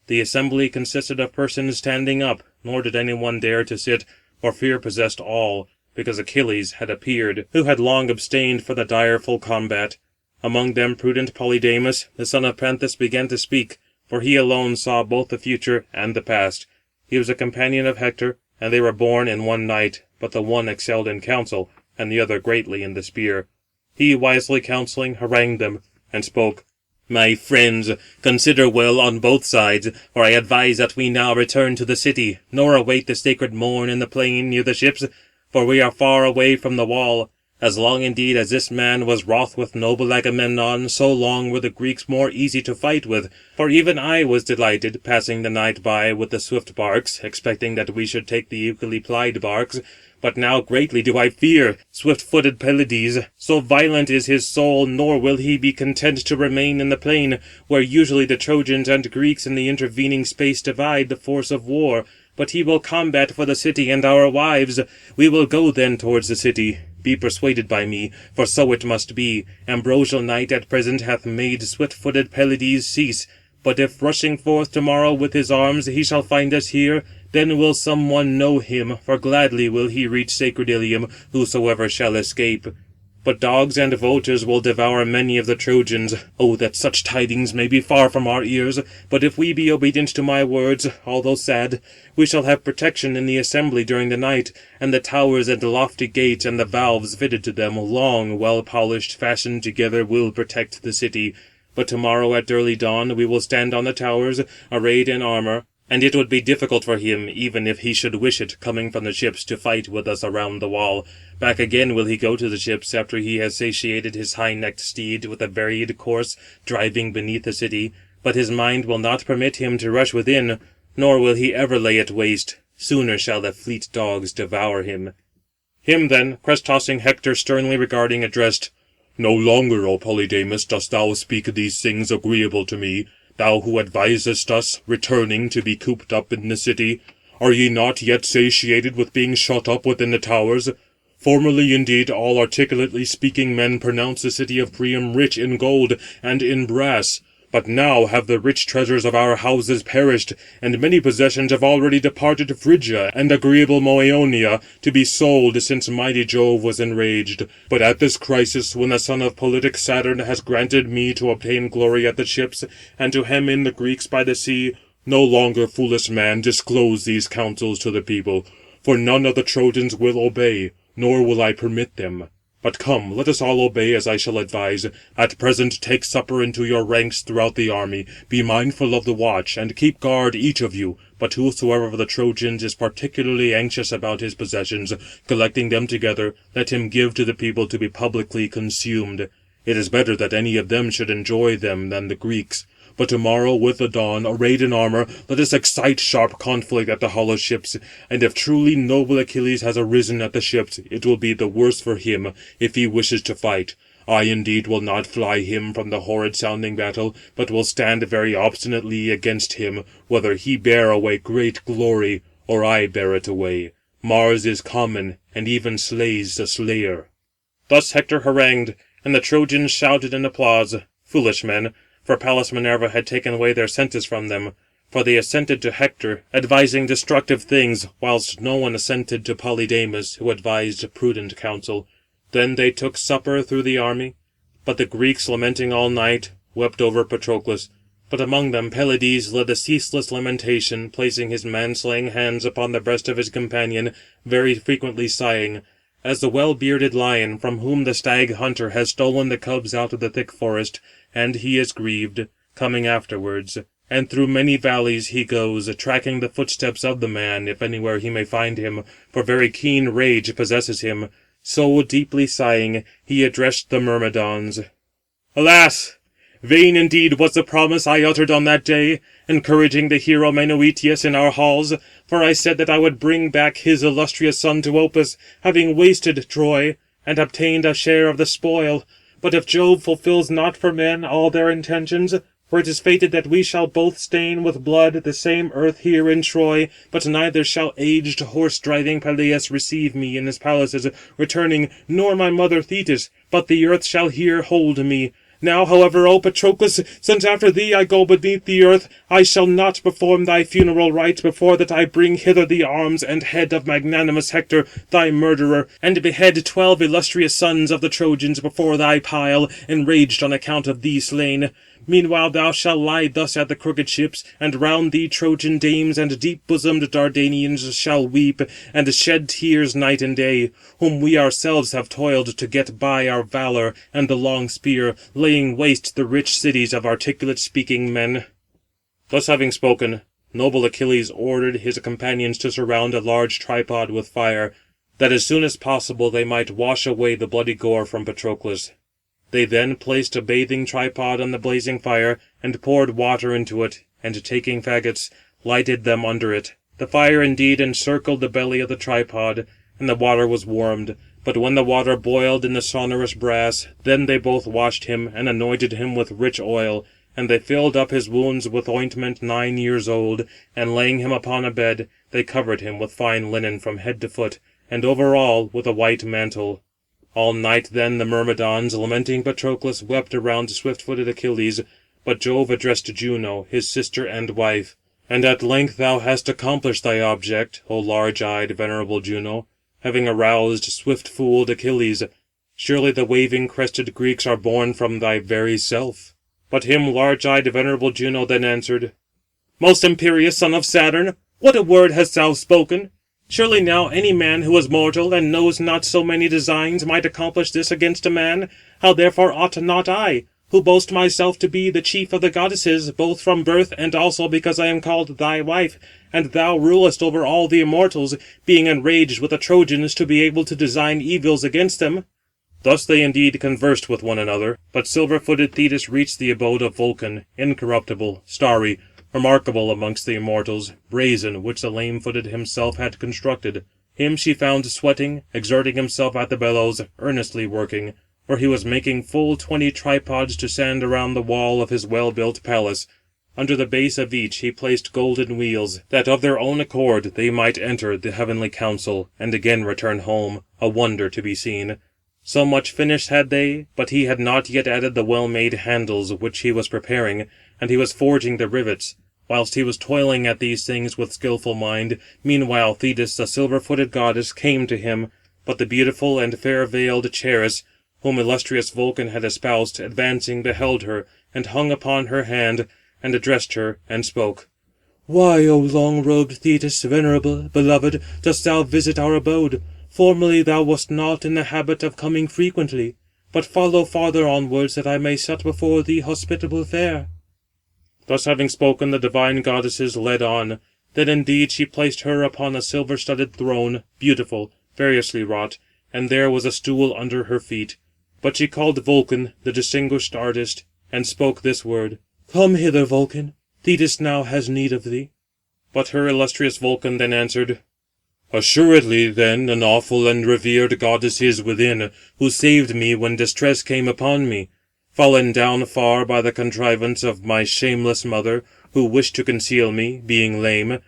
The assembly consisted of persons standing up, nor did any one dare to sit, for fear possessed all, because Achilles had appeared, who had long abstained for the direful combat. Among them prudent Polydamas, the son of Panthus, began to speak, for he alone saw both the future and the past. He was a companion of Hector, and they were born in one night, but the one excelled in counsel, and the other greatly in the spear. He, wisely counselling, harangued them, and spoke: "My friends, consider well on both sides, for I advise that we now return to the city, nor await the sacred morn in the plain near the ships, for we are far away from the wall. As long indeed as this man was wroth with noble Agamemnon, so long were the Greeks more easy to fight with. For even I was delighted, passing the night by with the swift barks, expecting that we should take the equally plied barks. But now greatly do I fear swift-footed Pelides. So violent is his soul, nor will he be content to remain in the plain, where usually the Trojans and Greeks in the intervening space divide the force of war. But he will combat for the city and our wives. We will go then towards the city. Be persuaded by me, for so it must be. Ambrosial night at present hath made swift-footed Pelides cease. But if rushing forth to-morrow with his arms he shall find us here, then will some one know him, for gladly will he reach sacred Ilium, whosoever shall escape. But dogs and vultures will devour many of the Trojans. Oh, that such tidings may be far from our ears! But if we be obedient to my words, although sad, we shall have protection in the assembly during the night, and the towers and lofty gates and the valves fitted to them, long, well-polished, fastened together, will protect the city. But to-morrow at early dawn we will stand on the towers, arrayed in armour, and it would be difficult for him, even if he should wish it, coming from the ships, to fight with us around the wall. Back again will he go to the ships, after he has satiated his high-necked steed with a varied course, driving beneath the city. But his mind will not permit him to rush within, nor will he ever lay it waste. Sooner shall the fleet dogs devour him." Him then crest-tossing Hector sternly regarding addressed: "No longer, O Polydamas, dost thou speak these things agreeable to me, thou who advisest us, returning, to be cooped up in the city. Are ye not yet satiated with being shut up within the towers? Formerly indeed all articulately speaking men pronounced the city of Priam rich in gold and in brass. But now have the rich treasures of our houses perished, and many possessions have already departed to Phrygia and agreeable Moeonia, to be sold, since mighty Jove was enraged. But at this crisis, when the son of politic Saturn has granted me to obtain glory at the ships, and to hem in the Greeks by the sea, no longer, foolish man, disclose these counsels to the people, for none of the Trojans will obey, nor will I permit them. But come, let us all obey as I shall advise. At present take supper into your ranks throughout the army. Be mindful of the watch, and keep guard each of you. But whosoever of the Trojans is particularly anxious about his possessions, collecting them together, let him give to the people to be publicly consumed. It is better that any of them should enjoy them than the Greeks. But to-morrow with the dawn, arrayed in armour, let us excite sharp conflict at the hollow ships. And if truly noble Achilles has arisen at the ships, it will be the worse for him, if he wishes to fight. I indeed will not fly him from the horrid-sounding battle, but will stand very obstinately against him, whether he bear away great glory, or I bear it away. Mars is common, and even slays the slayer." Thus Hector harangued, and the Trojans shouted in applause. Foolish men! For Pallas Minerva had taken away their senses from them. For they assented to Hector, advising destructive things, whilst no one assented to Polydamas, who advised prudent counsel. Then they took supper through the army. But the Greeks, lamenting all night, wept over Patroclus. But among them Pelides led a ceaseless lamentation, placing his man-slaying hands upon the breast of his companion, very frequently sighing, as the well-bearded lion, from whom the stag-hunter has stolen the cubs out of the thick forest, and he is grieved, coming afterwards. And through many valleys he goes, tracking the footsteps of the man, if anywhere he may find him, for very keen rage possesses him. So, deeply sighing, he addressed the Myrmidons. Alas! Vain indeed was the promise I uttered on that day, encouraging the hero Menœtius in our halls, for I said that I would bring back his illustrious son to Opus, having wasted Troy, and obtained a share of the spoil. But if Jove fulfils not for men all their intentions, for it is fated that we shall both stain with blood the same earth here in Troy, but neither shall aged horse-driving Peleus receive me in his palaces, returning, nor my mother Thetis, but the earth shall here hold me. Now, however, O Patroclus, since after thee I go beneath the earth, I shall not perform thy funeral rites before that I bring hither the arms and head of magnanimous Hector, thy murderer, and behead 12 illustrious sons of the Trojans before thy pile, enraged on account of thee slain. Meanwhile thou shalt lie thus at the crooked ships, and round thee Trojan dames and deep-bosomed Dardanians shall weep, and shed tears night and day, whom we ourselves have toiled to get by our valour and the long spear, laying waste the rich cities of articulate-speaking men. Thus having spoken, noble Achilles ordered his companions to surround a large tripod with fire, that as soon as possible they might wash away the bloody gore from Patroclus. They then placed a bathing tripod on the blazing fire, and poured water into it, and taking faggots, lighted them under it. The fire indeed encircled the belly of the tripod, and the water was warmed. But when the water boiled in the sonorous brass, then they both washed him, and anointed him with rich oil. And they filled up his wounds with ointment 9 years old, and laying him upon a bed, they covered him with fine linen from head to foot, and over all with a white mantle. All night then the Myrmidons, lamenting Patroclus, wept around swift-footed Achilles, but Jove addressed Juno, his sister and wife. And at length thou hast accomplished thy object, O large-eyed, venerable Juno, having aroused swift-fooled Achilles. Surely the waving-crested Greeks are born from thy very self. But him large-eyed, venerable Juno then answered, Most imperious son of Saturn, what a word hast thou spoken! Surely now any man who is mortal, and knows not so many designs, might accomplish this against a man. How therefore ought not I, who boast myself to be the chief of the goddesses, both from birth, and also because I am called thy wife, and thou rulest over all the immortals, being enraged with the Trojans, to be able to design evils against them? Thus they indeed conversed with one another. But silver-footed Thetis reached the abode of Vulcan, incorruptible, starry, remarkable amongst the immortals, brazen, which the lame-footed himself had constructed. Him she found sweating, exerting himself at the bellows, earnestly working, for he was making full 20 tripods to stand around the wall of his well-built palace. Under the base of each he placed golden wheels, that of their own accord they might enter the heavenly council, and again return home, a wonder to be seen. So much finished had they, but he had not yet added the well-made handles which he was preparing, and he was forging the rivets. Whilst he was toiling at these things with skilful mind, meanwhile Thetis, the silver-footed goddess, came to him. But the beautiful and fair-veiled Charis, whom illustrious Vulcan had espoused, advancing beheld her, and hung upon her hand, and addressed her, and spoke. Why, O long-robed Thetis, venerable, beloved, dost thou visit our abode? Formerly thou wast not in the habit of coming frequently. But follow farther onwards, that I may set before thee hospitable fare. Thus having spoken, the divine goddesses led on. Then indeed she placed her upon a silver-studded throne, beautiful, variously wrought, and there was a stool under her feet. But she called Vulcan, the distinguished artist, and spoke this word, Come hither, Vulcan, Thetis now has need of thee. But her illustrious Vulcan then answered, Assuredly then an awful and revered goddess is within, who saved me when distress came upon me, fallen down far by the contrivance of my shameless mother, who wished to conceal me, being lame.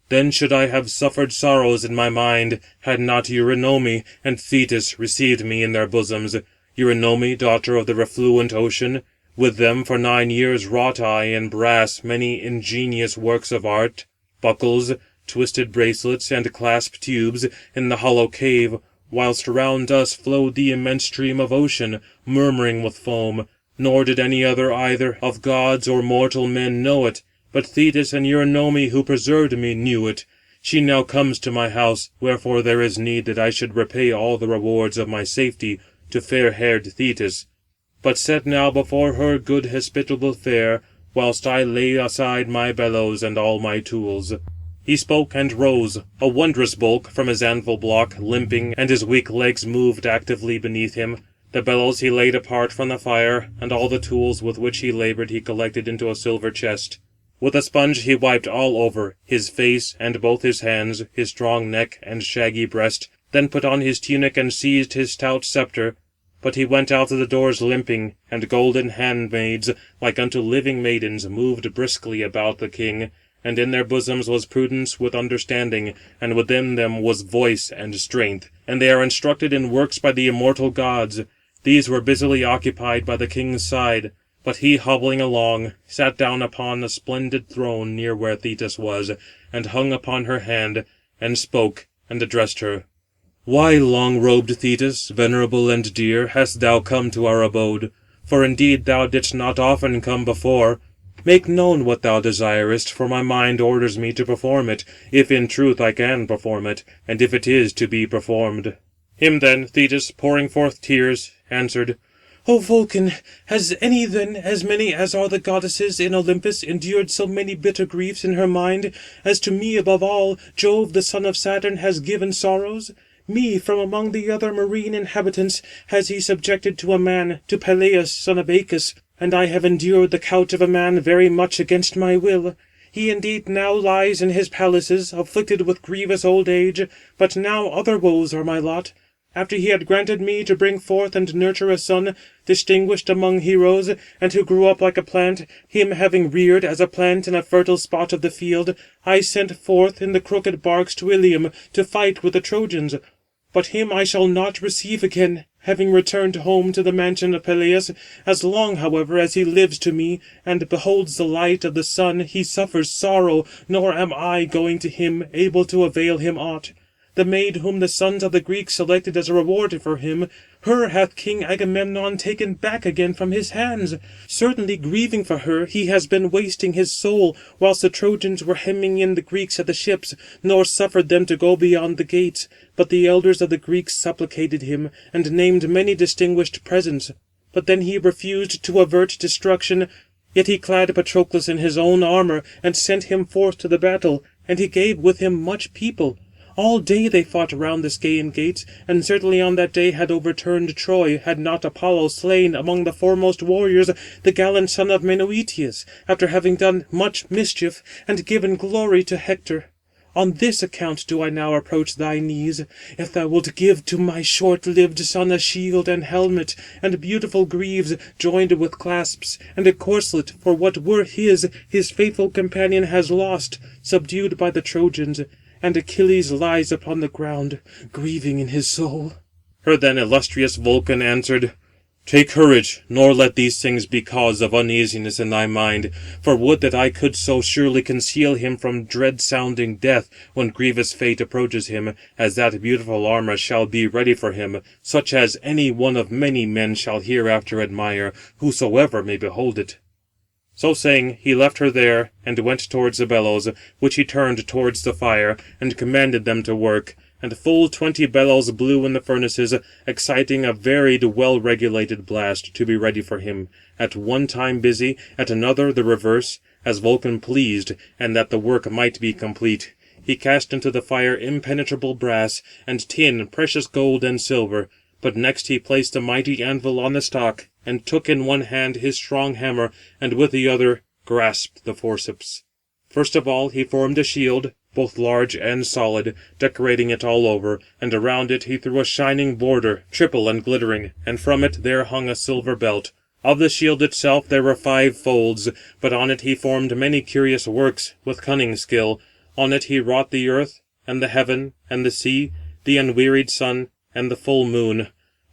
Then should I have suffered sorrows in my mind, had not Eurynome and Thetis received me in their bosoms. Eurynome, daughter of the refluent ocean, With them for 9 years wrought I in brass many ingenious works of art, buckles, twisted bracelets, and clasp tubes, in the hollow cave, whilst round us flowed the immense stream of ocean, murmuring with foam. Nor did any other either of gods or mortal men know it, but Thetis and Eurynome, who preserved me, knew it. She now comes to my house, wherefore there is need that I should repay all the rewards of my safety to fair-haired Thetis. But set now before her good hospitable fare, whilst I lay aside my bellows and all my tools." He spoke and rose, a wondrous bulk, from his anvil block, limping, and his weak legs moved actively beneath him. The bellows he laid apart from the fire, and all the tools with which he laboured he collected into a silver chest. With a sponge he wiped all over, his face, and both his hands, his strong neck, and shaggy breast, then put on his tunic and seized his stout sceptre. But he went out of the doors limping, and golden handmaids, like unto living maidens, moved briskly about the king. And in their bosoms was prudence with understanding, and within them was voice and strength. And they are instructed in works by the immortal gods. These were busily occupied by the king's side. But he, hobbling along, sat down upon a splendid throne near where Thetis was, and hung upon her hand, and spoke, and addressed her. "Why, long-robed Thetis, venerable and dear, hast thou come to our abode? For indeed thou didst not often come before. Make known what thou desirest, for my mind orders me to perform it, if in truth I can perform it, and if it is to be performed." Him then Thetis, pouring forth tears, answered, "O Vulcan, has any then, as many as are the goddesses in Olympus, endured so many bitter griefs in her mind, as to me above all, Jove, the son of Saturn, has given sorrows? Me, from among the other marine inhabitants, has he subjected to a man, to Peleus, son of Acus, and I have endured the couch of a man very much against my will. He indeed now lies in his palaces, afflicted with grievous old age, but now other woes are my lot. After he had granted me to bring forth and nurture a son, distinguished among heroes, and who grew up like a plant, him having reared as a plant in a fertile spot of the field, I sent forth in the crooked barks to Ilium, to fight with the Trojans. But him I shall not receive again, having returned home to the mansion of Peleus. As long, however, as he lives to me, and beholds the light of the sun, he suffers sorrow, nor am I, going to him, able to avail him aught. The maid whom the sons of the Greeks selected as a reward for him, her hath King Agamemnon taken back again from his hands. Certainly, grieving for her, he has been wasting his soul, whilst the Trojans were hemming in the Greeks at the ships, nor suffered them to go beyond the gates. But the elders of the Greeks supplicated him, and named many distinguished presents. But then he refused to avert destruction. Yet he clad Patroclus in his own armour, and sent him forth to the battle, and he gave with him much people. All day they fought round the Scaean gates, and certainly on that day had overturned Troy, had not Apollo slain among the foremost warriors the gallant son of Menœtius, after having done much mischief, and given glory to Hector. On this account do I now approach thy knees, if thou wilt give to my short-lived son a shield and helmet, and beautiful greaves, joined with clasps, and a corslet, for what were his faithful companion has lost, subdued by the Trojans. And Achilles lies upon the ground, grieving in his soul." Her then illustrious Vulcan answered, "Take courage, nor let these things be cause of uneasiness in thy mind. For would that I could so surely conceal him from dread-sounding death, when grievous fate approaches him, as that beautiful armour shall be ready for him, such as any one of many men shall hereafter admire, whosoever may behold it." So saying, he left her there, and went towards the bellows, which he turned towards the fire, and commanded them to work. And full 20 bellows blew in the furnaces, exciting a varied well-regulated blast, to be ready for him, at one time busy, at another the reverse, as Vulcan pleased, and that the work might be complete. He cast into the fire impenetrable brass, and tin, precious gold, and silver. But next he placed the mighty anvil on the stock, and took in one hand his strong hammer, and with the other grasped the forceps. First of all he formed a shield, both large and solid, decorating it all over, and around it he threw a shining border, triple and glittering, and from it there hung a silver belt. Of the shield itself there were 5 folds, but on it he formed many curious works, with cunning skill. On it he wrought the earth, and the heaven, and the sea, the unwearied sun, and the full moon.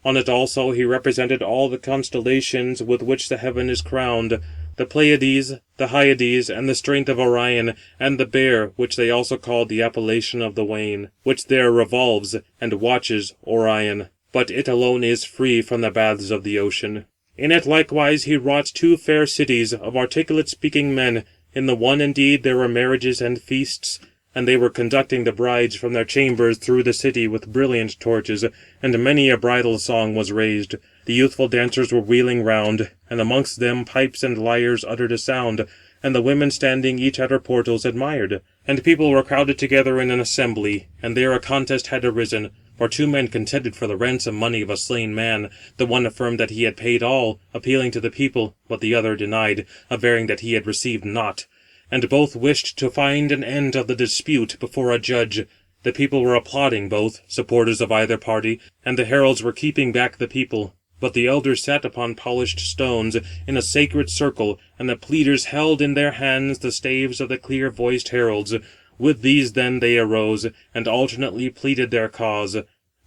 On it also he represented all the constellations with which the heaven is crowned, the Pleiades, the Hyades, and the strength of Orion, and the Bear, which they also called the appellation of the Wain, which there revolves, and watches Orion. But it alone is free from the baths of the ocean. In it likewise he wrought 2 fair cities of articulate-speaking men. In the one indeed there were marriages and feasts, and they were conducting the brides from their chambers through the city with brilliant torches, and many a bridal song was raised. The youthful dancers were wheeling round, and amongst them pipes and lyres uttered a sound, and the women standing each at her portals admired. And people were crowded together in an assembly, and there a contest had arisen. For 2 men contended for the ransom money of a slain man. The one affirmed that he had paid all, appealing to the people, but the other denied, averring that he had received naught. And both wished to find an end of the dispute before a judge. The people were applauding both, supporters of either party, and the heralds were keeping back the people. But the elders sat upon polished stones, in a sacred circle, and the pleaders held in their hands the staves of the clear-voiced heralds. With these then they arose, and alternately pleaded their cause.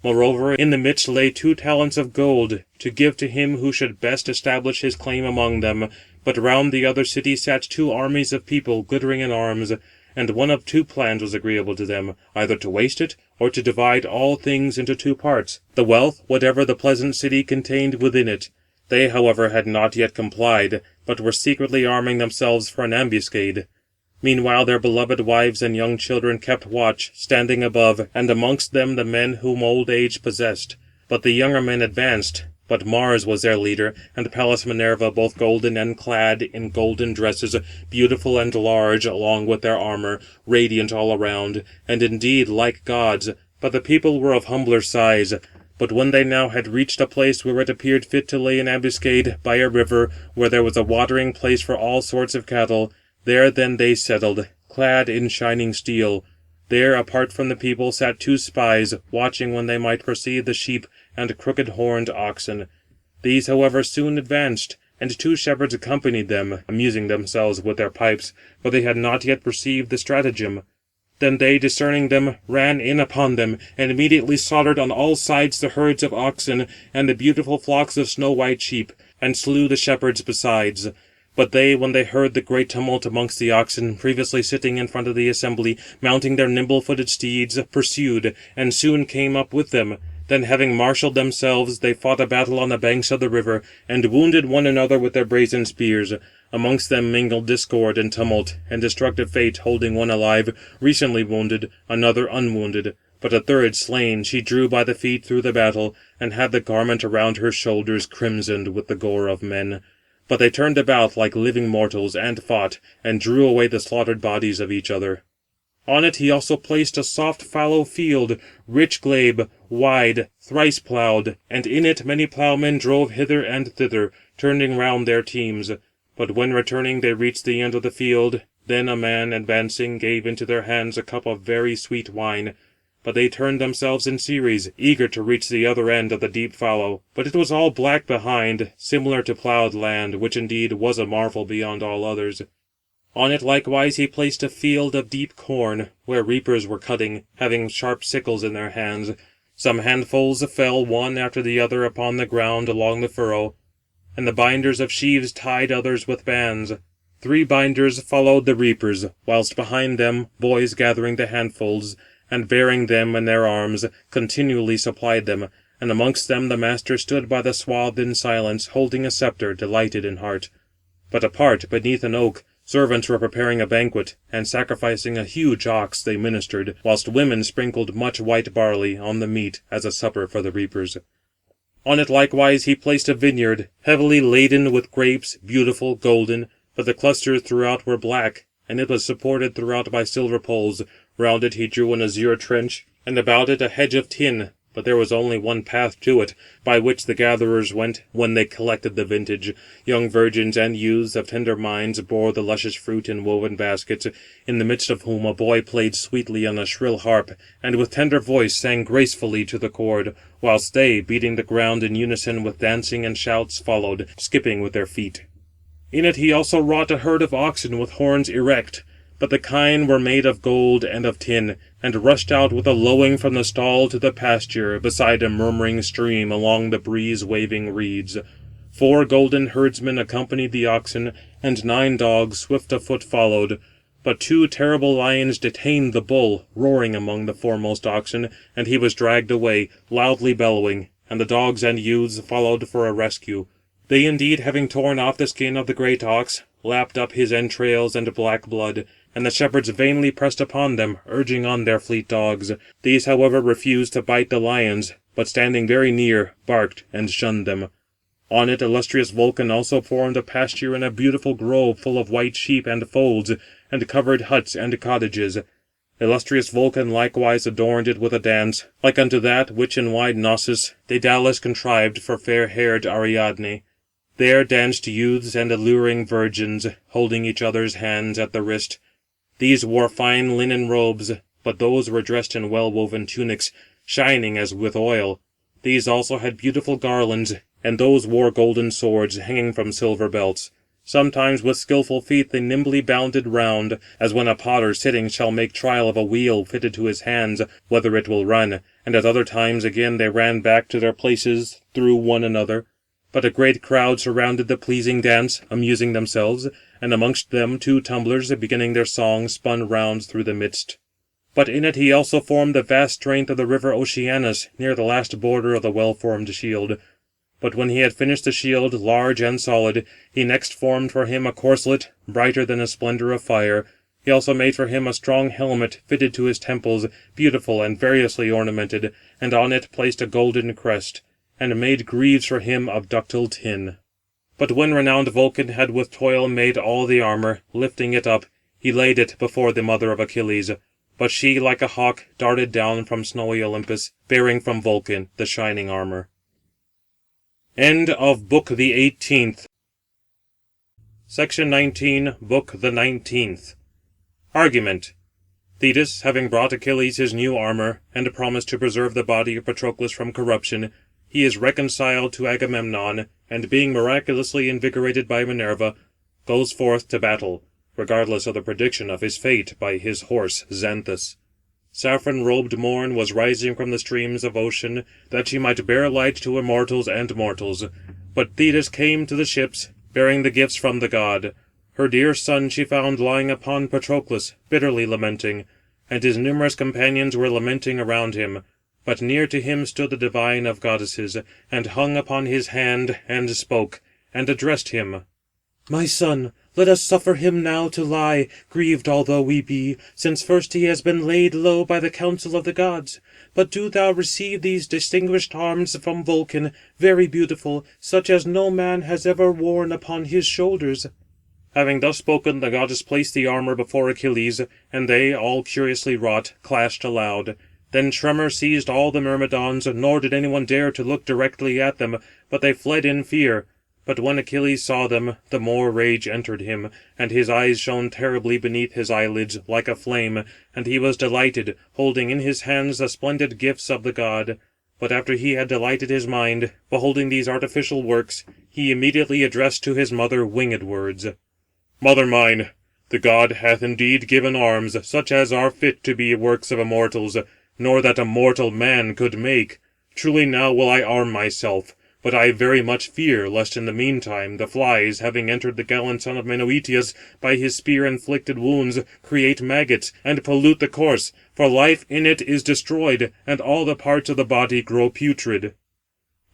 Moreover, in the midst lay 2 talents of gold, to give to him who should best establish his claim among them. But round the other city sat 2 armies of people, glittering in arms. And one of 2 plans was agreeable to them, either to waste it, or to divide all things into 2 parts, the wealth, whatever the pleasant city contained within it. They, however, had not yet complied, but were secretly arming themselves for an ambuscade. Meanwhile their beloved wives and young children kept watch, standing above, and amongst them the men whom old age possessed. But the younger men advanced, but Mars was their leader, and Pallas Minerva, both golden and clad in golden dresses, beautiful and large, along with their armour, radiant all around, and indeed like gods. But the people were of humbler size. But when they now had reached a place where it appeared fit to lay an ambuscade, by a river, where there was a watering place for all sorts of cattle, there then they settled, clad in shining steel. There, apart from the people, sat 2 spies, watching when they might perceive the sheep and crooked-horned oxen. These, however, soon advanced, and 2 shepherds accompanied them, amusing themselves with their pipes, for they had not yet perceived the stratagem. Then they, discerning them, ran in upon them, and immediately slaughtered on all sides the herds of oxen, and the beautiful flocks of snow-white sheep, and slew the shepherds besides. But they, when they heard the great tumult amongst the oxen, previously sitting in front of the assembly, mounting their nimble-footed steeds, pursued, and soon came up with them. Then having marshalled themselves, they fought a battle on the banks of the river, and wounded one another with their brazen spears. Amongst them mingled discord and tumult, and destructive fate, holding one alive, recently wounded, another unwounded. But a third slain she drew by the feet through the battle, and had the garment around her shoulders crimsoned with the gore of men. But they turned about like living mortals, and fought, and drew away the slaughtered bodies of each other. On it he also placed a soft fallow field, rich glebe, wide, thrice ploughed, and in it many ploughmen drove hither and thither, turning round their teams. But when returning they reached the end of the field, then a man, advancing, gave into their hands a cup of very sweet wine. But they turned themselves in series, eager to reach the other end of the deep fallow. But it was all black behind, similar to ploughed land, which indeed was a marvel beyond all others. On it likewise he placed a field of deep corn, where reapers were cutting, having sharp sickles in their hands. Some handfuls fell one after the other upon the ground along the furrow, and the binders of sheaves tied others with bands. 3 binders followed the reapers, whilst behind them boys gathering the handfuls, and bearing them in their arms, continually supplied them. And amongst them the master stood by the swathed in silence, holding a sceptre, delighted in heart. But apart, beneath an oak, servants were preparing a banquet, and sacrificing a huge ox they ministered, whilst women sprinkled much white barley on the meat as a supper for the reapers. On it likewise he placed a vineyard, heavily laden with grapes, beautiful, golden, but the clusters throughout were black, and it was supported throughout by silver poles. Round it he drew an azure trench, and about it a hedge of tin, but there was only one path to it, by which the gatherers went when they collected the vintage. Young virgins and youths of tender minds bore the luscious fruit in woven baskets, in the midst of whom a boy played sweetly on a shrill harp, and with tender voice sang gracefully to the chord, whilst they, beating the ground in unison with dancing and shouts, followed, skipping with their feet. In it he also wrought a herd of oxen with horns erect, But the kine were made of gold and of tin, and rushed out with a lowing from the stall to the pasture, beside a murmuring stream, along the breeze-waving reeds. 4 golden herdsmen accompanied the oxen, and 9 dogs, swift of foot, followed. But 2 terrible lions detained the bull, roaring among the foremost oxen, and he was dragged away, loudly bellowing, and the dogs and youths followed for a rescue. They indeed, having torn off the skin of the great ox, lapped up his entrails and black blood, and the shepherds vainly pressed upon them, urging on their fleet dogs. These, however, refused to bite the lions, but standing very near, barked and shunned them. On it illustrious Vulcan also formed a pasture in a beautiful grove full of white sheep and folds, and covered huts and cottages. Illustrious Vulcan likewise adorned it with a dance, like unto that which in wide Knossos Daedalus contrived for fair-haired Ariadne. There danced youths and alluring virgins, holding each other's hands at the wrist. These wore fine linen robes, but those were dressed in well-woven tunics, shining as with oil. These also had beautiful garlands, and those wore golden swords, hanging from silver belts. Sometimes with skilful feet they nimbly bounded round, as when a potter sitting shall make trial of a wheel fitted to his hands, whether it will run, and at other times again they ran back to their places through one another. But a great crowd surrounded the pleasing dance, amusing themselves, and amongst them 2 tumblers, beginning their song, spun round through the midst. But in it he also formed the vast strength of the river Oceanus, near the last border of the well-formed shield. But when he had finished the shield, large and solid, he next formed for him a corslet, brighter than a splendour of fire. He also made for him a strong helmet, fitted to his temples, beautiful and variously ornamented, and on it placed a golden crest, and made greaves for him of ductile tin. But when renowned Vulcan had with toil made all the armour, lifting it up, he laid it before the mother of Achilles. But she, like a hawk, darted down from snowy Olympus, bearing from Vulcan the shining armour. End of Book the 18th. Section 19, Book the 19th. Argument. Thetis, having brought Achilles his new armour, and promised to preserve the body of Patroclus from corruption, he is reconciled to Agamemnon, and being miraculously invigorated by Minerva, goes forth to battle, regardless of the prediction of his fate by his horse Xanthus. Saffron-robed Morn was rising from the streams of ocean, that she might bear light to immortals and mortals. But Thetis came to the ships, bearing the gifts from the god. Her dear son she found lying upon Patroclus, bitterly lamenting, and his numerous companions were lamenting around him. But near to him stood the divine of goddesses, and hung upon his hand, and spoke, and addressed him. My son, let us suffer him now to lie, grieved although we be, since first he has been laid low by the counsel of the gods. But do thou receive these distinguished arms from Vulcan, very beautiful, such as no man has ever worn upon his shoulders. Having thus spoken, the goddess placed the armour before Achilles, and they, all curiously wrought, clashed aloud. Then tremor seized all the Myrmidons, nor did any one dare to look directly at them, but they fled in fear. But when Achilles saw them, the more rage entered him, and his eyes shone terribly beneath his eyelids, like a flame, and he was delighted, holding in his hands the splendid gifts of the god. But after he had delighted his mind, beholding these artificial works, he immediately addressed to his mother winged words. Mother mine, the god hath indeed given arms, such as are fit to be works of immortals, nor that a mortal man could make. Truly now will I arm myself. But I very much fear, lest in the meantime the flies, having entered the gallant son of Menœtius by his spear-inflicted wounds, create maggots, and pollute the corse, for life in it is destroyed, and all the parts of the body grow putrid.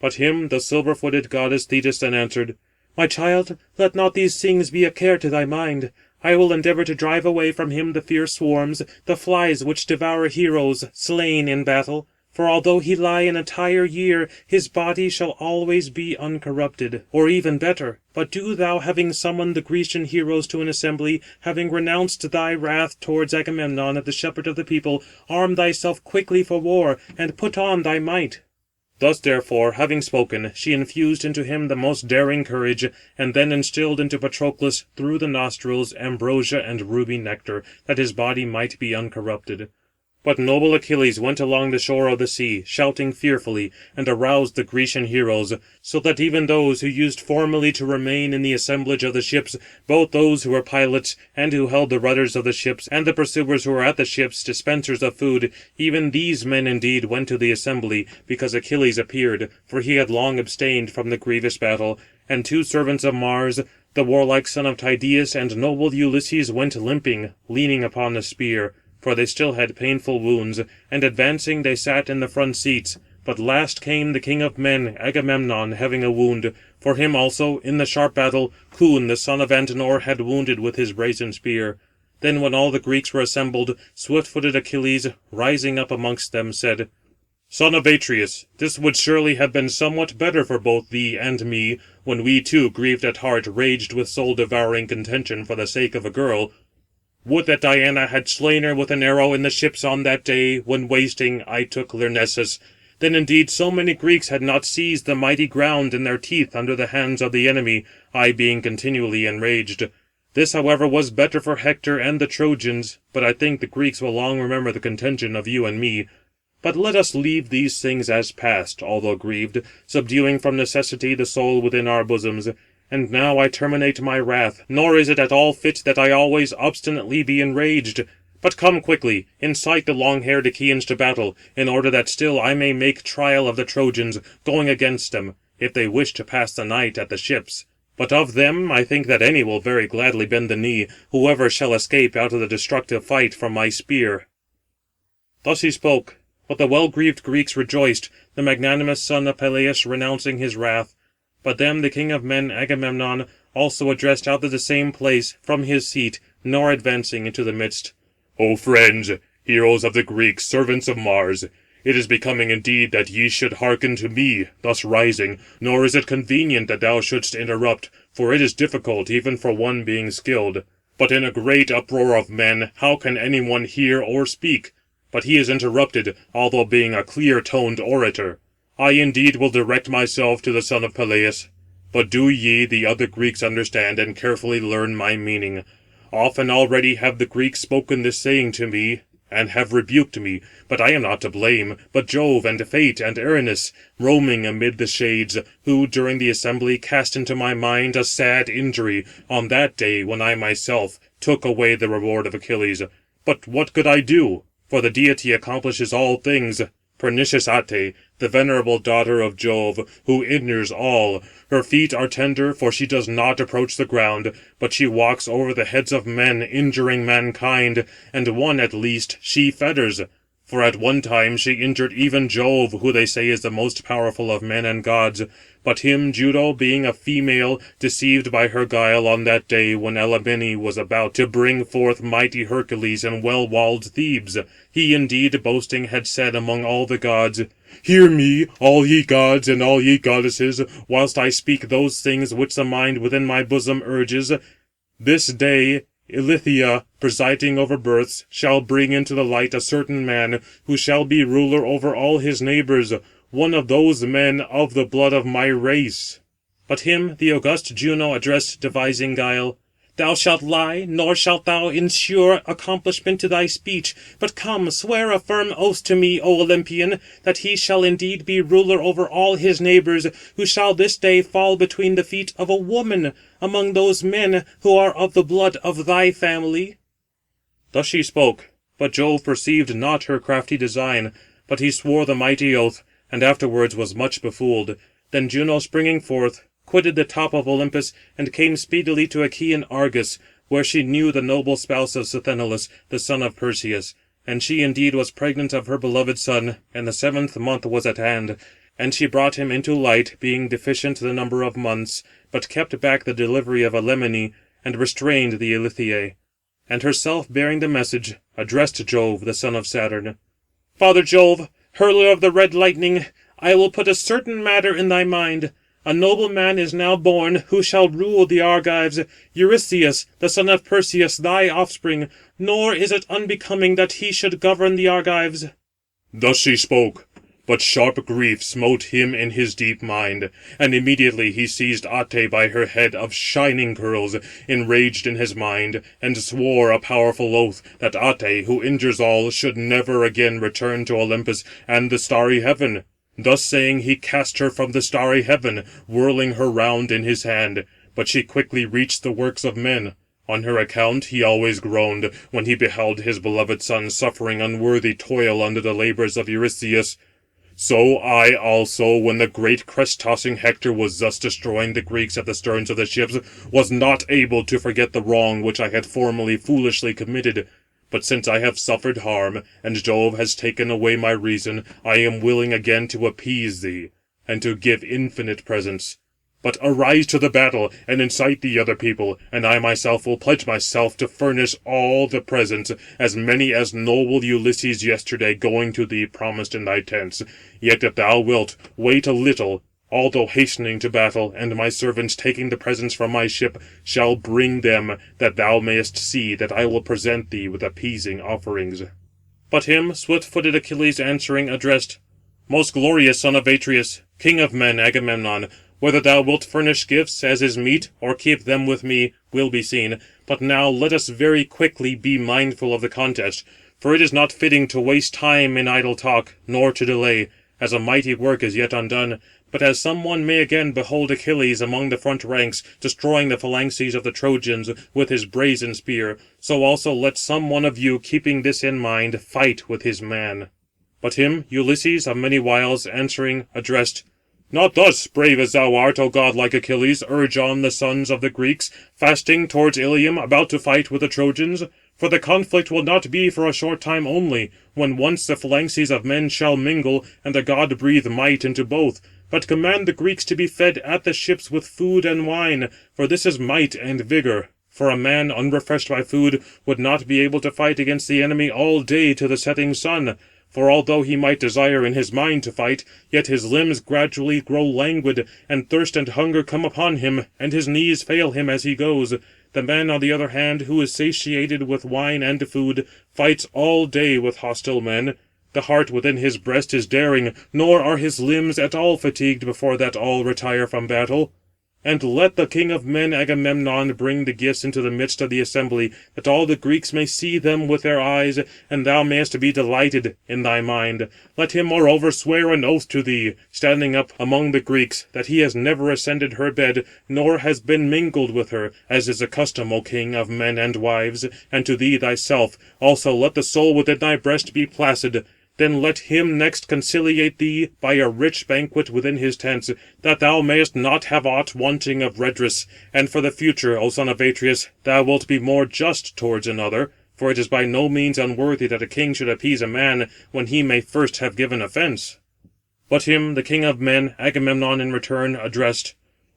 But him the silver-footed goddess Thetis then answered, My child, let not these things be a care to thy mind. I will endeavour to drive away from him the fierce swarms, the flies which devour heroes slain in battle. For although he lie an entire year, his body shall always be uncorrupted, or even better. But do thou, having summoned the Grecian heroes to an assembly, having renounced thy wrath towards Agamemnon, the shepherd of the people, arm thyself quickly for war, and put on thy might. Thus therefore, having spoken, she infused into him the most daring courage, and then instilled into Patroclus, through the nostrils, ambrosia and ruby nectar, that his body might be uncorrupted. But noble Achilles went along the shore of the sea, shouting fearfully, and aroused the Grecian heroes, so that even those who used formerly to remain in the assemblage of the ships, both those who were pilots, and who held the rudders of the ships, and the pursuers who were at the ships, dispensers of food, even these men indeed went to the assembly, because Achilles appeared, for he had long abstained from the grievous battle. And 2 servants of Mars, the warlike son of Tydeus, and noble Ulysses, went limping, leaning upon a spear, for they still had painful wounds, and advancing they sat in the front seats. But last came the king of men, Agamemnon, having a wound. For him also, in the sharp battle, Coon, the son of Antenor, had wounded with his brazen spear. Then when all the Greeks were assembled, swift-footed Achilles, rising up amongst them, said, "Son of Atreus, this would surely have been somewhat better for both thee and me, when we too, grieved at heart, raged with soul-devouring contention for the sake of a girl. Would that Diana had slain her with an arrow in the ships on that day, when wasting I took Lyrnessus. Then indeed so many Greeks had not seized the mighty ground in their teeth under the hands of the enemy, I being continually enraged. This, however, was better for Hector and the Trojans, but I think the Greeks will long remember the contention of you and me. But let us leave these things as past, although grieved, subduing from necessity the soul within our bosoms. And now I terminate my wrath, nor is it at all fit that I always obstinately be enraged. But come quickly, incite the long-haired Achaeans to battle, in order that still I may make trial of the Trojans, going against them, if they wish to pass the night at the ships. But of them I think that any will very gladly bend the knee, whoever shall escape out of the destructive fight from my spear." Thus he spoke, but the well-grieved Greeks rejoiced, the magnanimous son of Peleus renouncing his wrath. But them the king of men, Agamemnon, also addressed out of the same place, from his seat, nor advancing into the midst. "O friends, heroes of the Greeks, servants of Mars, it is becoming indeed that ye should hearken to me, thus rising, nor is it convenient that thou shouldst interrupt, for it is difficult even for one being skilled. But in a great uproar of men, how can any one hear or speak? But he is interrupted, although being a clear-toned orator. I indeed will direct myself to the son of Peleus. But do ye, the other Greeks, understand, and carefully learn my meaning. Often already have the Greeks spoken this saying to me, and have rebuked me, but I am not to blame, but Jove, and Fate, and Erinus, roaming amid the shades, who during the assembly cast into my mind a sad injury, on that day when I myself took away the reward of Achilles. But what could I do? For the deity accomplishes all things. Pernicious Ate, the venerable daughter of Jove, who injures all. Her feet are tender, for she does not approach the ground, but she walks over the heads of men, injuring mankind, and one at least she fetters. For at one time she injured even Jove, who they say is the most powerful of men and gods. But him Juno, being a female, deceived by her guile on that day when Alamene was about to bring forth mighty Hercules in well-walled Thebes. He indeed, boasting, had said among all the gods, "Hear me, all ye gods and all ye goddesses, whilst I speak those things which the mind within my bosom urges. This day Ilithia, presiding over births, shall bring into the light a certain man, who shall be ruler over all his neighbours, one of those men of the blood of my race." But him the august Juno addressed, devising guile. "Thou shalt lie, nor shalt thou insure accomplishment to thy speech. But come, swear a firm oath to me, O Olympian, that he shall indeed be ruler over all his neighbours, who shall this day fall between the feet of a woman, among those men who are of the blood of thy family." Thus she spoke, but Jove perceived not her crafty design, but he swore the mighty oath, and afterwards was much befooled. Then Juno, springing forth, quitted the top of Olympus, and came speedily to Achaean Argos, where she knew the noble spouse of Sthenelus, the son of Perseus. And she indeed was pregnant of her beloved son, and the 7th month was at hand. And she brought him into light, being deficient the number of months, but kept back the delivery of Alemene, and restrained the Ilithiae. And herself bearing the message, addressed Jove, the son of Saturn. "Father Jove, hurler of the red lightning, I will put a certain matter in thy mind. A noble man is now born, who shall rule the Argives, Eurystheus, the son of Perseus, thy offspring, nor is it unbecoming that he should govern the Argives." Thus she spoke. But sharp grief smote him in his deep mind, and immediately he seized Ate by her head of shining curls, enraged in his mind, and swore a powerful oath, that Ate, who injures all, should never again return to Olympus and the starry heaven. Thus saying, he cast her from the starry heaven, whirling her round in his hand. But she quickly reached the works of men. On her account he always groaned, when he beheld his beloved son suffering unworthy toil under the labours of Eurystheus. So I also, when the great crest-tossing Hector was thus destroying the Greeks at the sterns of the ships, was not able to forget the wrong which I had formerly foolishly committed. But since I have suffered harm, and Jove has taken away my reason, I am willing again to appease thee, and to give infinite presents. But arise to the battle, and incite the other people, and I myself will pledge myself to furnish all the presents, as many as noble Ulysses yesterday going to thee promised in thy tents. Yet if thou wilt, wait a little, although hastening to battle, and my servants taking the presents from my ship shall bring them, that thou mayest see that I will present thee with appeasing offerings. But him swift-footed Achilles answering addressed: Most glorious son of Atreus, king of men, Agamemnon, whether thou wilt furnish gifts, as is meet, or keep them with me, will be seen. But now let us very quickly be mindful of the contest, for it is not fitting to waste time in idle talk, nor to delay, as a mighty work is yet undone. But as some one may again behold Achilles among the front ranks, destroying the phalanxes of the Trojans with his brazen spear, so also let some one of you, keeping this in mind, fight with his man. But him Ulysses, of many wiles, answering, addressed: Not thus, brave as thou art, O godlike Achilles, urge on the sons of the Greeks, fasting towards Ilium, about to fight with the Trojans. For the conflict will not be for a short time only, when once the phalanxes of men shall mingle, and the god breathe might into both. But command the Greeks to be fed at the ships with food and wine, for this is might and vigour. For a man unrefreshed by food would not be able to fight against the enemy all day to the setting sun. For although he might desire in his mind to fight, yet his limbs gradually grow languid, and thirst and hunger come upon him, and his knees fail him as he goes. The man, on the other hand, who is satiated with wine and food, fights all day with hostile men. The heart within his breast is daring, nor are his limbs at all fatigued before that all retire from battle. And let the king of men Agamemnon bring the gifts into the midst of the assembly, that all the Greeks may see them with their eyes, and thou mayest be delighted in thy mind. Let him moreover swear an oath to thee, standing up among the Greeks, that he has never ascended her bed, nor has been mingled with her, as is the custom, O king of men and wives. And to thee thyself also let the soul within thy breast be placid. Then let him next conciliate thee by a rich banquet within his tents, that thou mayest not have aught wanting of redress. And for the future, O son of Atreus, thou wilt be more just towards another, for it is by no means unworthy that a king should appease a man, when he may first have given offence. But him the king of men, Agamemnon, in return, addressed: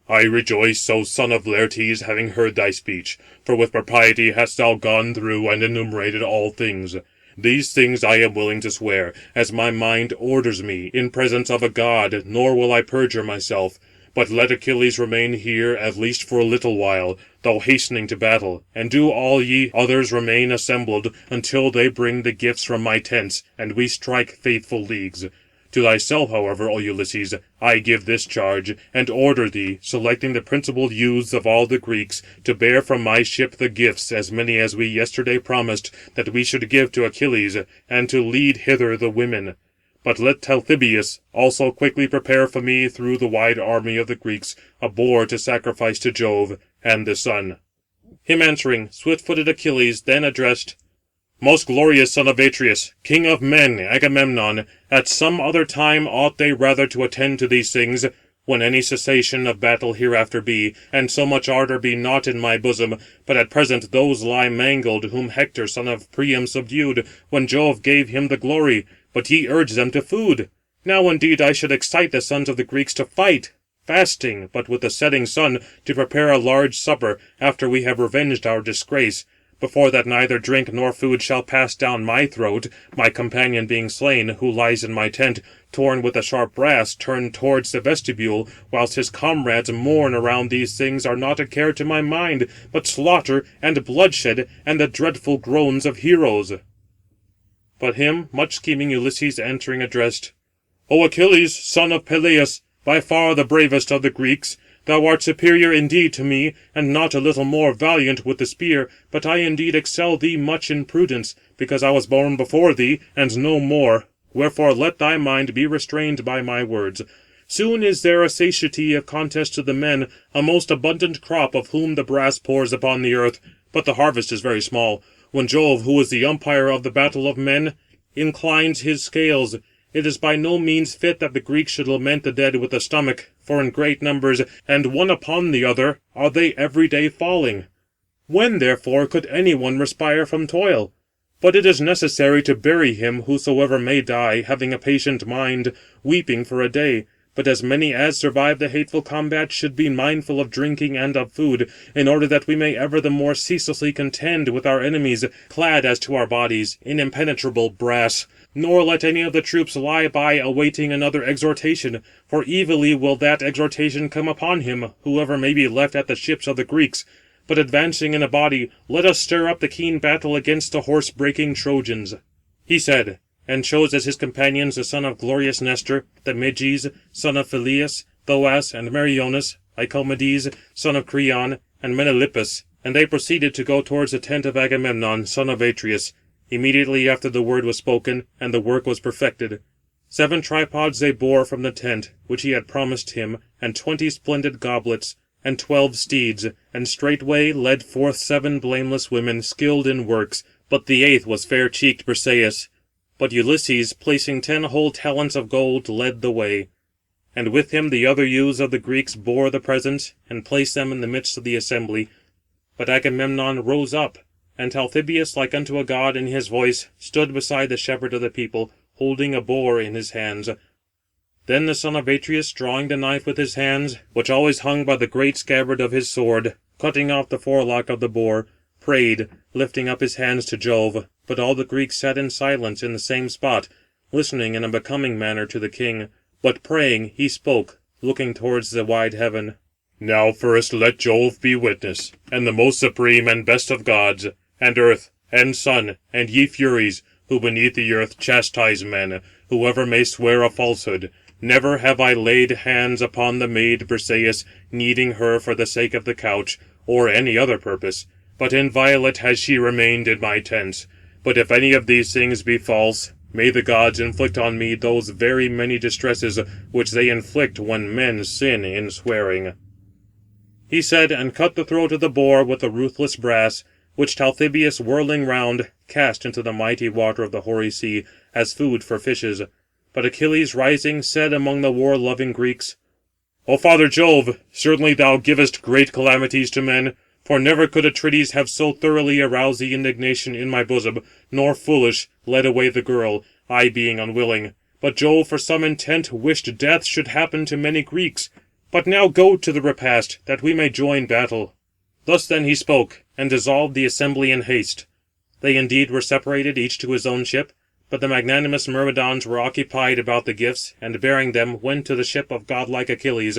I rejoice, O son of Laertes, having heard thy speech, for with propriety hast thou gone through and enumerated all things. These things I am willing to swear, as my mind orders me, in presence of a god, nor will I perjure myself. But let Achilles remain here at least for a little while, though hastening to battle, and do all ye others remain assembled, until they bring the gifts from my tents, and we strike faithful leagues. To thyself, however, O Ulysses, I give this charge, and order thee, selecting the principal youths of all the Greeks, to bear from my ship the gifts, as many as we yesterday promised that we should give to Achilles, and to lead hither the women. But let Talthybius also quickly prepare for me through the wide army of the Greeks a boar to sacrifice to Jove and the sun. Him answering, swift-footed Achilles then addressed: Most glorious son of Atreus, king of men, Agamemnon, at some other time ought they rather to attend to these things, when any cessation of battle hereafter be, and so much ardour be not in my bosom. But at present those lie mangled, whom Hector son of Priam subdued, when Jove gave him the glory. But ye urge them to food. Now indeed I should excite the sons of the Greeks to fight, fasting, but with the setting sun, to prepare a large supper, after we have revenged our disgrace. Before that neither drink nor food shall pass down my throat, my companion being slain, who lies in my tent, torn with a sharp brass, turned towards the vestibule, whilst his comrades mourn around these things are not a care to my mind, but slaughter and bloodshed, and the dreadful groans of heroes. But him much scheming Ulysses answering addressed: "O Achilles, son of Peleus, by far the bravest of the Greeks, thou art superior indeed to me, and not a little more valiant with the spear, but I indeed excel thee much in prudence, because I was born before thee, and no more. Wherefore let thy mind be restrained by my words. Soon is there a satiety of contest to the men, a most abundant crop of whom the brass pours upon the earth, but the harvest is very small. When Jove, who is the umpire of the battle of men, inclines his scales, it is by no means fit that the Greeks should lament the dead with the stomach, for in great numbers, and one upon the other, are they every day falling. When, therefore, could any one respire from toil? But it is necessary to bury him whosoever may die, having a patient mind, weeping for a day. But as many as survive the hateful combat should be mindful of drinking and of food, in order that we may ever the more ceaselessly contend with our enemies, clad as to our bodies in impenetrable brass. Nor let any of the troops lie by awaiting another exhortation, for evilly will that exhortation come upon him, whoever may be left at the ships of the Greeks. But advancing in a body, let us stir up the keen battle against the horse-breaking Trojans." He said, and chose as his companions the son of glorious Nestor, Themiges, son of Phyleus, Thoas, and Meriones, Icomedes, son of Creon, and Menelaus, and they proceeded to go towards the tent of Agamemnon, son of Atreus. Immediately after the word was spoken, and the work was perfected. 7 tripods they bore from the tent, which he had promised him, and 20 splendid goblets, and 12 steeds, and straightway led forth 7 blameless women, skilled in works, but the 8th was fair-cheeked Briseïs. But Ulysses, placing 10 whole talents of gold, led the way. And with him the other youths of the Greeks bore the presents, and placed them in the midst of the assembly. But Agamemnon rose up, and Talthybius, like unto a god in his voice, stood beside the shepherd of the people, holding a boar in his hands. Then the son of Atreus, drawing the knife with his hands, which always hung by the great scabbard of his sword, cutting off the forelock of the boar, prayed, lifting up his hands to Jove. But all the Greeks sat in silence in the same spot, listening in a becoming manner to the king. But praying, he spoke, looking towards the wide heaven. "Now first let Jove be witness, and the most supreme and best of gods, and earth, and sun, and ye Furies, who beneath the earth chastise men, whoever may swear a falsehood. Never have I laid hands upon the maid Briseïs, needing her for the sake of the couch, or any other purpose, but inviolate has she remained in my tents. But if any of these things be false, may the gods inflict on me those very many distresses which they inflict when men sin in swearing." He said, and cut the throat of the boar with the ruthless brass, which Talthybius, whirling round, cast into the mighty water of the hoary sea, as food for fishes. But Achilles, rising, said among the war-loving Greeks, "O father Jove, certainly thou givest great calamities to men, for never could Atrides have so thoroughly aroused the indignation in my bosom, nor foolish led away the girl, I being unwilling. But Jove for some intent wished death should happen to many Greeks. But now go to the repast, that we may join battle." Thus then he spoke, and dissolved the assembly in haste. They indeed were separated, each to his own ship, but the magnanimous Myrmidons were occupied about the gifts, and bearing them went to the ship of godlike Achilles.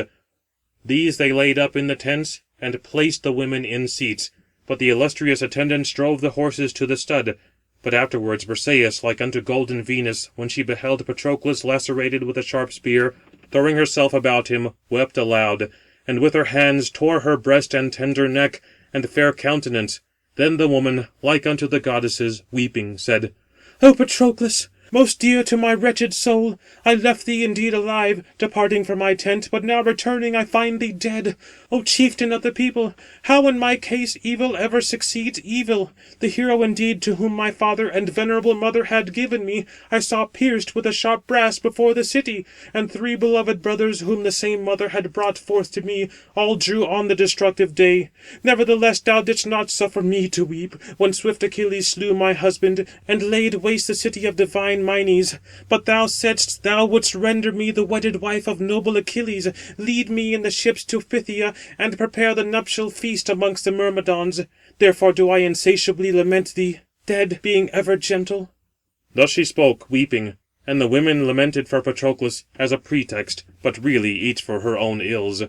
These they laid up in the tents, and placed the women in seats, but the illustrious attendants drove the horses to the stud. But afterwards Briseïs, like unto golden Venus, when she beheld Patroclus lacerated with a sharp spear, throwing herself about him, wept aloud, and with her hands tore her breast and tender neck, and fair countenance. Then the woman, like unto the goddesses, weeping, said, "O Patroclus, most dear to my wretched soul, I left thee indeed alive, departing from my tent, but now returning I find thee dead. O chieftain of the people, how in my case evil ever succeeds evil! The hero indeed to whom my father and venerable mother had given me, I saw pierced with a sharp brass before the city, and 3 beloved brothers whom the same mother had brought forth to me, all drew on the destructive day. Nevertheless thou didst not suffer me to weep, when swift Achilles slew my husband, and laid waste the city of divine Mynes. But thou saidst thou wouldst render me the wedded wife of noble Achilles, lead me in the ships to Phthia, and prepare the nuptial feast amongst the Myrmidons. Therefore do I insatiably lament thee, dead being ever gentle." Thus she spoke, weeping, and the women lamented for Patroclus as a pretext, but really each for her own ills.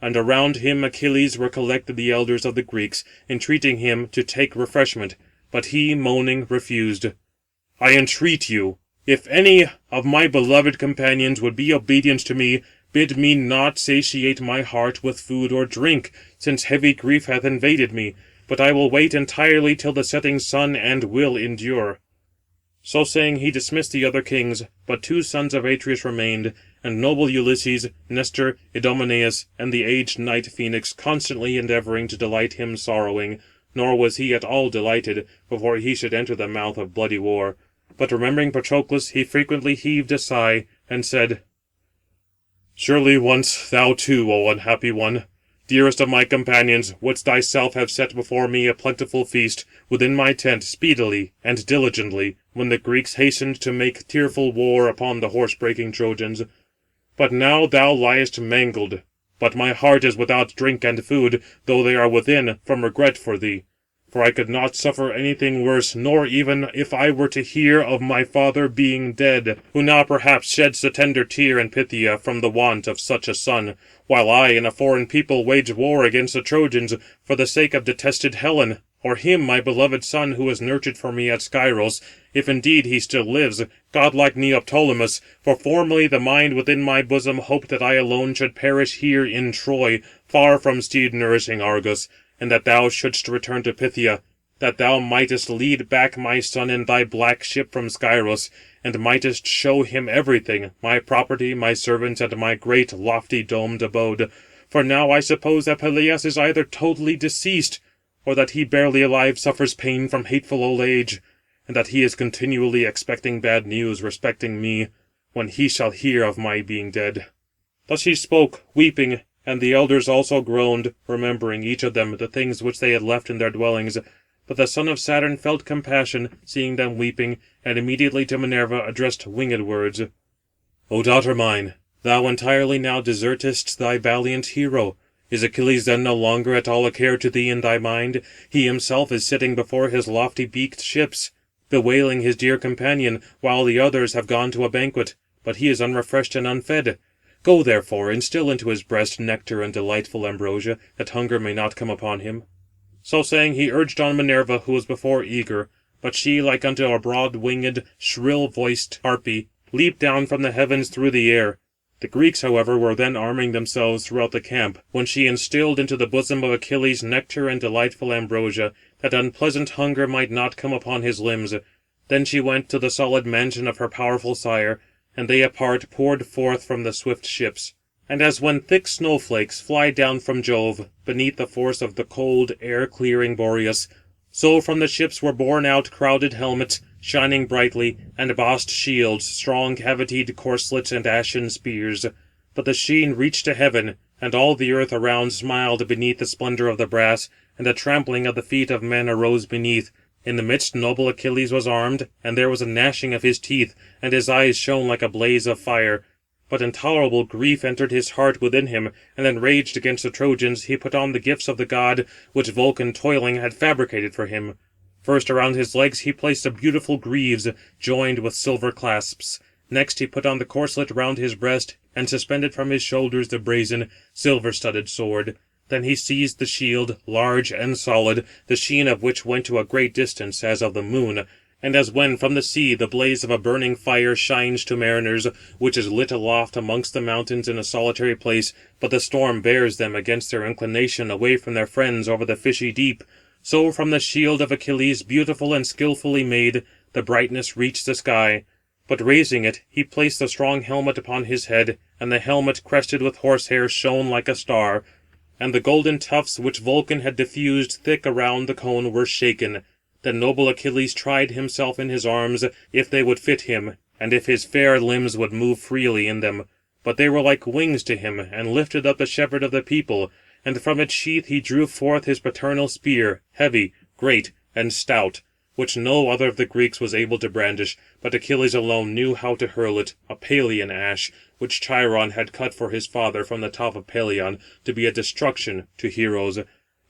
And around him Achilles were collected the elders of the Greeks, entreating him to take refreshment, but he, moaning, refused. "I entreat you, If any of my beloved companions would be obedient to me, bid me not satiate my heart with food or drink, since heavy grief hath invaded me, but I will wait entirely till the setting sun, and will endure." So saying, he dismissed the other kings, but 2 sons of Atreus remained, and noble Ulysses, Nestor, Idomeneus, and the aged knight Phoenix, constantly endeavouring to delight him sorrowing, nor was he at all delighted, before he should enter the mouth of bloody war. But remembering Patroclus, he frequently heaved a sigh, and said, "Surely once thou too, O unhappy one, dearest of my companions, wouldst thyself have set before me a plentiful feast, within my tent, speedily and diligently, when the Greeks hastened to make tearful war upon the horse-breaking Trojans. But now thou liest mangled. But my heart is without drink and food, though they are within, from regret for thee. For I could not suffer anything worse, nor even if I were to hear of my father being dead, who now perhaps sheds the tender tear in Phthia from the want of such a son, while I and a foreign people wage war against the Trojans for the sake of detested Helen, or him my beloved son who was nurtured for me at Scyros, if indeed he still lives, godlike Neoptolemus, for formerly the mind within my bosom hoped that I alone should perish here in Troy, far from steed-nourishing Argos, and that thou shouldst return to Phthia, that thou mightest lead back my son in thy black ship from Scyros, and mightest show him everything, my property, my servants, and my great lofty domed abode. For now I suppose that Peleus is either totally deceased, or that he barely alive suffers pain from hateful old age, and that he is continually expecting bad news respecting me, when he shall hear of my being dead." Thus he spoke, weeping, and the elders also groaned, remembering, each of them, the things which they had left in their dwellings. But the son of Saturn felt compassion, seeing them weeping, and immediately to Minerva addressed winged words: "O daughter mine, thou entirely now desertest thy valiant hero. Is Achilles then no longer at all a care to thee in thy mind? He himself is sitting before his lofty beaked ships, bewailing his dear companion, while the others have gone to a banquet, but he is unrefreshed and unfed. Go therefore, instil into his breast nectar and delightful ambrosia, that hunger may not come upon him." So saying, he urged on Minerva, who was before eager. But she, like unto a broad-winged, shrill-voiced harpy, leaped down from the heavens through the air. The Greeks, however, were then arming themselves throughout the camp, when she instilled into the bosom of Achilles nectar and delightful ambrosia, that unpleasant hunger might not come upon his limbs. Then she went to the solid mansion of her powerful sire, and they apart poured forth from the swift ships. And as when thick snowflakes fly down from Jove, beneath the force of the cold, air-clearing Boreas, so from the ships were borne out crowded helmets, shining brightly, and bossed shields, strong cavitied corslets, and ashen spears. But the sheen reached to heaven, and all the earth around smiled beneath the splendour of the brass, and a trampling of the feet of men arose beneath. In the midst noble Achilles was armed, and there was a gnashing of his teeth, and his eyes shone like a blaze of fire. But intolerable grief entered his heart within him, and enraged against the Trojans, he put on the gifts of the god, which Vulcan toiling had fabricated for him. First around his legs he placed the beautiful greaves, joined with silver clasps. Next he put on the corslet round his breast, and suspended from his shoulders the brazen, silver-studded sword. Then he seized the shield, large and solid, the sheen of which went to a great distance, as of the moon, and as when from the sea the blaze of a burning fire shines to mariners, which is lit aloft amongst the mountains in a solitary place, but the storm bears them against their inclination away from their friends over the fishy deep, so from the shield of Achilles, beautiful and skilfully made, the brightness reached the sky. But raising it, he placed the strong helmet upon his head, and the helmet crested with horsehair shone like a star, and the golden tufts which Vulcan had diffused thick around the cone were shaken. Then noble Achilles tried himself in his arms, if they would fit him, and if his fair limbs would move freely in them. But they were like wings to him, and lifted up the shepherd of the people. And from its sheath he drew forth his paternal spear, heavy, great, and stout, which no other of the Greeks was able to brandish, but Achilles alone knew how to hurl it, a Pelion ash, which Chiron had cut for his father from the top of Pelion, to be a destruction to heroes.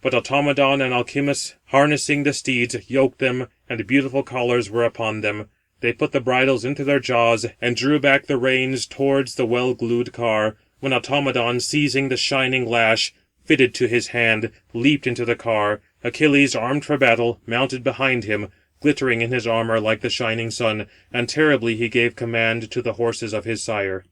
But Automedon and Alcimus, harnessing the steeds, yoked them, and beautiful collars were upon them. They put the bridles into their jaws, and drew back the reins towards the well-glued car, when Automedon, seizing the shining lash, fitted to his hand, leaped into the car. Achilles, armed for battle, mounted behind him. glittering in his armour like the shining sun, and terribly he gave command to the horses of his sire.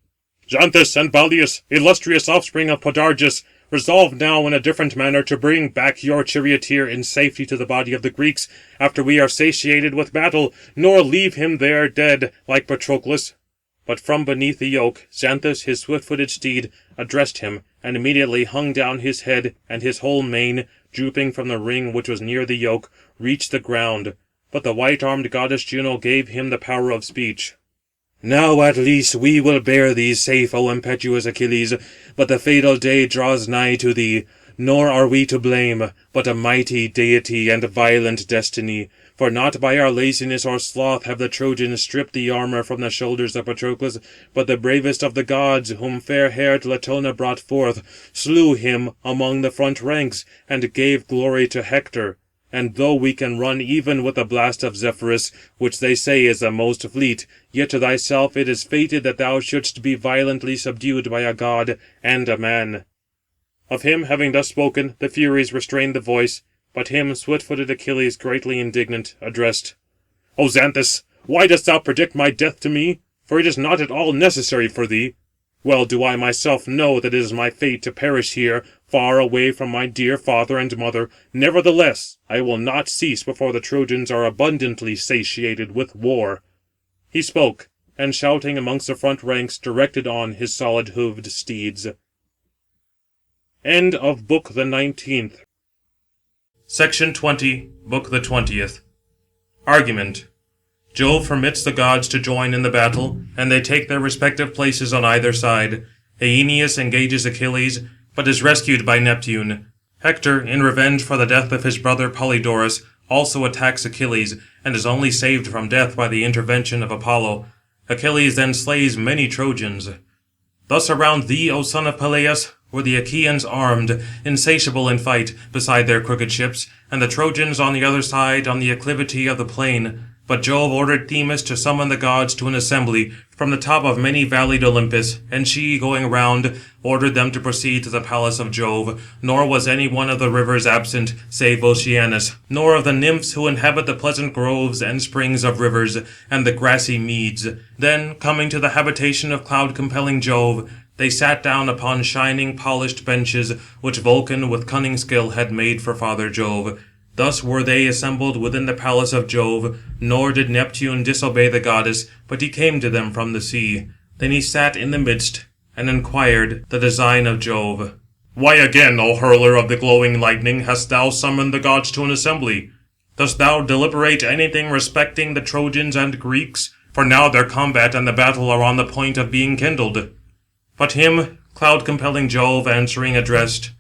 "Xanthus and Balius, illustrious offspring of Podargus, resolve now in a different manner to bring back your charioteer in safety to the body of the Greeks, after we are satiated with battle, nor leave him there dead, like Patroclus." But from beneath the yoke, Xanthus, his swift-footed steed, addressed him, and immediately hung down his head, and his whole mane, drooping from the ring which was near the yoke, reached the ground. But the white-armed goddess Juno gave him the power of speech. "Now at least we will bear thee safe, O impetuous Achilles, but the fatal day draws nigh to thee. Nor are we to blame, but a mighty deity and violent destiny. For not by our laziness or sloth have the Trojans stripped the armour from the shoulders of Patroclus, but the bravest of the gods, whom fair-haired Latona brought forth, slew him among the front ranks, and gave glory to Hector. And though we can run even with the blast of Zephyrus, which they say is the most fleet, yet to thyself it is fated that thou shouldst be violently subdued by a god and a man." Of him having thus spoken, the Furies restrained the voice, but him swift-footed Achilles, greatly indignant, addressed: "O Xanthus, why dost thou predict my death to me? For it is not at all necessary for thee. Well do I myself know that it is my fate to perish here, far away from my dear father and mother. Nevertheless, I will not cease before the Trojans are abundantly satiated with war." He spoke, and shouting amongst the front ranks, directed on his solid-hoofed steeds. End of Book the 19th. Section 20, Book the 20th. Argument. Jove permits the gods to join in the battle, and they take their respective places on either side. Aeneas engages Achilles, but is rescued by Neptune. Hector, in revenge for the death of his brother Polydorus, also attacks Achilles, and is only saved from death by the intervention of Apollo. Achilles then slays many Trojans. Thus around thee, O son of Peleus, were the Achaeans armed, insatiable in fight, beside their crooked ships, and the Trojans on the other side, on the acclivity of the plain. But Jove ordered Themis to summon the gods to an assembly from the top of many-valleyed Olympus, and she, going round, ordered them to proceed to the palace of Jove. Nor was any one of the rivers absent, save Oceanus, nor of the nymphs who inhabit the pleasant groves and springs of rivers, and the grassy meads. Then, coming to the habitation of cloud-compelling Jove, they sat down upon shining, polished benches, which Vulcan with cunning skill had made for Father Jove. Thus were they assembled within the palace of Jove, nor did Neptune disobey the goddess, but he came to them from the sea. Then he sat in the midst, and inquired the design of Jove. "Why again, O hurler of the glowing lightning, hast thou summoned the gods to an assembly? Dost thou deliberate anything respecting the Trojans and Greeks? For now their combat and the battle are on the point of being kindled." But him cloud-compelling Jove answering addressed: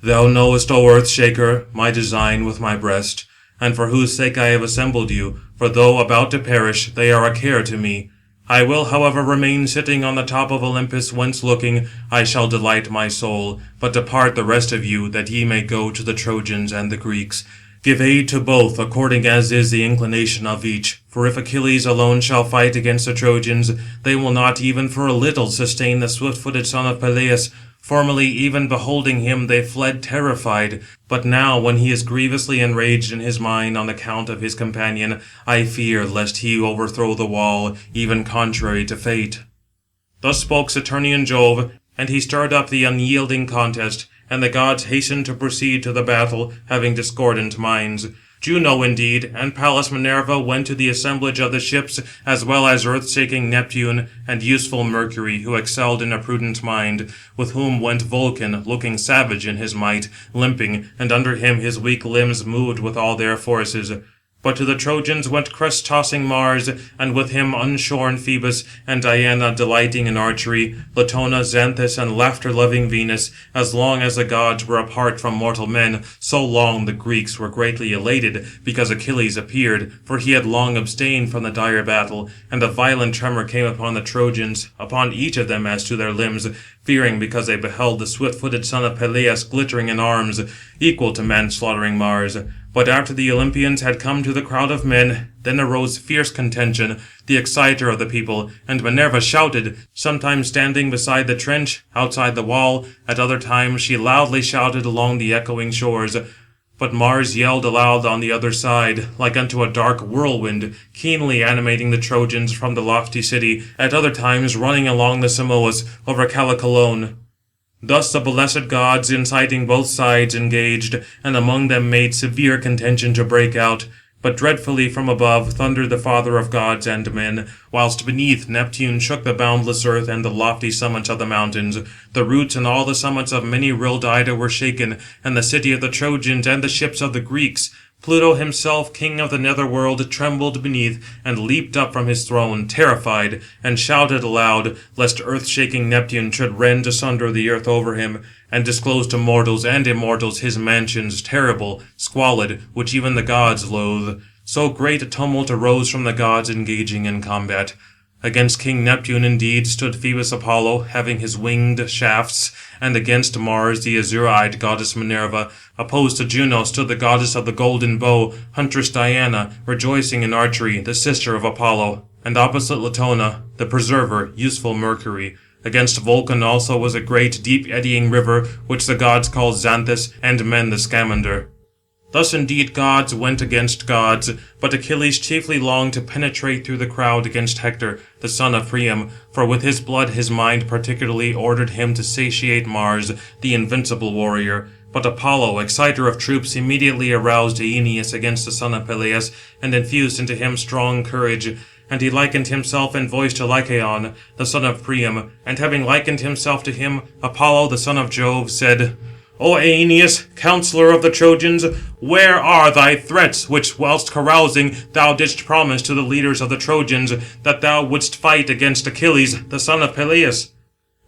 "Thou knowest, O Earth-shaker, my design with my breast, and for whose sake I have assembled you, for though about to perish, they are a care to me. I will, however, remain sitting on the top of Olympus, whence looking, I shall delight my soul, but depart the rest of you, that ye may go to the Trojans and the Greeks. Give aid to both, according as is the inclination of each. For if Achilles alone shall fight against the Trojans, they will not even for a little sustain the swift-footed son of Peleus. Formerly, even beholding him, they fled terrified. But now, when he is grievously enraged in his mind on account of his companion, I fear lest he overthrow the wall, even contrary to fate." Thus spoke Saturnian Jove, and he stirred up the unyielding contest, and the gods hastened to proceed to the battle, having discordant minds. Juno, indeed, and Pallas Minerva went to the assemblage of the ships, as well as earth-shaking Neptune, and useful Mercury, who excelled in a prudent mind, with whom went Vulcan, looking savage in his might, limping, and under him his weak limbs moved with all their forces. But to the Trojans went crest-tossing Mars, and with him unshorn Phoebus, and Diana delighting in archery, Latona, Xanthus, and laughter-loving Venus. As long as the gods were apart from mortal men, so long the Greeks were greatly elated, because Achilles appeared, for he had long abstained from the dire battle, and a violent tremor came upon the Trojans, upon each of them as to their limbs, fearing because they beheld the swift-footed son of Peleus glittering in arms, equal to man-slaughtering Mars. But after the Olympians had come to the crowd of men, then arose fierce contention, the exciter of the people, and Minerva shouted, sometimes standing beside the trench, outside the wall, at other times she loudly shouted along the echoing shores, But Mars yelled aloud on the other side, like unto a dark whirlwind, keenly animating the Trojans from the lofty city, at other times running along the Simois over Callicolone. Thus the blessed gods, inciting both sides, engaged, and among them made severe contention to break out. But dreadfully from above thundered the Father of gods and men, whilst beneath Neptune shook the boundless earth and the lofty summits of the mountains. The roots and all the summits of many rilled Ida were shaken, and the city of the Trojans and the ships of the Greeks. Pluto himself, king of the netherworld, trembled beneath, and leaped up from his throne, terrified, and shouted aloud, lest earth-shaking Neptune should rend asunder the earth over him, and disclose to mortals and immortals his mansions, terrible, squalid, which even the gods loathe. So great a tumult arose from the gods engaging in combat. Against King Neptune indeed stood Phoebus Apollo, having his winged shafts, and against Mars the azure-eyed goddess Minerva. Opposed to Juno stood the goddess of the golden bow, huntress Diana, rejoicing in archery, the sister of Apollo. And opposite Latona, the preserver, useful Mercury. Against Vulcan also was a great, deep-eddying river, which the gods called Xanthus, and men the Scamander. Thus indeed gods went against gods, but Achilles chiefly longed to penetrate through the crowd against Hector, the son of Priam, for with his blood his mind particularly ordered him to satiate Mars, the invincible warrior. But Apollo, exciter of troops, immediately aroused Aeneas against the son of Peleus, and infused into him strong courage. And he likened himself in voice to Lycaon, the son of Priam, and having likened himself to him, Apollo, the son of Jove, said, O Aeneas, counsellor of the Trojans, where are thy threats, which, whilst carousing, thou didst promise to the leaders of the Trojans, that thou wouldst fight against Achilles, the son of Peleus?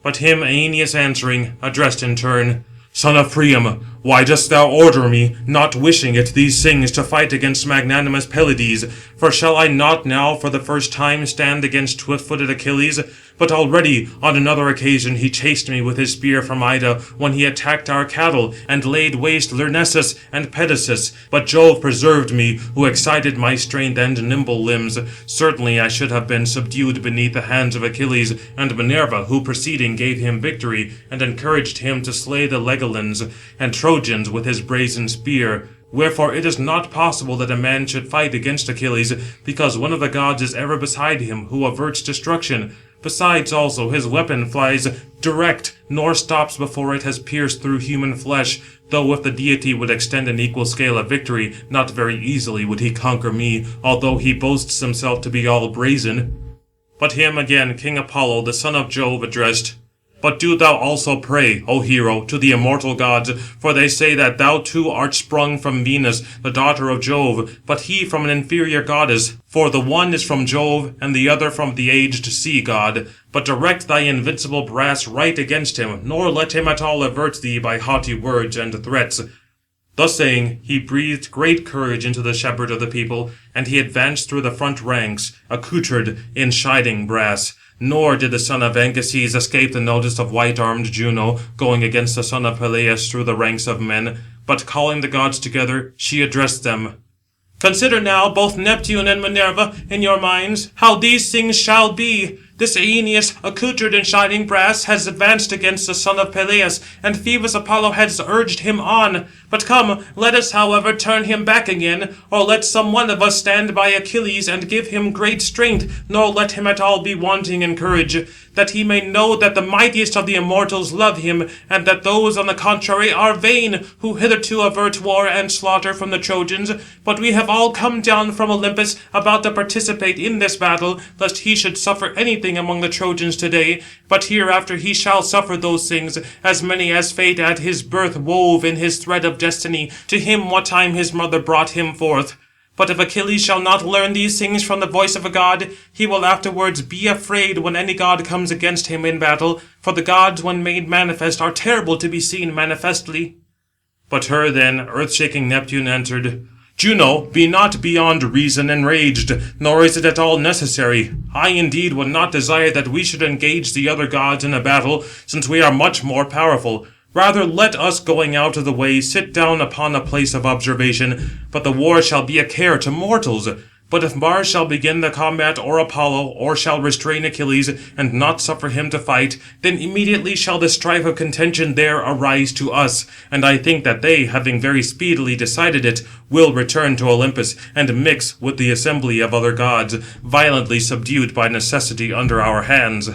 But him Aeneas answering, addressed in turn, Son of Priam, why dost thou order me, not wishing it, these things, to fight against magnanimous Pelides? For shall I not now for the first time stand against swift-footed Achilles? But already on another occasion he chased me with his spear from Ida, when he attacked our cattle, and laid waste Lyrnessus and Pedasus. But Jove preserved me, who excited my strength and nimble limbs. Certainly I should have been subdued beneath the hands of Achilles, and Minerva, who preceding gave him victory, and encouraged him to slay the Legions and Trojans with his brazen spear. Wherefore it is not possible that a man should fight against Achilles, because one of the gods is ever beside him, who averts destruction. Besides also his weapon flies direct, nor stops before it has pierced through human flesh, though if the deity would extend an equal scale of victory, not very easily would he conquer me, although he boasts himself to be all brazen. But him again King Apollo, the son of Jove, addressed, But do thou also pray, O hero, to the immortal gods, for they say that thou too art sprung from Venus, the daughter of Jove, but he from an inferior goddess. For the one is from Jove, and the other from the aged sea god. But direct thy invincible brass right against him, nor let him at all avert thee by haughty words and threats. Thus saying, he breathed great courage into the shepherd of the people, and he advanced through the front ranks, accoutred in shining brass. Nor did the son of Anchises escape the notice of white-armed Juno, going against the son of Peleus through the ranks of men. But calling the gods together, she addressed them. Consider now, both Neptune and Minerva, in your minds, how these things shall be. This Aeneas, accoutred in shining brass, has advanced against the son of Peleus, and Phoebus Apollo has urged him on. But come, let us, however, turn him back again, or let some one of us stand by Achilles and give him great strength, nor let him at all be wanting in courage, that he may know that the mightiest of the immortals love him, and that those, on the contrary, are vain, who hitherto avert war and slaughter from the Trojans. But we have all come down from Olympus, about to participate in this battle, lest he should suffer anything among the Trojans today, but hereafter he shall suffer those things, as many as fate at his birth wove in his thread of destiny, to him what time his mother brought him forth. But if Achilles shall not learn these things from the voice of a god, he will afterwards be afraid when any god comes against him in battle, for the gods, when made manifest, are terrible to be seen manifestly. But her then, earth-shaking Neptune answered, Juno, be not beyond reason enraged, nor is it at all necessary. I indeed would not desire that we should engage the other gods in a battle, since we are much more powerful. Rather let us, going out of the way, sit down upon a place of observation, but the war shall be a care to mortals. But if Mars shall begin the combat, or Apollo, or shall restrain Achilles, and not suffer him to fight, then immediately shall the strife of contention there arise to us. And I think that they, having very speedily decided it, will return to Olympus, and mix with the assembly of other gods, violently subdued by necessity under our hands."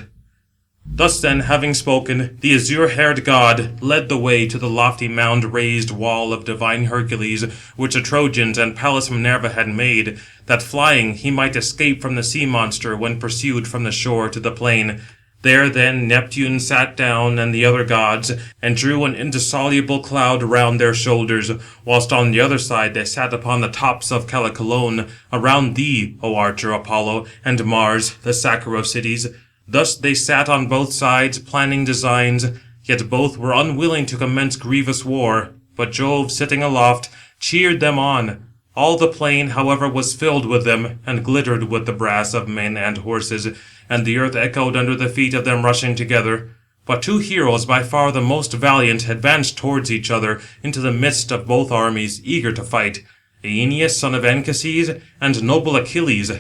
Thus then, having spoken, the azure-haired god led the way to the lofty mound-raised wall of divine Hercules, which the Trojans and Pallas Minerva had made, that flying he might escape from the sea-monster when pursued from the shore to the plain. There then Neptune sat down, and the other gods, and drew an indissoluble cloud round their shoulders, whilst on the other side they sat upon the tops of Callicolone, around thee, O archer Apollo, and Mars, the sacker of cities. Thus they sat on both sides, planning designs, yet both were unwilling to commence grievous war. But Jove, sitting aloft, cheered them on. All the plain, however, was filled with them, and glittered with the brass of men and horses, and the earth echoed under the feet of them rushing together. But two heroes, by far the most valiant, advanced towards each other, into the midst of both armies, eager to fight, Aeneas, son of Anchises, and noble Achilles.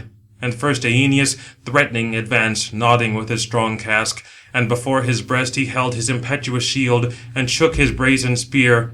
And first Aeneas, threatening, advanced, nodding with his strong casque, and before his breast he held his impetuous shield, and shook his brazen spear.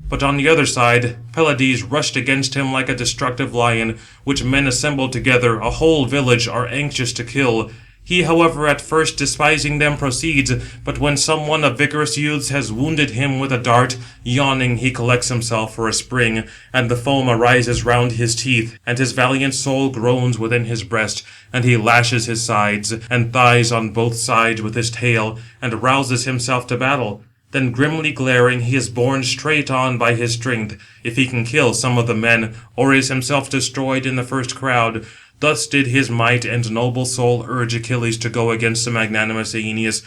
But on the other side, Pelides rushed against him like a destructive lion, which men assembled together, a whole village, are anxious to kill. He, however, at first despising them proceeds, but when some one of vigorous youths has wounded him with a dart, yawning he collects himself for a spring, and the foam arises round his teeth, and his valiant soul groans within his breast, and he lashes his sides and thighs on both sides with his tail, and rouses himself to battle. Then grimly glaring, he is borne straight on by his strength, if he can kill some of the men, or is himself destroyed in the first crowd. Thus did his might and noble soul urge Achilles to go against the magnanimous Aeneas.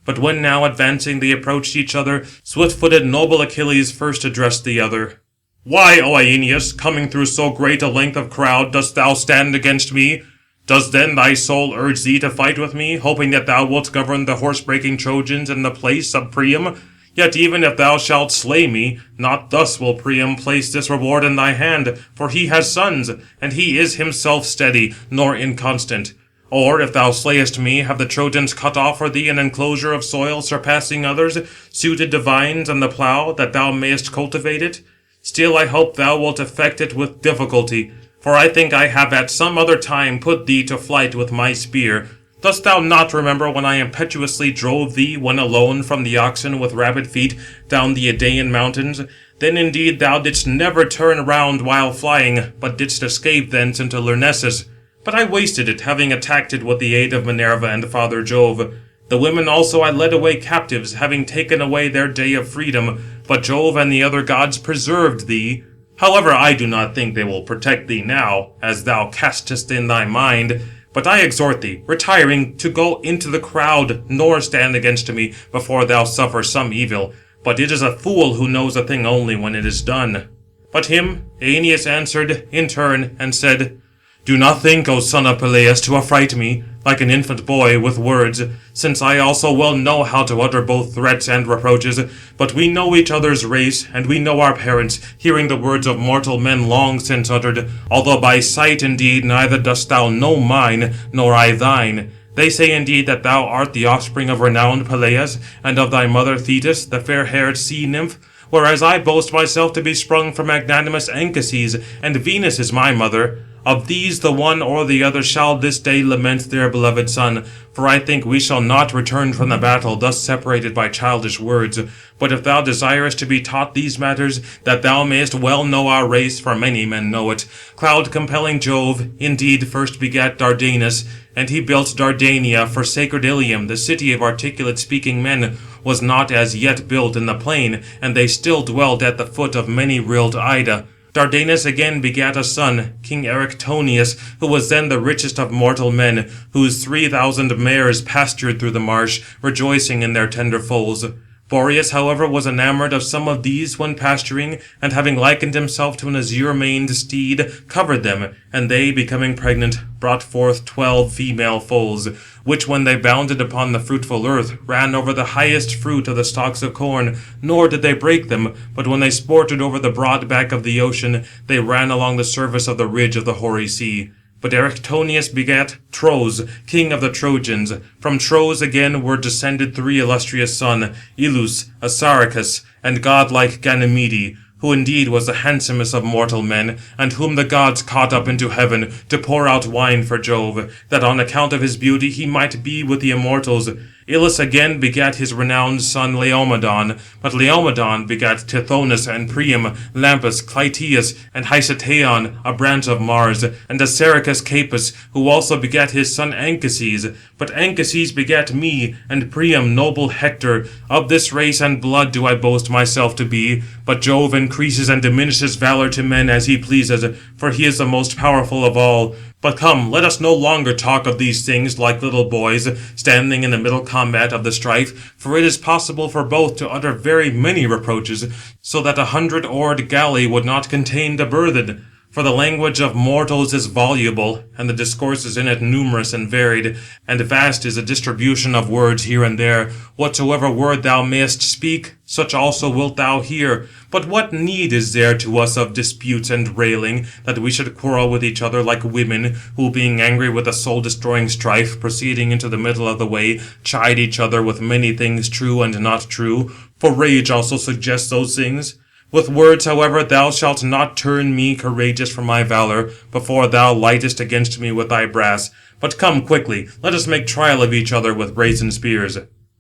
But when now advancing they approached each other, swift-footed noble Achilles first addressed the other. "Why, O Aeneas, coming through so great a length of crowd, dost thou stand against me? Does then thy soul urge thee to fight with me, hoping that thou wilt govern the horse-breaking Trojans in the place of Priam? Yet even if thou shalt slay me, not thus will Priam place this reward in thy hand, for he has sons, and he is himself steady, nor inconstant. Or, if thou slayest me, have the Trojans cut off for thee an enclosure of soil surpassing others, suited to vines and the plough, that thou mayest cultivate it? Still I hope thou wilt effect it with difficulty, for I think I have at some other time put thee to flight with my spear. Dost thou not remember when I impetuously drove thee, when alone, from the oxen with rapid feet, down the Idaean mountains? Then indeed thou didst never turn round while flying, but didst escape thence into Lyrnessus. But I wasted it, having attacked it with the aid of Minerva and Father Jove. The women also I led away captives, having taken away their day of freedom, but Jove and the other gods preserved thee. However, I do not think they will protect thee now, as thou castest in thy mind. But I exhort thee, retiring, to go into the crowd, nor stand against me, before thou suffer some evil. But it is a fool who knows a thing only when it is done." But him Aeneas answered in turn, and said, "Do not think, O son of Peleus, to affright me, like an infant boy, with words, since I also well know how to utter both threats and reproaches. But we know each other's race, and we know our parents, hearing the words of mortal men long since uttered, although by sight indeed neither dost thou know mine, nor I thine. They say indeed that thou art the offspring of renowned Peleus, and of thy mother Thetis, the fair-haired sea-nymph, whereas I boast myself to be sprung from magnanimous Anchises, and Venus is my mother. Of these the one or the other shall this day lament their beloved son, for I think we shall not return from the battle thus separated by childish words. But if thou desirest to be taught these matters, that thou mayest well know our race, for many men know it, cloud-compelling Jove indeed first begat Dardanus, and he built Dardania, for sacred Ilium, the city of articulate-speaking men, was not as yet built in the plain, and they still dwelt at the foot of many-rilled Ida. Dardanus again begat a son, King Erichthonius, who was then the richest of mortal men, whose 3,000 mares pastured through the marsh, rejoicing in their tender foals. Boreas, however, was enamoured of some of these when pasturing, and having likened himself to an azure-maned steed, covered them, and they, becoming pregnant, brought forth 12 female foals, which when they bounded upon the fruitful earth, ran over the highest fruit of the stalks of corn, nor did they break them, but when they sported over the broad back of the ocean, they ran along the surface of the ridge of the hoary sea. But Erichthonius begat Tros, king of the Trojans. From Tros again were descended 3 illustrious sons, Ilus, Assaracus, and godlike Ganymede, who indeed was the handsomest of mortal men, and whom the gods caught up into heaven to pour out wine for Jove, that on account of his beauty he might be with the immortals. Ilus again begat his renowned son Laomedon, but Laomedon begat Tithonus and Priam, Lampus, Clytius, and Hyceteon, a branch of Mars, and Assaracus Capus, who also begat his son Anchises. But Anchises begat me, and Priam noble Hector. Of this race and blood do I boast myself to be. But Jove increases and diminishes valour to men as he pleases, for he is the most powerful of all. But come, let us no longer talk of these things like little boys, standing in the middle combat of the strife, for it is possible for both to utter very many reproaches, so that 100-oared galley would not contain the burthen. For the language of mortals is voluble, and the discourses in it numerous and varied, and vast is the distribution of words here and there. Whatsoever word thou mayest speak, such also wilt thou hear. But what need is there to us of disputes and railing, that we should quarrel with each other like women, who, being angry with a soul-destroying strife, proceeding into the middle of the way, chide each other with many things true and not true? For rage also suggests those things. With words, however, thou shalt not turn me courageous from my valour, before thou lightest against me with thy brass. But come quickly, let us make trial of each other with brazen spears.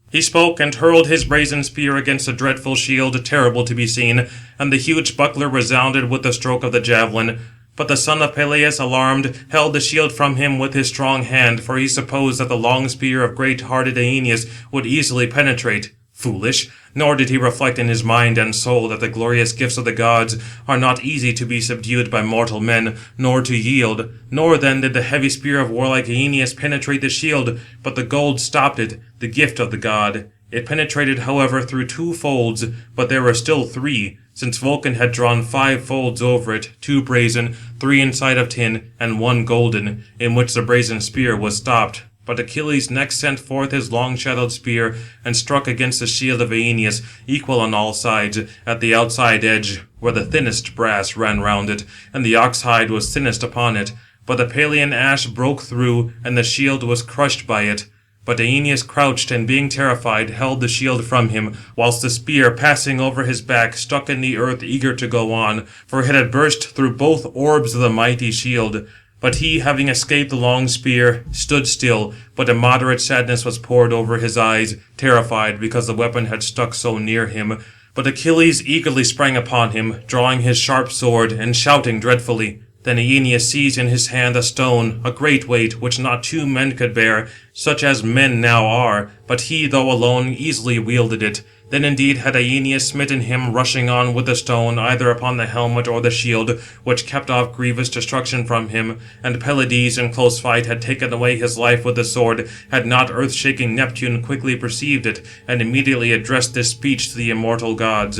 He spoke, and hurled his brazen spear against a dreadful shield, terrible to be seen, and the huge buckler resounded with the stroke of the javelin. But the son of Peleus, alarmed, held the shield from him with his strong hand, for he supposed that the long spear of great-hearted Aeneas would easily penetrate. Foolish! Nor did he reflect in his mind and soul that the glorious gifts of the gods are not easy to be subdued by mortal men, nor to yield. Nor then did the heavy spear of warlike Aeneas penetrate the shield, but the gold stopped it, the gift of the god. It penetrated, however, through 2 folds, but there were still 3, since Vulcan had drawn 5 folds over it, 2 brazen, 3 inside of tin, and 1 golden, in which the brazen spear was stopped. But Achilles next sent forth his long-shadowed spear, and struck against the shield of Aeneas, equal on all sides, at the outside edge, where the thinnest brass ran round it, and the ox-hide was thinnest upon it. But the Pelian ash broke through, and the shield was crushed by it. But Aeneas crouched, and being terrified, held the shield from him, whilst the spear, passing over his back, stuck in the earth, eager to go on, for it had burst through both orbs of the mighty shield. But he, having escaped the long spear, stood still, but a moderate sadness was poured over his eyes, terrified, because the weapon had stuck so near him. But Achilles eagerly sprang upon him, drawing his sharp sword, and shouting dreadfully. Then Aeneas seized in his hand a stone, a great weight, which not 2 men could bear, such as men now are, but he, though alone, easily wielded it. Then indeed had Aeneas smitten him, rushing on with the stone, either upon the helmet or the shield, which kept off grievous destruction from him. And Pelides in close fight had taken away his life with the sword, had not earth-shaking Neptune quickly perceived it, and immediately addressed this speech to the immortal gods.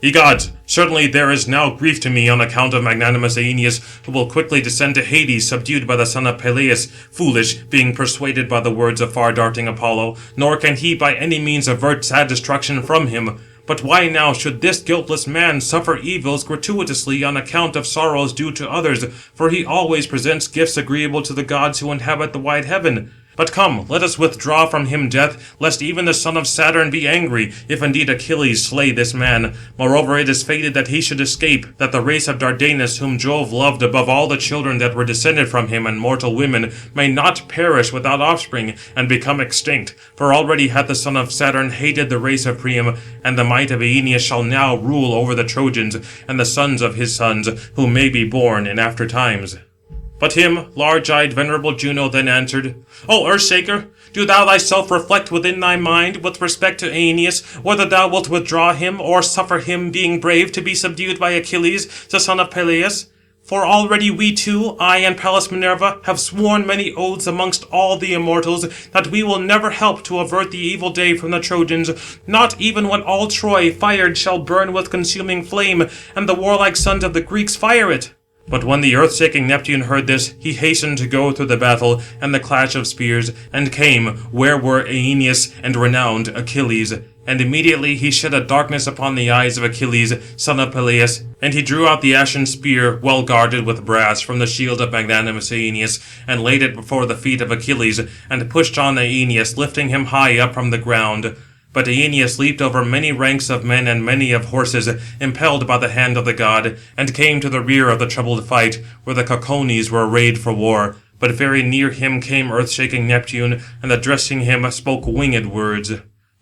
Ye gods, certainly there is now grief to me on account of magnanimous Aeneas, who will quickly descend to Hades, subdued by the son of Peleus, foolish, being persuaded by the words of far-darting Apollo, nor can he by any means avert sad destruction from him. But why now should this guiltless man suffer evils gratuitously on account of sorrows due to others? For he always presents gifts agreeable to the gods who inhabit the wide heaven. But come, let us withdraw from him death, lest even the son of Saturn be angry, if indeed Achilles slay this man. Moreover, it is fated that he should escape, that the race of Dardanus, whom Jove loved above all the children that were descended from him and mortal women, may not perish without offspring, and become extinct. For already hath the son of Saturn hated the race of Priam, and the might of Aeneas shall now rule over the Trojans, and the sons of his sons, who may be born in after times. But him, large-eyed venerable Juno then answered, O Earth-shaker, do thou thyself reflect within thy mind, with respect to Aeneas, whether thou wilt withdraw him, or suffer him, being brave, to be subdued by Achilles, the son of Peleus. For already we two, I and Pallas Minerva, have sworn many oaths amongst all the immortals, that we will never help to avert the evil day from the Trojans, not even when all Troy, fired, shall burn with consuming flame, and the warlike sons of the Greeks fire it. But when the earth-shaking Neptune heard this, he hastened to go through the battle and the clash of spears, and came where were Aeneas and renowned Achilles. And immediately he shed a darkness upon the eyes of Achilles, son of Peleus, and he drew out the ashen spear, well guarded with brass, from the shield of magnanimous Aeneas, and laid it before the feet of Achilles, and pushed on Aeneas, lifting him high up from the ground. But Aeneas leaped over many ranks of men and many of horses, impelled by the hand of the god, and came to the rear of the troubled fight, where the Caucones were arrayed for war. But very near him came earth-shaking Neptune, and addressing him spoke winged words.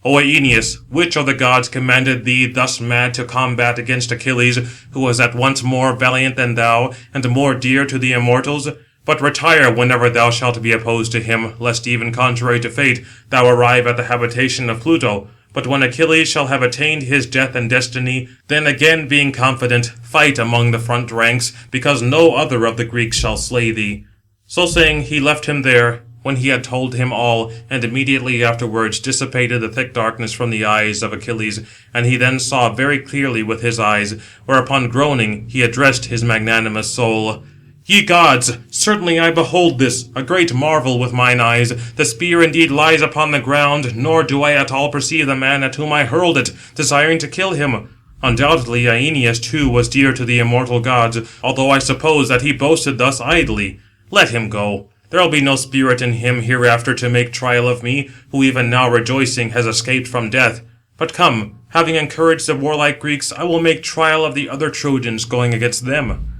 O Aeneas, which of the gods commanded thee thus mad to combat against Achilles, who was at once more valiant than thou, and more dear to the immortals? But retire whenever thou shalt be opposed to him, lest even contrary to fate thou arrive at the habitation of Pluto. But when Achilles shall have attained his death and destiny, then again being confident, fight among the front ranks, because no other of the Greeks shall slay thee. So saying, he left him there, when he had told him all, and immediately afterwards dissipated the thick darkness from the eyes of Achilles, and he then saw very clearly with his eyes, whereupon groaning he addressed his magnanimous soul. Ye gods, certainly I behold this, a great marvel with mine eyes. The spear indeed lies upon the ground, nor do I at all perceive the man at whom I hurled it, desiring to kill him. Undoubtedly Aeneas too was dear to the immortal gods, although I suppose that he boasted thus idly. Let him go. There will be no spirit in him hereafter to make trial of me, who even now rejoicing has escaped from death. But come, having encouraged the warlike Greeks, I will make trial of the other Trojans going against them.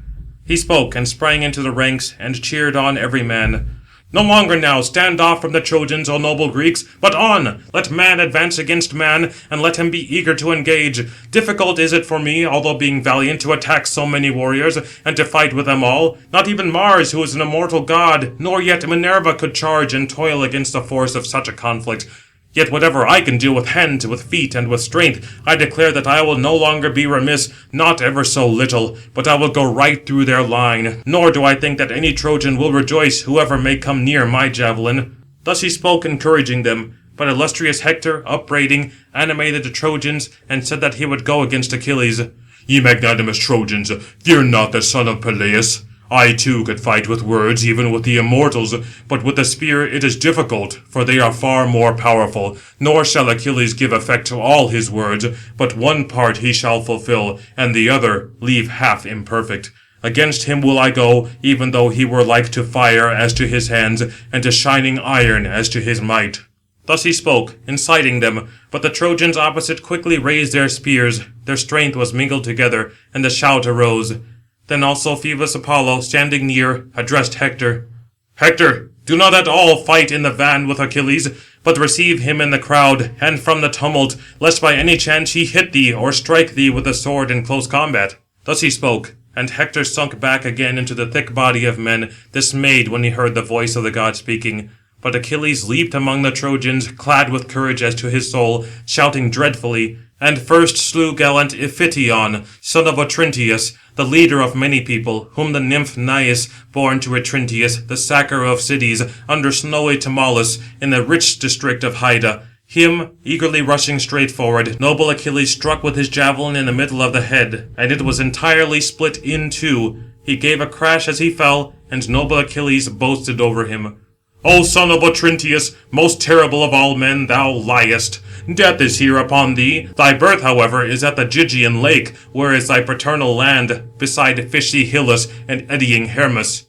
He spoke, and sprang into the ranks, and cheered on every man. No longer now stand off from the Trojans, O noble Greeks, but on! Let man advance against man, and let him be eager to engage. Difficult is it for me, although being valiant, to attack so many warriors, and to fight with them all. Not even Mars, who is an immortal god, nor yet Minerva could charge and toil against the force of such a conflict. Yet whatever I can do with hands, with feet, and with strength, I declare that I will no longer be remiss, not ever so little, but I will go right through their line. Nor do I think that any Trojan will rejoice, whoever may come near my javelin. Thus he spoke, encouraging them. But illustrious Hector, upbraiding, animated the Trojans, and said that he would go against Achilles. Ye magnanimous Trojans, fear not the son of Peleus. I too could fight with words, even with the immortals, but with the spear it is difficult, for they are far more powerful. Nor shall Achilles give effect to all his words, but one part he shall fulfill, and the other leave half imperfect. Against him will I go, even though he were like to fire as to his hands, and to shining iron as to his might. Thus he spoke, inciting them, but the Trojans opposite quickly raised their spears. Their strength was mingled together, and a shout arose. Then also Phoebus Apollo, standing near, addressed Hector. Hector, do not at all fight in the van with Achilles, but receive him in the crowd, and from the tumult, lest by any chance he hit thee, or strike thee with the sword in close combat. Thus he spoke, and Hector sunk back again into the thick body of men, dismayed when he heard the voice of the god speaking. But Achilles leaped among the Trojans, clad with courage as to his soul, shouting dreadfully, and first slew gallant Iphition, son of Otrynteus, the leader of many people, whom the nymph Naias, born to Otrynteus, the sacker of cities, under snowy Tmolus, in the rich district of Hyda. Him, eagerly rushing straight forward, noble Achilles struck with his javelin in the middle of the head, and it was entirely split in two. He gave a crash as he fell, and noble Achilles boasted over him. O son of Otrynteus, most terrible of all men, thou liest. Death is here upon thee. Thy birth, however, is at the Gygaean lake, where is thy paternal land, beside fishy Hyllus and eddying Hermus.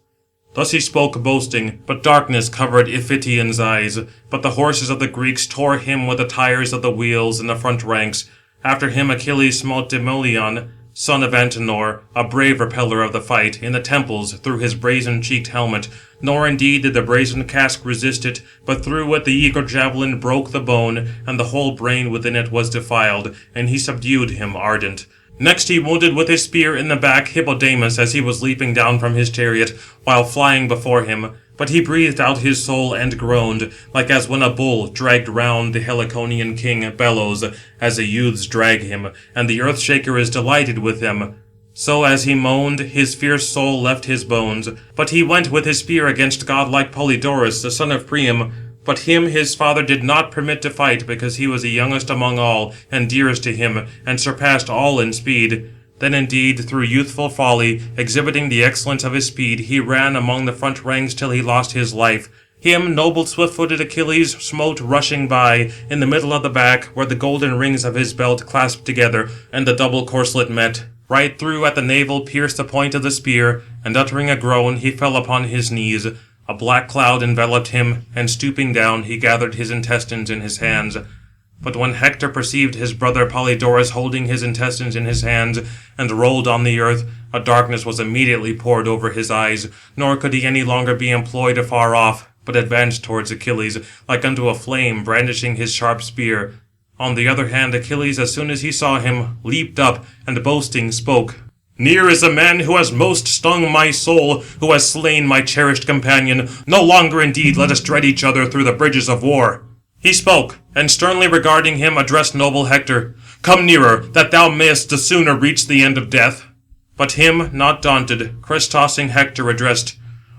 Thus he spoke boasting, but darkness covered Iphition's eyes. But the horses of the Greeks tore him with the tires of the wheels in the front ranks. After him Achilles smote Demoleon, son of Antenor, a brave repeller of the fight, in the temples through his brazen-cheeked helmet. Nor indeed did the brazen casque resist it, but through it the eager javelin broke the bone, and the whole brain within it was defiled, and he subdued him ardent. Next he wounded with his spear in the back Hippodamus as he was leaping down from his chariot, while flying before him. But he breathed out his soul and groaned, like as when a bull, dragged round the Heliconian king, bellows, as the youths drag him, and the earth-shaker is delighted with them. So as he moaned, his fierce soul left his bones. But he went with his spear against godlike Polydorus, the son of Priam. But him his father did not permit to fight, because he was the youngest among all, and dearest to him, and surpassed all in speed. Then indeed, through youthful folly, exhibiting the excellence of his speed, he ran among the front ranks till he lost his life. Him noble swift-footed Achilles smote rushing by, in the middle of the back, where the golden rings of his belt clasped together, and the double corslet met. Right through at the navel pierced the point of the spear, and uttering a groan, he fell upon his knees. A black cloud enveloped him, and stooping down, he gathered his intestines in his hands. But when Hector perceived his brother Polydorus holding his intestines in his hands, and rolled on the earth, a darkness was immediately poured over his eyes, nor could he any longer be employed afar off, but advanced towards Achilles, like unto a flame, brandishing his sharp spear. On the other hand, Achilles, as soon as he saw him, leaped up, and boasting spoke, "Near is the man who has most stung my soul, who has slain my cherished companion. No longer indeed let us dread each other through the bridges of war." He spoke, and sternly regarding him, addressed noble Hector, "Come nearer, that thou mayest the sooner reach the end of death." But him, not daunted, crest-tossing Hector addressed,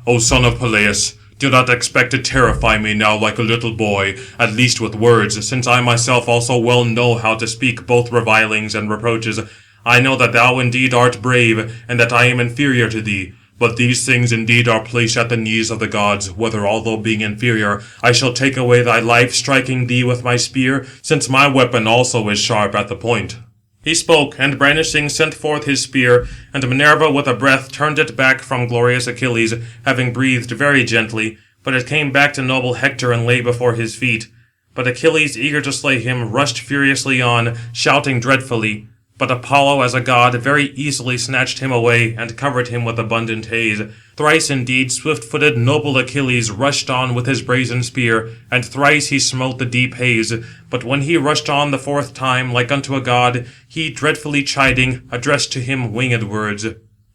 "O son of Peleus, do not expect to terrify me now like a little boy, at least with words, since I myself also well know how to speak both revilings and reproaches. I know that thou indeed art brave, and that I am inferior to thee. But these things indeed are placed at the knees of the gods, whether although being inferior, I shall take away thy life, striking thee with my spear, since my weapon also is sharp at the point." He spoke, and brandishing sent forth his spear, and Minerva with a breath turned it back from glorious Achilles, having breathed very gently, but it came back to noble Hector and lay before his feet. But Achilles, eager to slay him, rushed furiously on, shouting dreadfully. But Apollo, as a god, very easily snatched him away, and covered him with abundant haze. Thrice indeed swift-footed noble Achilles rushed on with his brazen spear, and thrice he smote the deep haze. But when he rushed on the fourth time, like unto a god, he, dreadfully chiding, addressed to him winged words,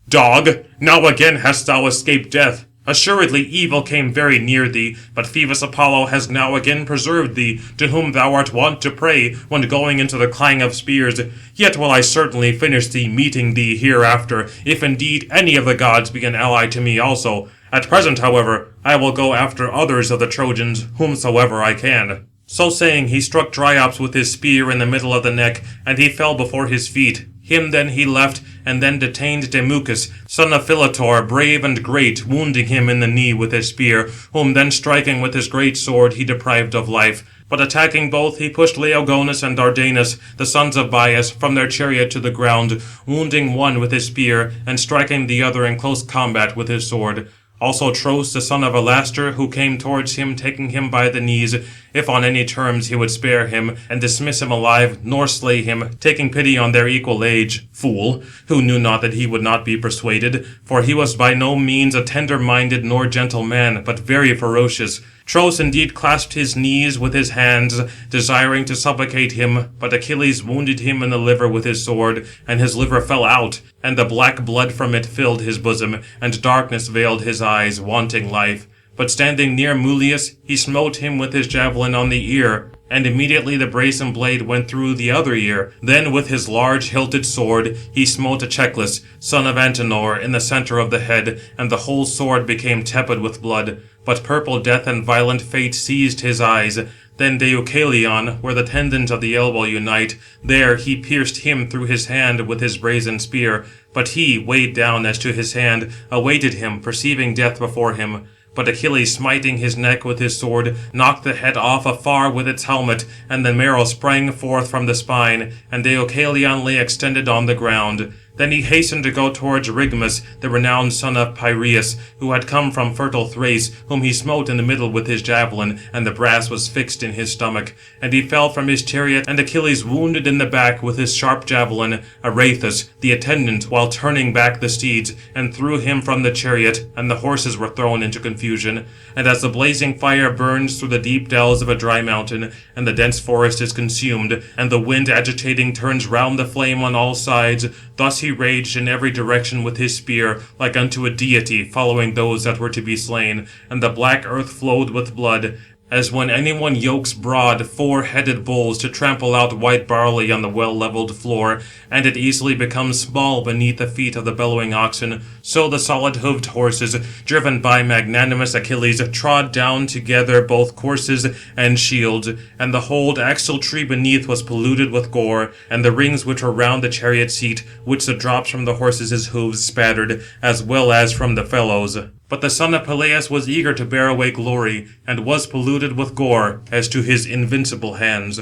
"Dog, now again hast thou escaped death. Assuredly evil came very near thee, but Phoebus Apollo has now again preserved thee, to whom thou art wont to pray, when going into the clang of spears. Yet will I certainly finish thee, meeting thee hereafter, if indeed any of the gods be an ally to me also. At present, however, I will go after others of the Trojans, whomsoever I can." So saying, he struck Dryops with his spear in the middle of the neck, and he fell before his feet. Him then he left, and then detained Demuchus, son of Philotor, brave and great, wounding him in the knee with his spear, whom then striking with his great sword he deprived of life. But attacking both, he pushed Laogonus and Dardanus, the sons of Bias, from their chariot to the ground, wounding one with his spear, and striking the other in close combat with his sword. Also Tros, the son of Alastor, who came towards him, taking him by the knees, if on any terms he would spare him, and dismiss him alive, nor slay him, taking pity on their equal age. Fool, who knew not that he would not be persuaded, for he was by no means a tender-minded nor gentle man, but very ferocious. Tros indeed clasped his knees with his hands, desiring to supplicate him, but Achilles wounded him in the liver with his sword, and his liver fell out, and the black blood from it filled his bosom, and darkness veiled his eyes, wanting life. But standing near Mulius, he smote him with his javelin on the ear, and immediately the brazen blade went through the other ear. Then with his large hilted sword he smote Echeclus, son of Antenor, in the centre of the head, and the whole sword became tepid with blood. But purple death and violent fate seized his eyes. Then Deucalion, where the tendons of the elbow unite, there he pierced him through his hand with his brazen spear. But he, weighed down as to his hand, awaited him, perceiving death before him. But Achilles, smiting his neck with his sword, knocked the head off afar with its helmet, and the marrow sprang forth from the spine, and Deucalion lay extended on the ground. Then he hastened to go towards Rigmus, the renowned son of Piraeus, who had come from fertile Thrace, whom he smote in the middle with his javelin, and the brass was fixed in his stomach. And he fell from his chariot, and Achilles wounded in the back with his sharp javelin Areithus, the attendant, while turning back the steeds, and threw him from the chariot, and the horses were thrown into confusion. And as the blazing fire burns through the deep dells of a dry mountain, and the dense forest is consumed, and the wind agitating turns round the flame on all sides, thus he raged in every direction with his spear, like unto a deity, following those that were to be slain. And the black earth flowed with blood, as when any one yokes broad, four-headed bulls to trample out white barley on the well-levelled floor, and it easily becomes small beneath the feet of the bellowing oxen. So the solid-hoofed horses, driven by magnanimous Achilles, trod down together both courses and shields, and the whole axle tree beneath was polluted with gore, and the rings which were round the chariot seat, which the drops from the horses' hooves spattered, as well as from the felloes. But the son of Peleus was eager to bear away glory, and was polluted with gore, as to his invincible hands.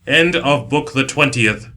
End of Book the 20th.